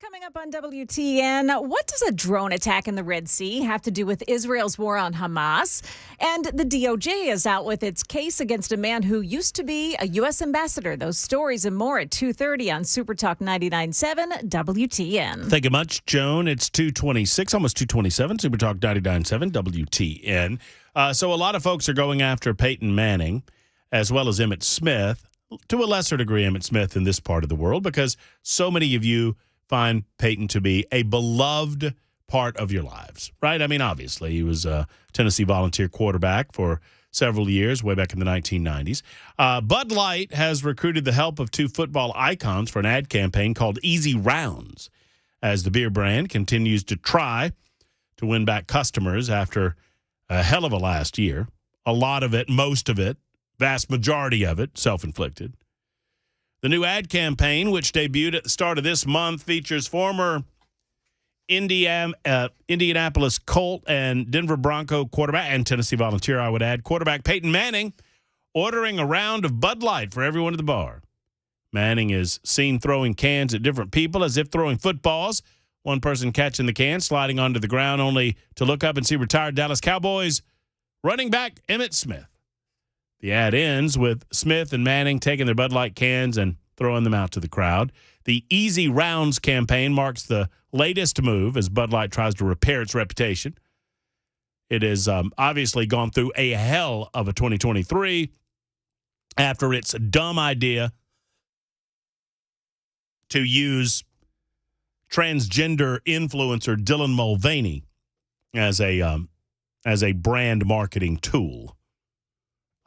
Coming up on WTN, what does a drone attack in the Red Sea have to do with Israel's war on Hamas? And the DOJ is out with its case against a man who used to be a U.S. ambassador. Those stories and more at 2:30 on Super Talk 99.7 WTN. Thank you much, Joan. It's 2:26, almost 2:27, Super Talk 99.7 WTN. So a lot of folks are going after Peyton Manning as well as Emmitt Smith, to a lesser degree Emmitt Smith in this part of the world, because so many of you find Peyton to be a beloved part of your lives, right? I mean, obviously, he was a Tennessee Volunteer quarterback for several years, way back in the 1990s. Bud Light has recruited the help of two football icons for an ad campaign called Easy Rounds, as the beer brand continues to try to win back customers after a hell of a last year. A lot of it, most of it, vast majority of it, self-inflicted. The new ad campaign, which debuted at the start of this month, features former Indianapolis Colt and Denver Bronco quarterback, and Tennessee Volunteer, I would add, quarterback Peyton Manning ordering a round of Bud Light for everyone at the bar. Manning is seen throwing cans at different people as if throwing footballs. One person catching the can, sliding onto the ground, only to look up and see retired Dallas Cowboys running back Emmitt Smith. The ad ends with Smith and Manning taking their Bud Light cans and throwing them out to the crowd. The Easy Rounds campaign marks the latest move as Bud Light tries to repair its reputation. It has obviously gone through a hell of a 2023 after its dumb idea to use transgender influencer Dylan Mulvaney as a brand marketing tool.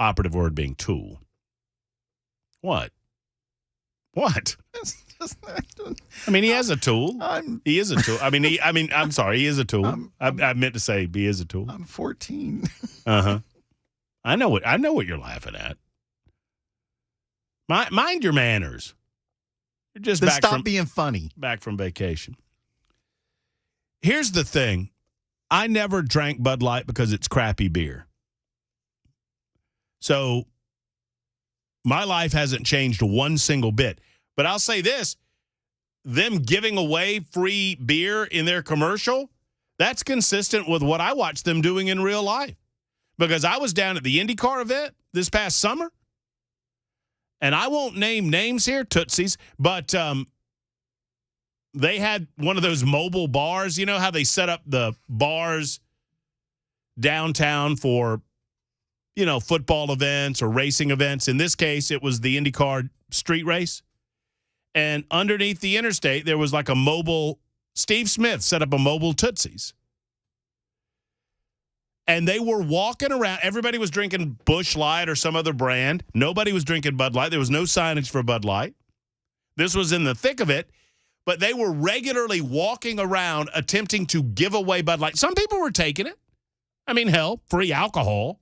Operative word being tool. What? I mean, he has a tool. He is a tool. I'm sorry, he is a tool. I meant to say he is a tool. I'm 14. Uh-huh. I know what you're laughing at. Mind your manners. You're just Then stop being funny. Back from vacation. Here's the thing. I never drank Bud Light because it's crappy beer. So my life hasn't changed one single bit. But I'll say this, them giving away free beer in their commercial, that's consistent with what I watched them doing in real life. Because I was down at the IndyCar event this past summer, and I won't name names here, Tootsies, but they had one of those mobile bars. You know how they set up the bars downtown for, football events or racing events. In this case, it was the IndyCar street race. And underneath the interstate, there was like a mobile, Steve Smith set up a mobile Tootsies. And they were walking around. Everybody was drinking Busch Light or some other brand. Nobody was drinking Bud Light. There was no signage for Bud Light. This was in the thick of it. But they were regularly walking around attempting to give away Bud Light. Some people were taking it. I mean, hell, free alcohol.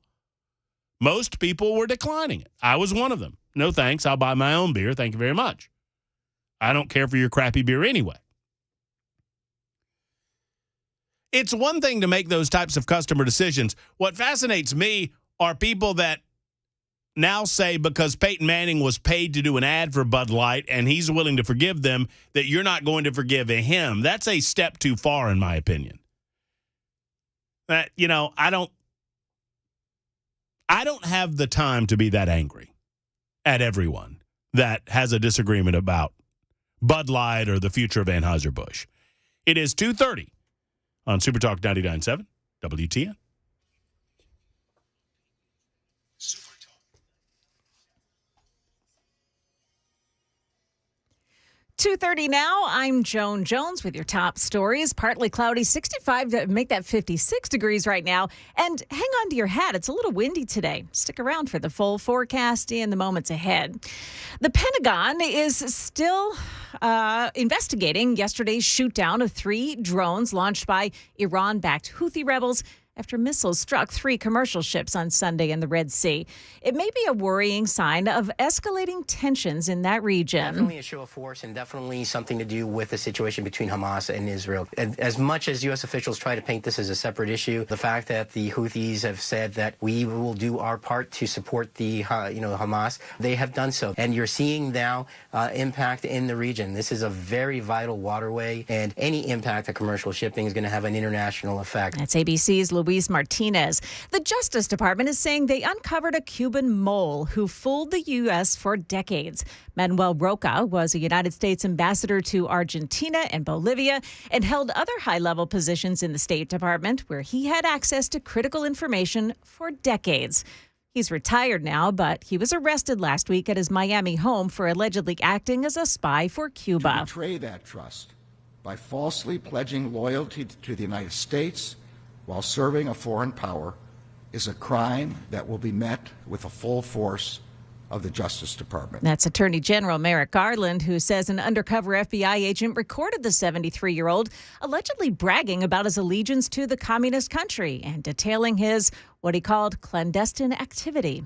Most people were declining it. I was one of them. No thanks. I'll buy my own beer. Thank you very much. I don't care for your crappy beer anyway. It's one thing to make those types of customer decisions. What fascinates me are people that now say because Peyton Manning was paid to do an ad for Bud Light and he's willing to forgive them, that you're not going to forgive him. That's a step too far, in my opinion. I don't have the time to be that angry at everyone that has a disagreement about Bud Light or the future of Anheuser-Busch. It is 2:30 on Super Talk 99.7 WTN. 2:30 now. I'm Joan Jones with your top stories. Partly cloudy, 65 to make that 56 degrees right now. And hang on to your hat. It's a little windy today. Stick around for the full forecast in the moments ahead. The Pentagon is still investigating yesterday's shoot down of 3 drones launched by Iran-backed Houthi rebels after missiles struck 3 commercial ships on Sunday in the Red Sea. It may be a worrying sign of escalating tensions in that region. Definitely a show of force and definitely something to do with the situation between Hamas and Israel. And as much as U.S. officials try to paint this as a separate issue, the fact that the Houthis have said that we will do our part to support the Hamas, they have done so. And you're seeing now impact in the region. This is a very vital waterway, and any impact on commercial shipping is going to have an international effect. That's ABC's Luis Martinez. The Justice Department is saying they uncovered a Cuban mole who fooled the U.S. for decades. Manuel Roca was a United States ambassador to Argentina and Bolivia and held other high-level positions in the State Department where he had access to critical information for decades. He's retired now, but he was arrested last week at his Miami home for allegedly acting as a spy for Cuba. To betray that trust by falsely pledging loyalty to the United States while serving a foreign power is a crime that will be met with the full force of the Justice Department. That's Attorney General Merrick Garland, who says an undercover FBI agent recorded the 73-year-old allegedly bragging about his allegiance to the communist country and detailing his, what he called, clandestine activity.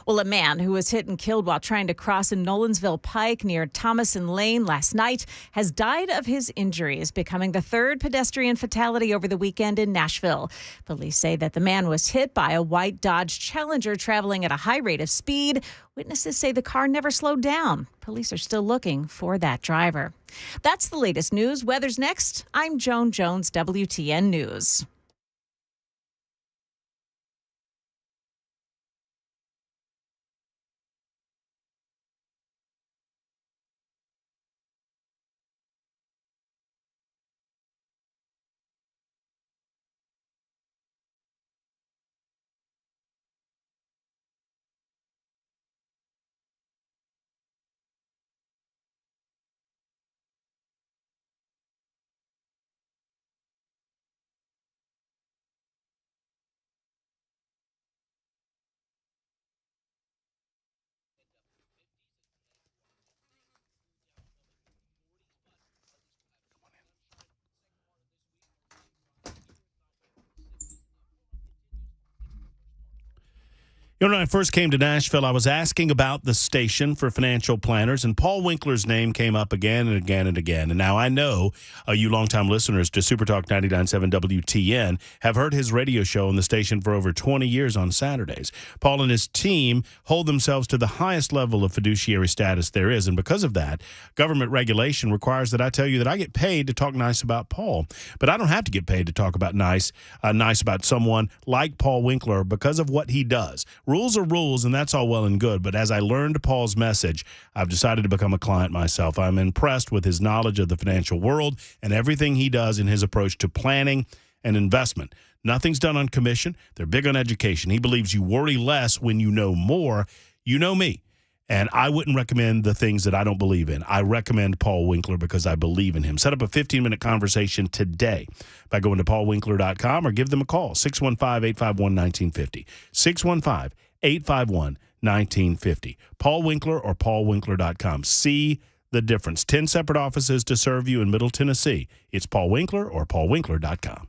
Well, a man who was hit and killed while trying to cross a Nolensville Pike near Thomas and Lane last night has died of his injuries, becoming the 3rd pedestrian fatality over the weekend in Nashville. Police say that the man was hit by a white Dodge Challenger traveling at a high rate of speed. Witnesses say the car never slowed down. Police are still looking for that driver. That's the latest news. Weather's next. I'm Joan Jones, WTN News. You know, when I first came to Nashville, I was asking about the station for financial planners, and Paul Winkler's name came up again and again and again. And now I know you longtime listeners to Supertalk 99.7 WTN have heard his radio show on the station for over 20 years on Saturdays. Paul and his team hold themselves to the highest level of fiduciary status there is, and because of that, government regulation requires that I tell you that I get paid to talk nice about Paul. But I don't have to get paid to talk about nice about someone like Paul Winkler because of what he does. Rules are rules, and that's all well and good, but as I learned Paul's message, I've decided to become a client myself. I'm impressed with his knowledge of the financial world and everything he does in his approach to planning and investment. Nothing's done on commission. They're big on education. He believes you worry less when you know more. You know me, and I wouldn't recommend the things that I don't believe in. I recommend Paul Winkler because I believe in him. Set up a 15-minute conversation today by going to paulwinkler.com or give them a call, 615-851-1950, 615-851-1950. Paul Winkler or paulwinkler.com. See the difference. 10 separate offices to serve you in Middle Tennessee. It's Paul Winkler or paulwinkler.com.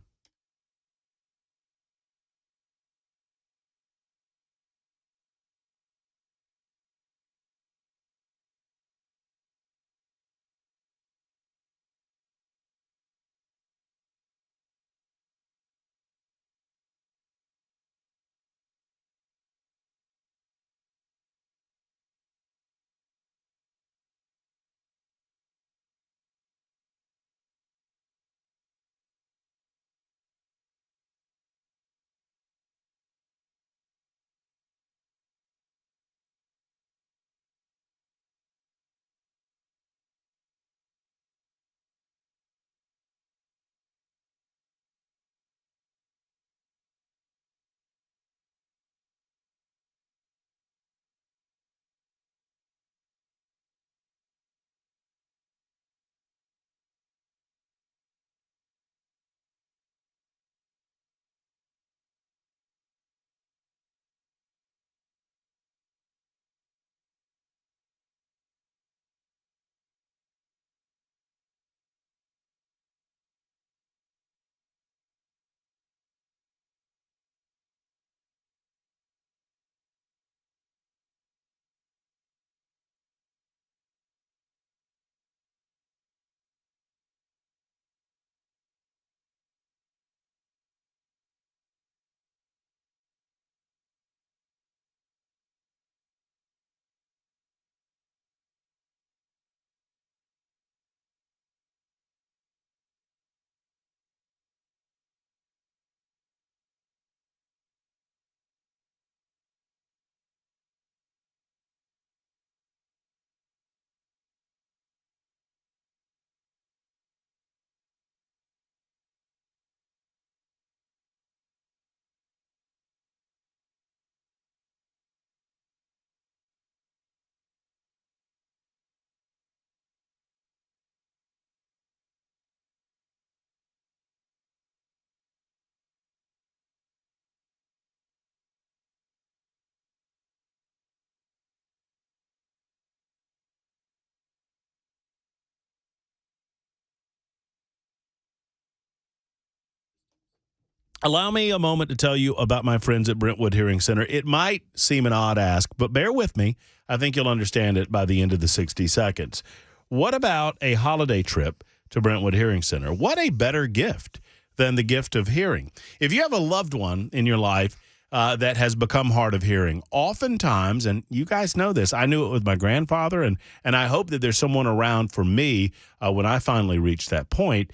Allow me a moment to tell you about my friends at Brentwood Hearing Center. It might seem an odd ask, but bear with me. I think you'll understand it by the end of the 60 seconds. What about a holiday trip to Brentwood Hearing Center? What a better gift than the gift of hearing. If you have a loved one in your life that has become hard of hearing, oftentimes, and you guys know this, I knew it with my grandfather, and I hope that there's someone around for me when I finally reach that point.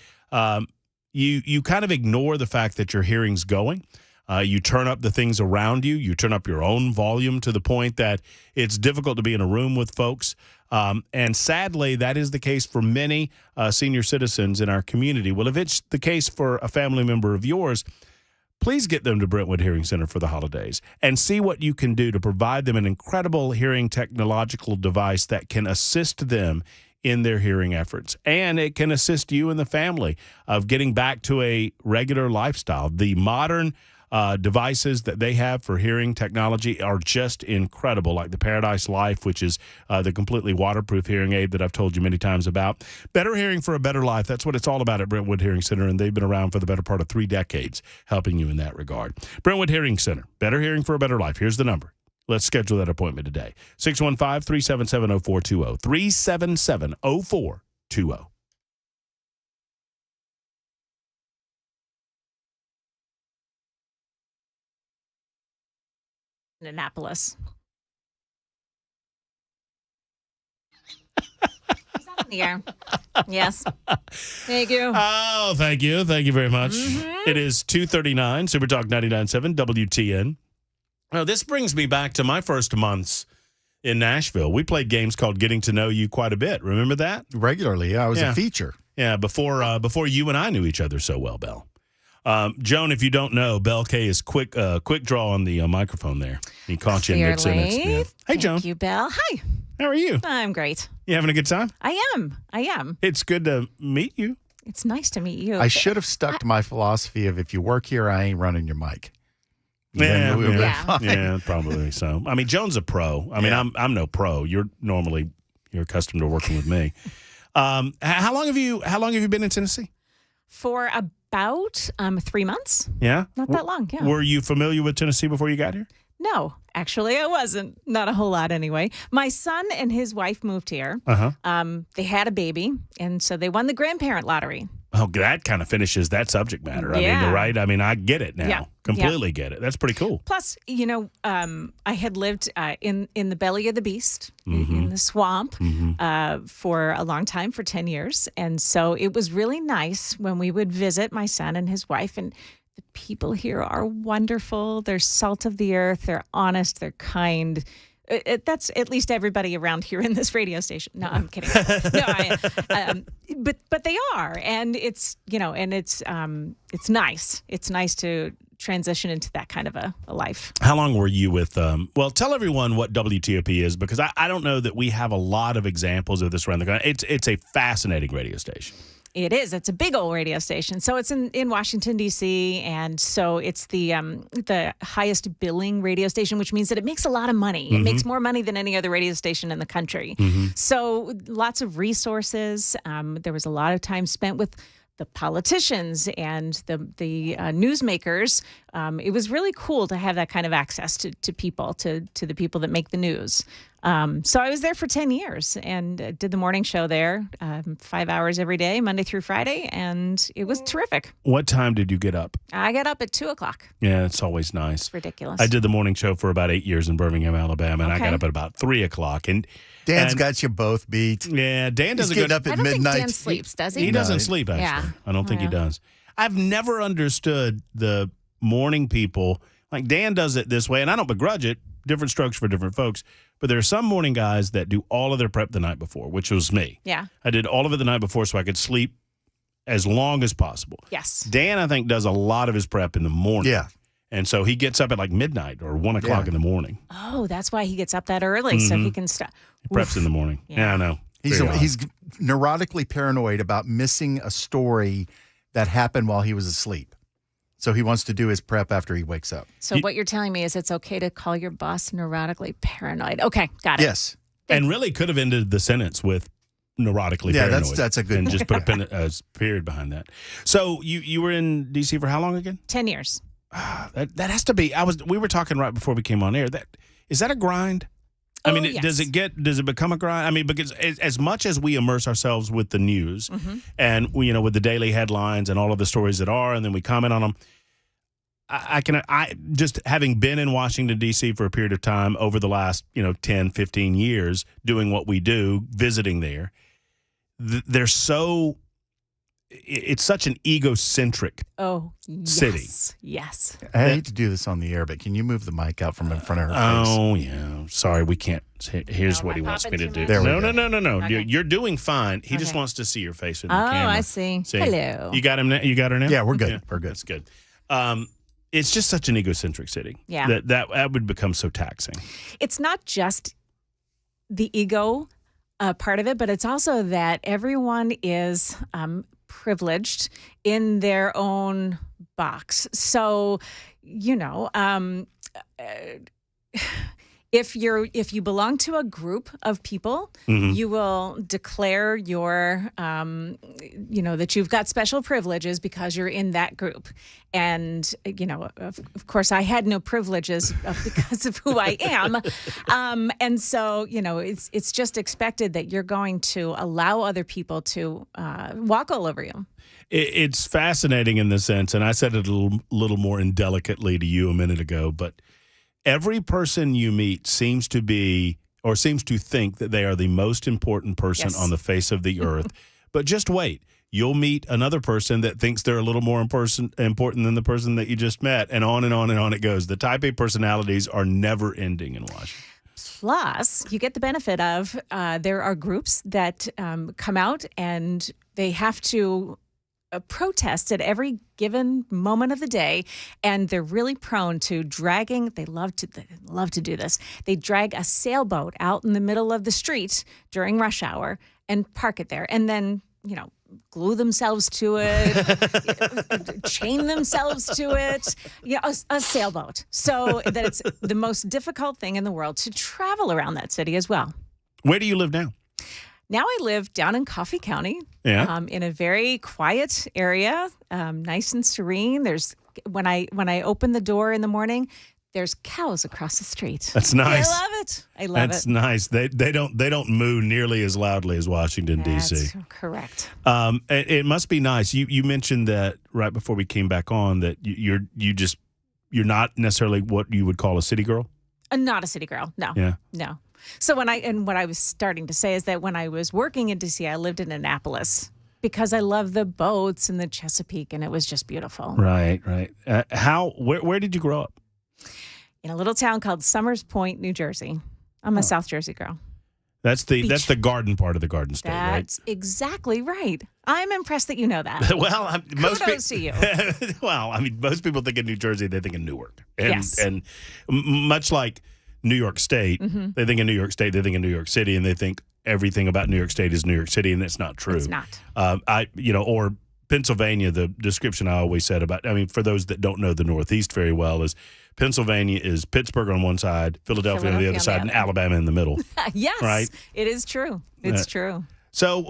You kind of ignore the fact that your hearing's going. You turn up the things around you. You turn up your own volume to the point that it's difficult to be in a room with folks. And sadly, that is the case for many senior citizens in our community. Well, if it's the case for a family member of yours, please get them to Brentwood Hearing Center for the holidays and see what you can do to provide them an incredible hearing technological device that can assist them in their hearing efforts. And it can assist you and the family of getting back to a regular lifestyle. The modern devices that they have for hearing technology are just incredible, like the Paradise Life, which is the completely waterproof hearing aid that I've told you many times about. Better hearing for a better life. That's what it's all about at Brentwood Hearing Center, and they've been around for the better part of 3 decades, helping you in that regard. Brentwood Hearing Center, better hearing for a better life. Here's the number. Let's schedule that appointment today. 615-377-0420. 377-0420. Annapolis. Is that in the air? Yes. Thank you. Oh, thank you. Thank you very much. It is 2:39, Super Talk 99.7 WTN. Now, this brings me back to my first months in Nashville. We played games called Getting to Know You quite a bit. Remember that? Regularly, yeah. It was a feature. Yeah, before you and I knew each other so well, Belle. Joan, if you don't know, Belle K is quick draw on the microphone there. He caught you in mid-sentence. Yeah. Hey, Joan. Thank you, Belle. Hi. How are you? I'm great. You having a good time? I am. It's good to meet you. It's nice to meet you. I should have stuck to my philosophy of if you work here, I ain't running your mic. Yeah, probably so. I mean, Joan's a pro. I mean, I'm no pro. You're accustomed to working with me. How long have you been in Tennessee? For about 3 months. Yeah, not that long. Yeah. Were you familiar with Tennessee before you got here? No, actually, I wasn't. Not a whole lot, anyway. My son and his wife moved here. They had a baby, and so they won the grandparent lottery. Oh, that kind of finishes that subject matter. I mean, right? I mean, I get it now. Yeah. Completely get it. That's pretty cool. Plus, I had lived in the belly of the beast, in the swamp, for a long time, for 10 years. And so it was really nice when we would visit my son and his wife. And the people here are wonderful. They're salt of the earth. They're honest. They're kind. That's at least everybody around here in this radio station. No, I'm kidding. But they are, and it's it's nice. It's nice to transition into that kind of a life. How long were you with? Well, tell everyone what WTOP is, because I don't know that we have a lot of examples of this around the country. It's a fascinating radio station. It is. It's a big old radio station. So it's in Washington, D.C., and so it's the highest billing radio station, which means that it makes a lot of money. It makes more money than any other radio station in the country. So lots of resources. There was a lot of time spent with the politicians and the newsmakers. It was really cool to have that kind of access to people, to the people that make the news. So I was there for 10 years and did the morning show there, 5 hours every day, Monday through Friday, and it was terrific. What time did you get up? I got up at 2 o'clock. Yeah, it's always nice. It's ridiculous. I did the morning show for about 8 years in Birmingham, Alabama, and I got up at about 3 o'clock. And Dan's got you both beat. Yeah, Dan doesn't get up at midnight. Dan sleeps, does he? He doesn't sleep, actually. Yeah. I don't think he does. I've never understood the morning people. Like, Dan does it this way, and I don't begrudge it. Different strokes for different folks. But there are some morning guys that do all of their prep the night before, which was me. Yeah. I did all of it the night before so I could sleep as long as possible. Yes. Dan, I think, does a lot of his prep in the morning. Yeah. And so he gets up at like midnight or 1 o'clock in the morning. Oh, that's why he gets up that early, so he can stop. He preps in the morning. Yeah, I know. He's neurotically paranoid about missing a story that happened while he was asleep. So he wants to do his prep after he wakes up. So what you're telling me is it's okay to call your boss neurotically paranoid. Okay, got it. Yes. And really could have ended the sentence with neurotically Yeah, paranoid. that's a good and just put a period behind that. So you were in D.C. for how long again? 10 years. That has to be. We were talking right before we came on air. Is that a grind? I mean, yes. does it become a grind? I mean, because as much as we immerse ourselves with the news and with the daily headlines and all of the stories that are, and then we comment on them, I just having been in Washington D.C. for a period of time over the last 10, 15 years doing what we do, visiting there, they're so. It's such an egocentric city. Yes. I hate to do this on the air, but can you move the mic out from in front of her face? Oh, yeah. Sorry, we can't. Here's what he wants me to do. No. Okay. You're doing fine. He just wants to see your face in the camera. I see. Hello. You got him. You got her now? Yeah, we're good. Yeah, we're good. That's good. It's just such an egocentric city. Yeah. That would become so taxing. It's not just the ego part of it, but it's also that everyone is privileged in their own box. So, if you belong to a group of people, you will declare your that you've got special privileges because you're in that group. And of course I had no privileges because of who I am. And so, it's just expected that you're going to allow other people to walk all over you. It's fascinating in the sense, and I said it a little more indelicately to you a minute ago, but every person you meet seems to think that they are the most important person on the face of the earth. But just wait. You'll meet another person that thinks they're a little more important than the person that you just met, and on it goes. The type A personalities are never ending in Washington. Plus, you get the benefit of there are groups that come out and they have to protest at every given moment of the day, and they're really prone to dragging. They love to do this. They drag a sailboat out in the middle of the street during rush hour and park it there, and then glue themselves to it, chain themselves to it. A sailboat. So that it's the most difficult thing in the world to travel around that city as well. Where do you live now? Now I live down in Coffee County, in a very quiet area, nice and serene. There's when I open the door in the morning, there's cows across the street. That's nice. I love it. I love it. That's nice. They don't moo nearly as loudly as Washington D.C. That's correct. It must be nice. You mentioned that right before we came back on that you're not necessarily what you would call a city girl. Not a city girl. No. Yeah. No. So what I was starting to say is that when I was working in D.C., I lived in Annapolis because I love the boats and the Chesapeake, and it was just beautiful. Right. Where did you grow up? In a little town called Summers Point, New Jersey. I'm a South Jersey girl. That's the garden part of the Garden State, right? That's exactly right. I'm impressed that you know that. Well, kudos to you. Well, I mean, most people think of New Jersey, they think of Newark. Yes. And much like New York State, they think of New York State, they think of New York City, and they think everything about New York State is New York City, and it's not true. It's not. Or Pennsylvania, the description I always said about, for those that don't know the Northeast very well, is Pennsylvania is Pittsburgh on one side, Philadelphia on the other side, and Alabama in the middle. Yes, right? It is true. It's true. So,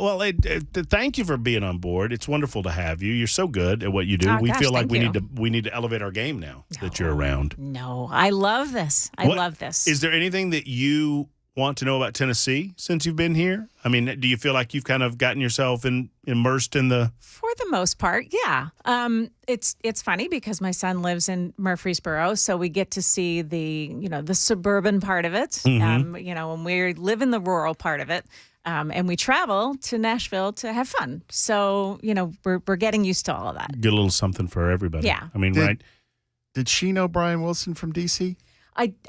thank you for being on board. It's wonderful to have you. You're so good at what you do. We feel like we need to elevate our game now that you're around. No, I love this. I love this. Is there anything that you want to know about Tennessee since you've been here? I mean, do you feel like you've kind of gotten yourself immersed in the... For the most part, yeah. It's funny because my son lives in Murfreesboro, so we get to see the suburban part of it. And we live in the rural part of it. And we travel to Nashville to have fun. So, we're getting used to all of that. Get a little something for everybody. Yeah. I mean, right? Did she know Brian Wilson from D.C.?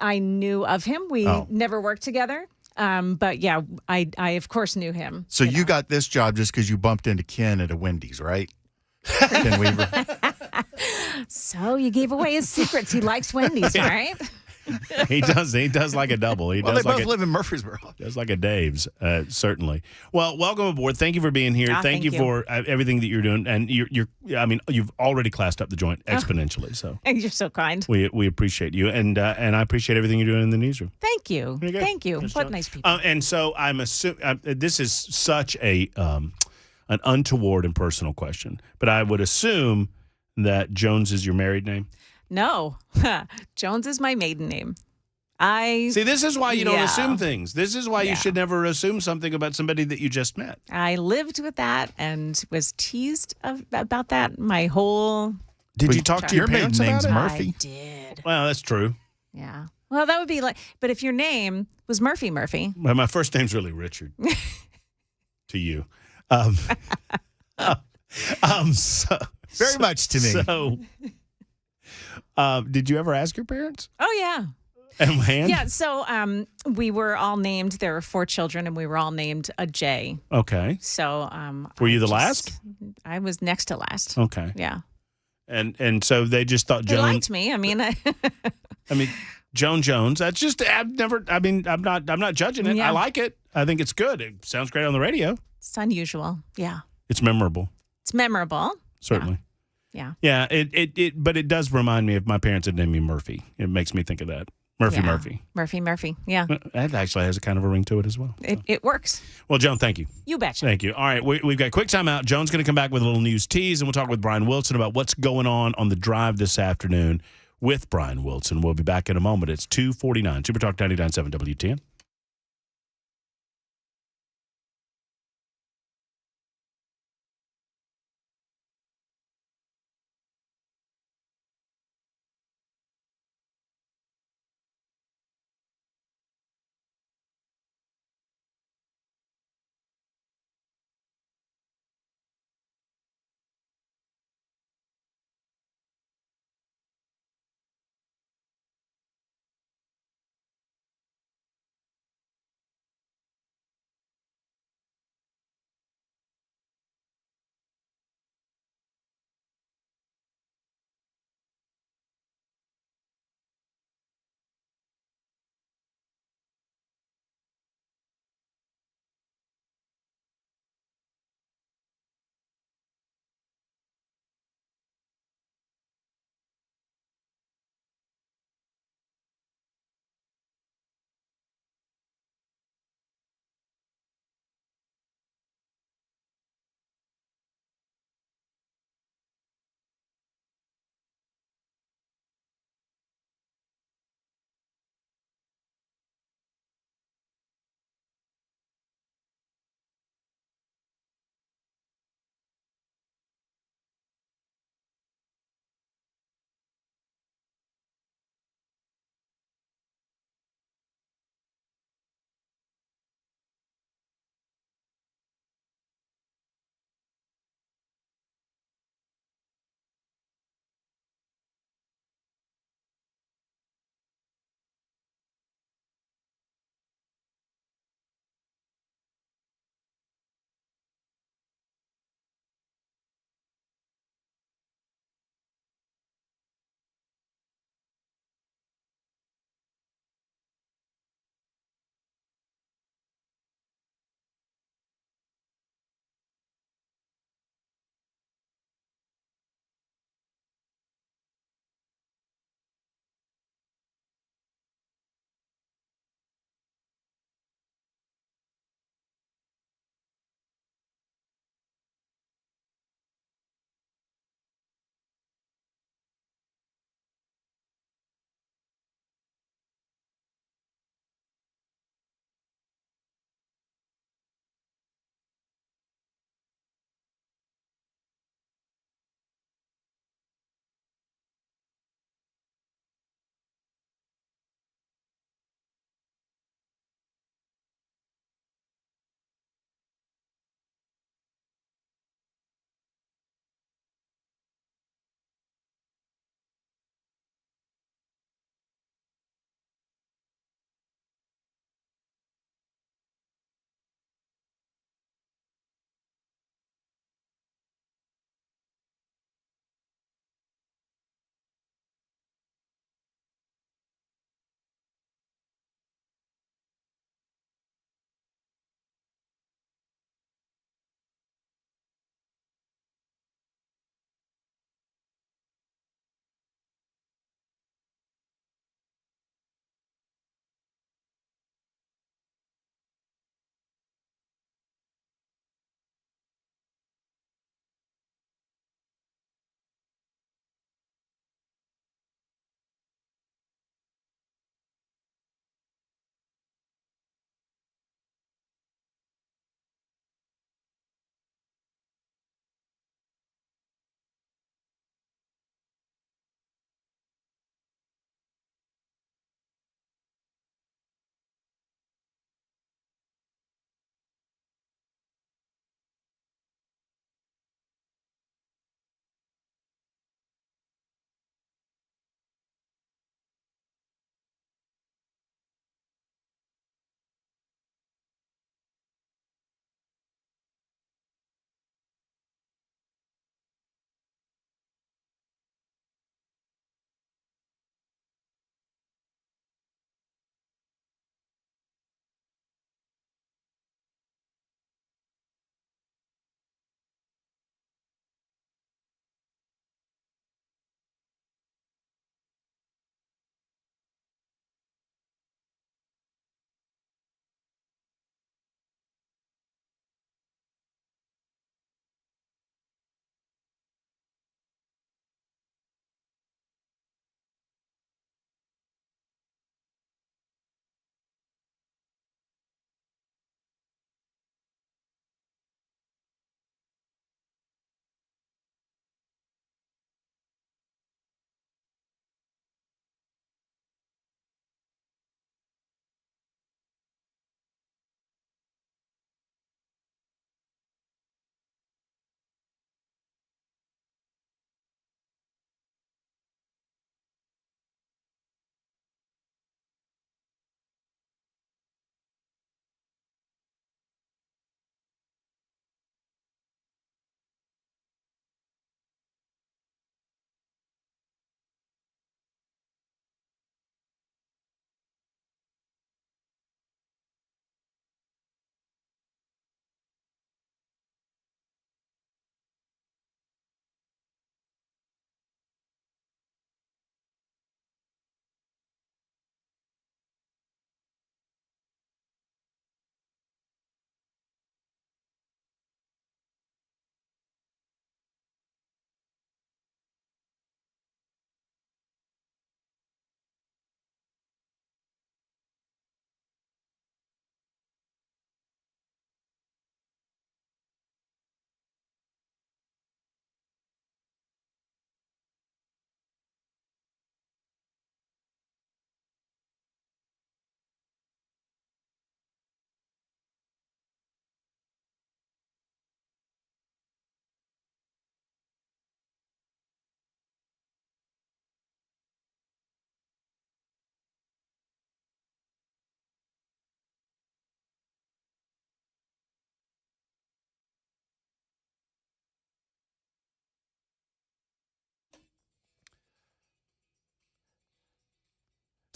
I knew of him. We never worked together. But yeah, I of course knew him. So you got this job just because you bumped into Ken at a Wendy's, right? Ken Weaver. So you gave away his secrets. He likes Wendy's, all right? He does like a double. Well, they both live in Murfreesboro. Does like a Dave's, certainly. Well, welcome aboard. Thank you for being here. Thank you for everything that you're doing. And you've already classed up the joint exponentially. So You're so kind. we appreciate you, and I appreciate everything you're doing in the newsroom. Thank you. Thank you. What nice people. And so I'm assuming this is such an untoward and personal question, but I would assume that Jones is your married name. No, Jones is my maiden name. See, this is why you don't assume things. This is why you should never assume something about somebody that you just met. I lived with that and was teased about that my whole. Did you talk to your parents about it? Murphy. I did. Well, that's true. Yeah. Well, that would be like, but if your name was Murphy, well, my first name's really Richard. To you, so very much to me. So, did you ever ask your parents? Oh yeah. And yeah, so we were all named. There were 4 children, and we were all named a J. Okay. So were you the last? I was next to last. Okay. Yeah. And so they just thought They liked me. I mean, Joan Jones. That's just I'm not judging it. Yeah. I like it. I think it's good. It sounds great on the radio. It's unusual. Yeah. It's memorable. It's memorable. Certainly. Yeah. Yeah. But it does remind me if my parents had named me Murphy. It makes me think of that. Murphy. Murphy. Yeah. That actually has a kind of a ring to it as well. It works. Well, Joan, thank you. You betcha. Thank you. All right. We've got a quick time out. Joan's going to come back with a little news tease, and we'll talk with Brian Wilson about what's going on the drive this afternoon with Brian Wilson. We'll be back in a moment. It's 2:49. Super Talk 99.7 WTN.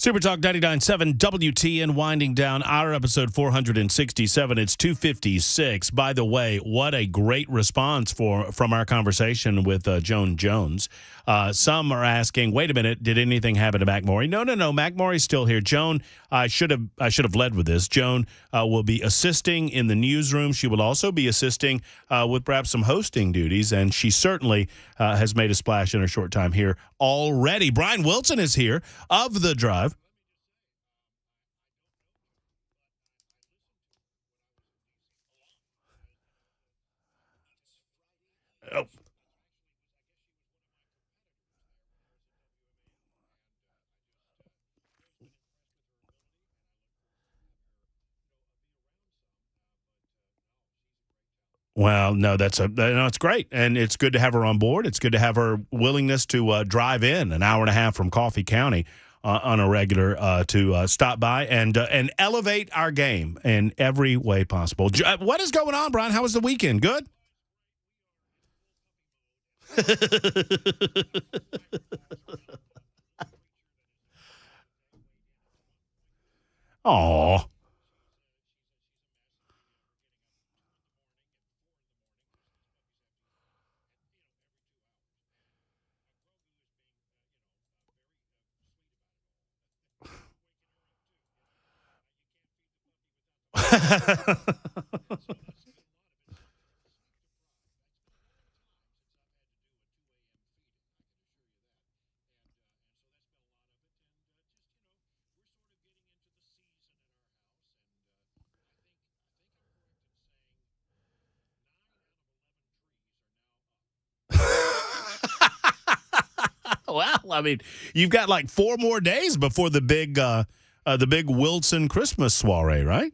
Super Talk 99.7 WTN winding down our episode 467. It's 256. By the way, what a great response from our conversation with Joan Jones. Some are asking, wait a minute, did anything happen to McMorry? No. McMorry's still here. Joan, I should have led with this. Joan will be assisting in the newsroom. She will also be assisting with perhaps some hosting duties, and she certainly has made a splash in her short time here already. Brian Wilson is here of The Drive. Oh. Well, no, it's great, and it's good to have her on board. It's good to have her willingness to drive in an hour and a half from Coffee County on a regular to stop by and elevate our game in every way possible. What is going on, Brian? How was the weekend? Good? Aw. Well, I mean, you've got like 4 more days before the big Wilson Christmas soiree, right?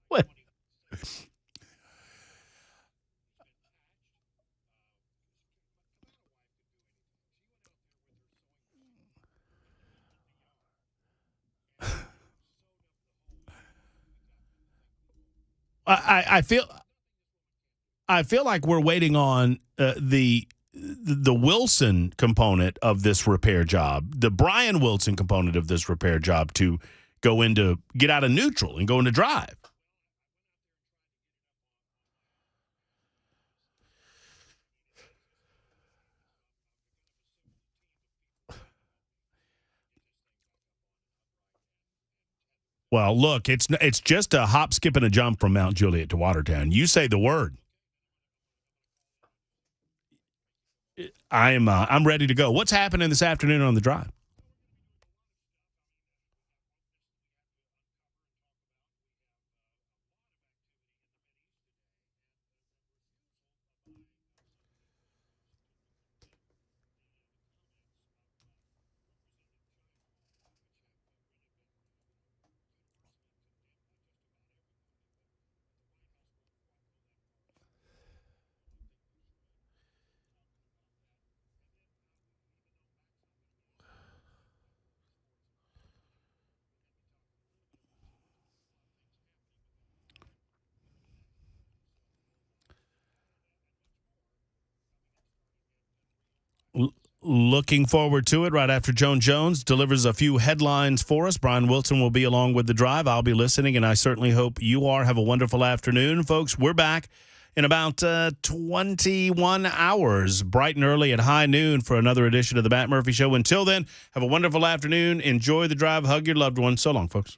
What? I feel like we're waiting on the Wilson component of this repair job, the Brian Wilson component of this repair job to get out of neutral and go into drive. Well, look, it's just a hop, skip, and a jump from Mount Juliet to Watertown. You say the word. I'm ready to go. What's happening this afternoon on the drive? Looking forward to it right after Joan Jones delivers a few headlines for us. Brian Wilson will be along with the drive. I'll be listening, and I certainly hope you are. Have a wonderful afternoon, folks. We're back in about 21 hours, bright and early at high noon for another edition of the Matt Murphy Show. Until then, have a wonderful afternoon. Enjoy the drive. Hug your loved ones. So long, folks.